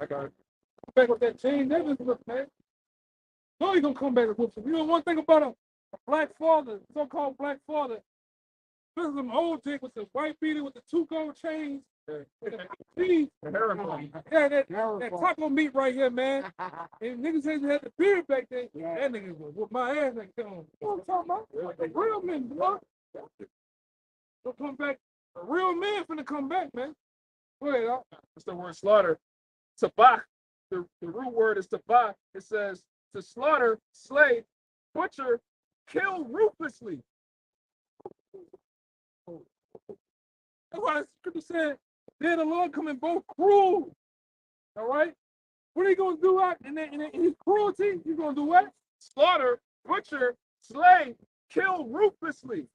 I got it. Come back with that chain. That is look, man. No, he's gonna come back with him. You know one thing about a black father, so-called black father. This is some old chick with the white beater with the 2 gold chains. That taco meat right here, man. And niggas said you had the beard back then. That nigga was with my ass like that. What I'm talking about? The real men, bro. Don't come back. A real man finna come back, man. Go ahead, Al. It's the word slaughter. Tabah. The root word is tabah. It says to slaughter, slay, butcher, kill ruthlessly. That's why the scripture said, then the Lord come in both cruel. All right? What are you going to do out in his cruelty? You're going to do what? Slaughter, butcher, slay, kill ruthlessly.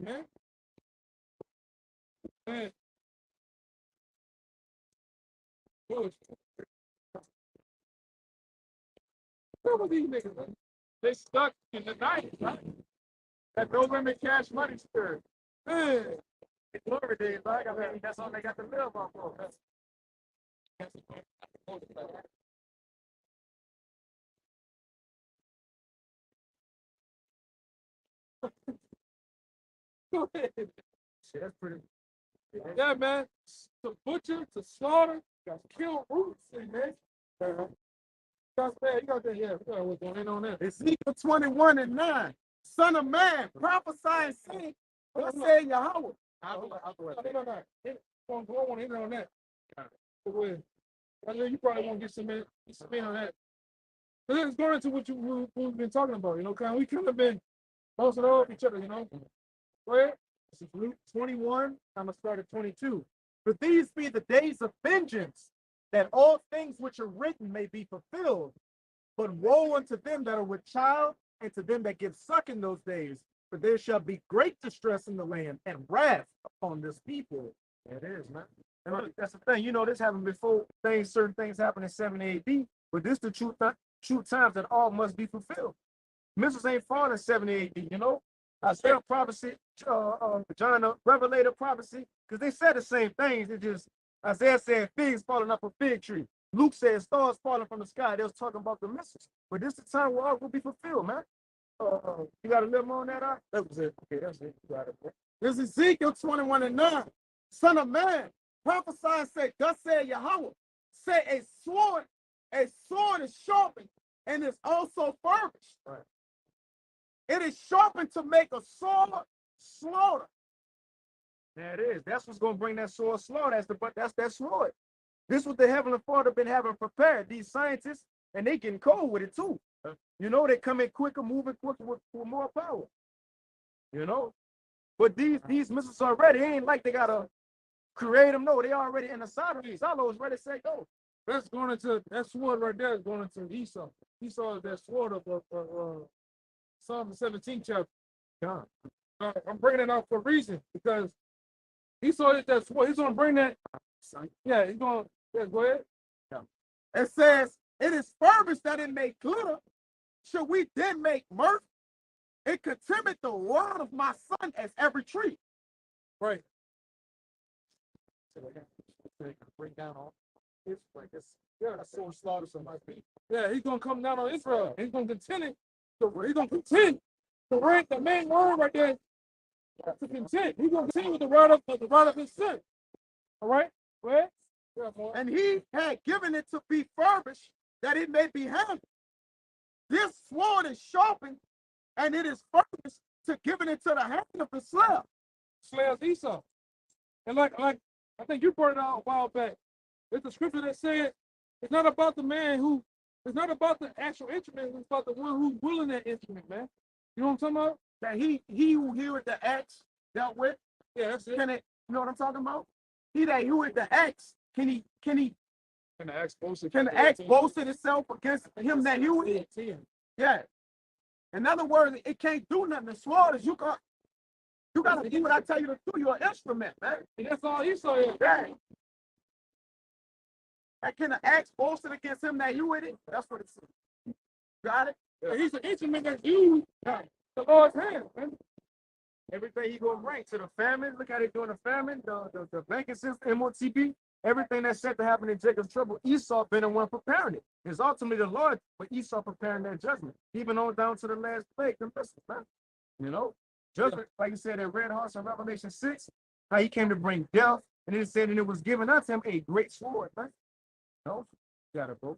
Man. Man. What were these niggas, man? They stuck in the 90s, right? That no limit cash money spirit. Man. Glory days, like I mean, that's all they got to live off of. Go ahead. Shit, that's pretty. Yeah, man. To butcher, to slaughter, to kill roots, man. You got that, yeah. We got what's going on there. Ezekiel 21:9. Son of man, prophesying, saying, what say Yahweh? No. I want to hit on that. Go ahead. I know you probably won't get some in on that. But it's going into what we've been talking about, you know, we kind of been bouncing off each other, you know. Go ahead. This is Luke 21. I'm going to start at 22. For these be the days of vengeance, that all things which are written may be fulfilled. But woe unto them that are with child, and to them that give suck in those days. For there shall be great distress in the land, and wrath upon this people. It is, man. And that's the thing. You know, this happened before certain things happened in 70 AD, but this the true times that all must be fulfilled. Missiles ain't falling in 70 AD, you know. Isaiah prophecy, John the Revelator prophecy, because they said the same things. It just Isaiah said figs falling up a fig tree. Luke said stars falling from the sky. They was talking about the missiles. But this is the time where all will be fulfilled, man. You got a little more on that, eye? That was it. Okay, that's it. You got it, bro. This is Ezekiel 21:9. Son of man, prophesy and say, thus said Yahweh, say a sword is sharpened and is also furbished. Right. It is sharpened to make a sword slaughter. There it is. That's what's going to bring that sword slaughter. That's that sword. This is what the Heavenly Father been having prepared. These scientists, and they getting cold with it too. You know, they come in quicker, moving quicker with more power. You know? But these missiles already ain't like they got to create them. No, they already in the side of these. All those ready to say go. That's going into, that sword right there is going into Esau. Esau is that sword of Psalm 17 chapter. Yeah. I'm bringing it out for a reason, because Esau is that sword. He's going to bring that. Yeah, he's going to, yeah, go ahead. Yeah. It says, it is furbished that it may glitter. Should we then make mirth? It contemneth the rod of my son as every tree. Right. Bring down all It's like this. yeah, that's so slaughter somebody. Yeah, he's going to come down on Israel. He's going to contend to rank the main word right there to contend. He's going to contend with the rod of his son. All right? Go ahead. Yeah, and he had given it to be furbished that it may be handled. This sword is sharpened, and it is furbished to giving it to the hand of the slave. Slaves Esau. And like I think you brought it out a while back. There's a scripture that said it's not about the man who, it's not about the actual instrument, it's about the one who's willing that instrument, man. You know what I'm talking about? That he who heweth the axe dealt with. Yeah, that's it. Can it, you know what I'm talking about? He that heweth the axe, can the axe boast itself against him that heweth it? Yeah. In other words, it can't do nothing. The sword is you got to do what I tell you to do. You're an instrument, man. And that's all Esau is. Yeah. And can the axe boast it against him that heweth it? That's what it says. Got it? Yeah. He's an instrument that's used the Lord's hand, man. Everything he gonna bring to the famine. Look how they doing the famine, the banking system, MOTB, everything that's set to happen in Jacob's trouble. Esau been the one preparing it. It's ultimately the Lord, but Esau preparing that judgment, even on down to the last plague. Man. You know, judgment, like you said, in Red Horse in Revelation 6, how he came to bring death, and it said, and it was given unto him a great sword. Man. No, got it, bro.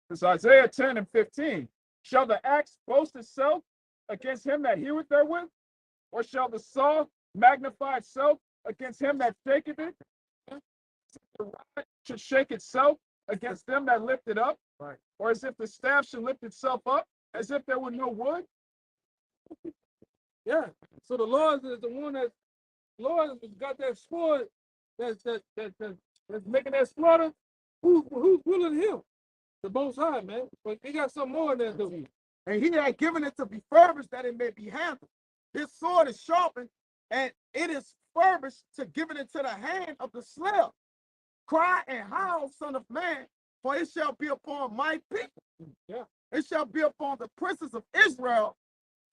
It's Isaiah 10 and 15. Shall the axe boast itself against him that heweth therewith? Or shall the saw magnify itself against him that shaketh it? The rod should shake itself against them that lift it up? Right. Or as if the staff should lift itself up, as if there were no wood? Yeah. So the Lord is the one that, Lord has got that sword that's making that slaughter. Who's willing him? The Most High, man. But he got some more in there, though. And he had given it to be furbished that it may be handled. This sword is sharpened, and it is furbished to giving it to the hand of the slave. Cry and howl, son of man, for it shall be upon my people. Yeah. It shall be upon the princes of Israel.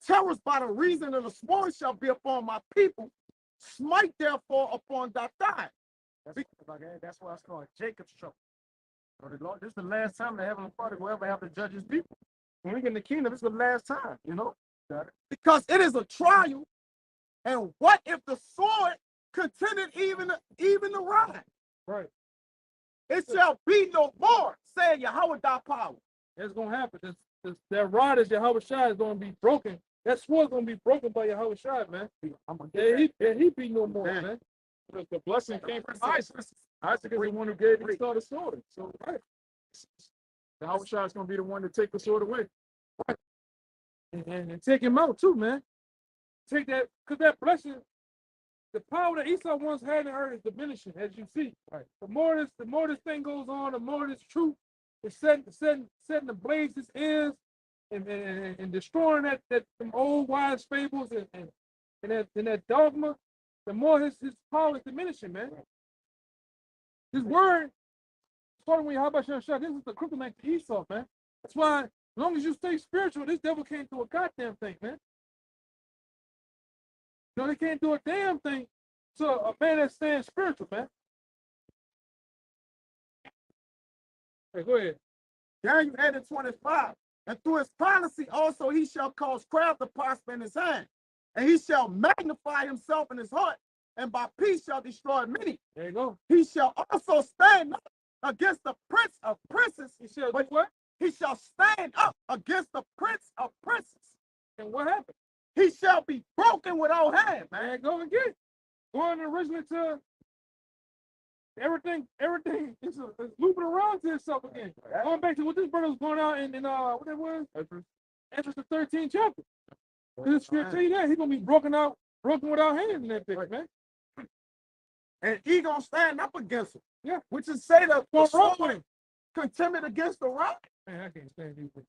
Terrors by the reason of the sword shall be upon my people. Smite therefore upon thy thigh. That's why it's called Jacob's trouble. Lord, this is the last time the Heavenly Father will ever have to judge his people. When we get in the kingdom, this is the last time, you know? Because it is a trial. And what if the sword contended even the rod? Right. It shall be no more, saying Yahweh thy power. That's going to happen. That rod is Yahweh Shai is going to be broken. That sword is going to be broken by Yahweh Shai, man. He be no more, man. The blessing came from Isaac. Isaac is the one who gave Esau the sword. So, right. Yahushua is going to be the one to take the sword away. And take him out too, man. Take that, because that blessing, the power that Esau once had in earth is diminishing, as you see. Right. The more this thing goes on, the more this truth is setting ablaze his ears and destroying that them old wise fables and that dogma, the more his power is diminishing, man. His word, starting with Yahushua, this is the kryptonite to Esau, man. That's why, as long as you stay spiritual, this devil can't do a goddamn thing, man. No, they can't do a damn thing to a man that stands spiritual, man. Hey, go ahead. Daniel 8 and 25. And through his policy also he shall cause craft to prosper in his hand. And he shall magnify himself in his heart, and by peace shall destroy many. There you go. He shall also stand up against the prince of princes. He said, But what? he shall stand up against the prince of princes. And what happened? He shall be broken without hand, man. Man, go again. Going originally to everything is looping around to itself again. Going back to what this brother was going out in what that was? Exodus the 13th chapter. Because it's going to tell you that he's going to be broken without hands in that bitch, man. And he gonna stand up against him. Yeah. Which is say the What's with him? contending against the rock. Man, I can't stand these things.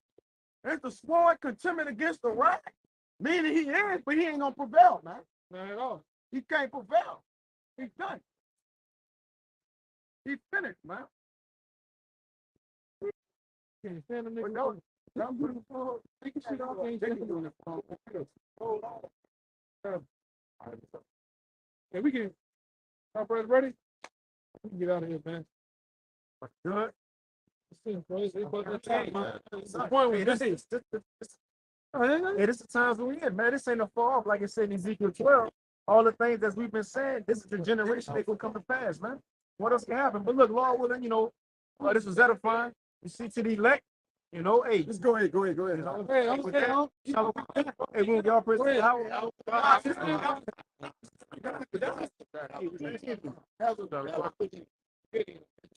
It's the sword contending against the rock. Meaning he is, but he ain't gonna prevail, man. Not at all. He can't prevail. He's done. He's finished, man. Can't stand them But niggas. no, I'm putting the phone. Take your shit off. Ain't taking doing it. Hold on. Yeah, we can. Our brother ready? We can get out of here, man. Good. The point was this. Hey, this is the times we're in, man. This ain't a fall off, like it said in Ezekiel 12. All the things that we've been saying, this is the generation that will come to pass, man. What else can happen? But look, Lord willing, this was edifying. You see to the elect, hey. Just go ahead. Hey, I'm saying, Hey, we gonna get all praise to Yahweh.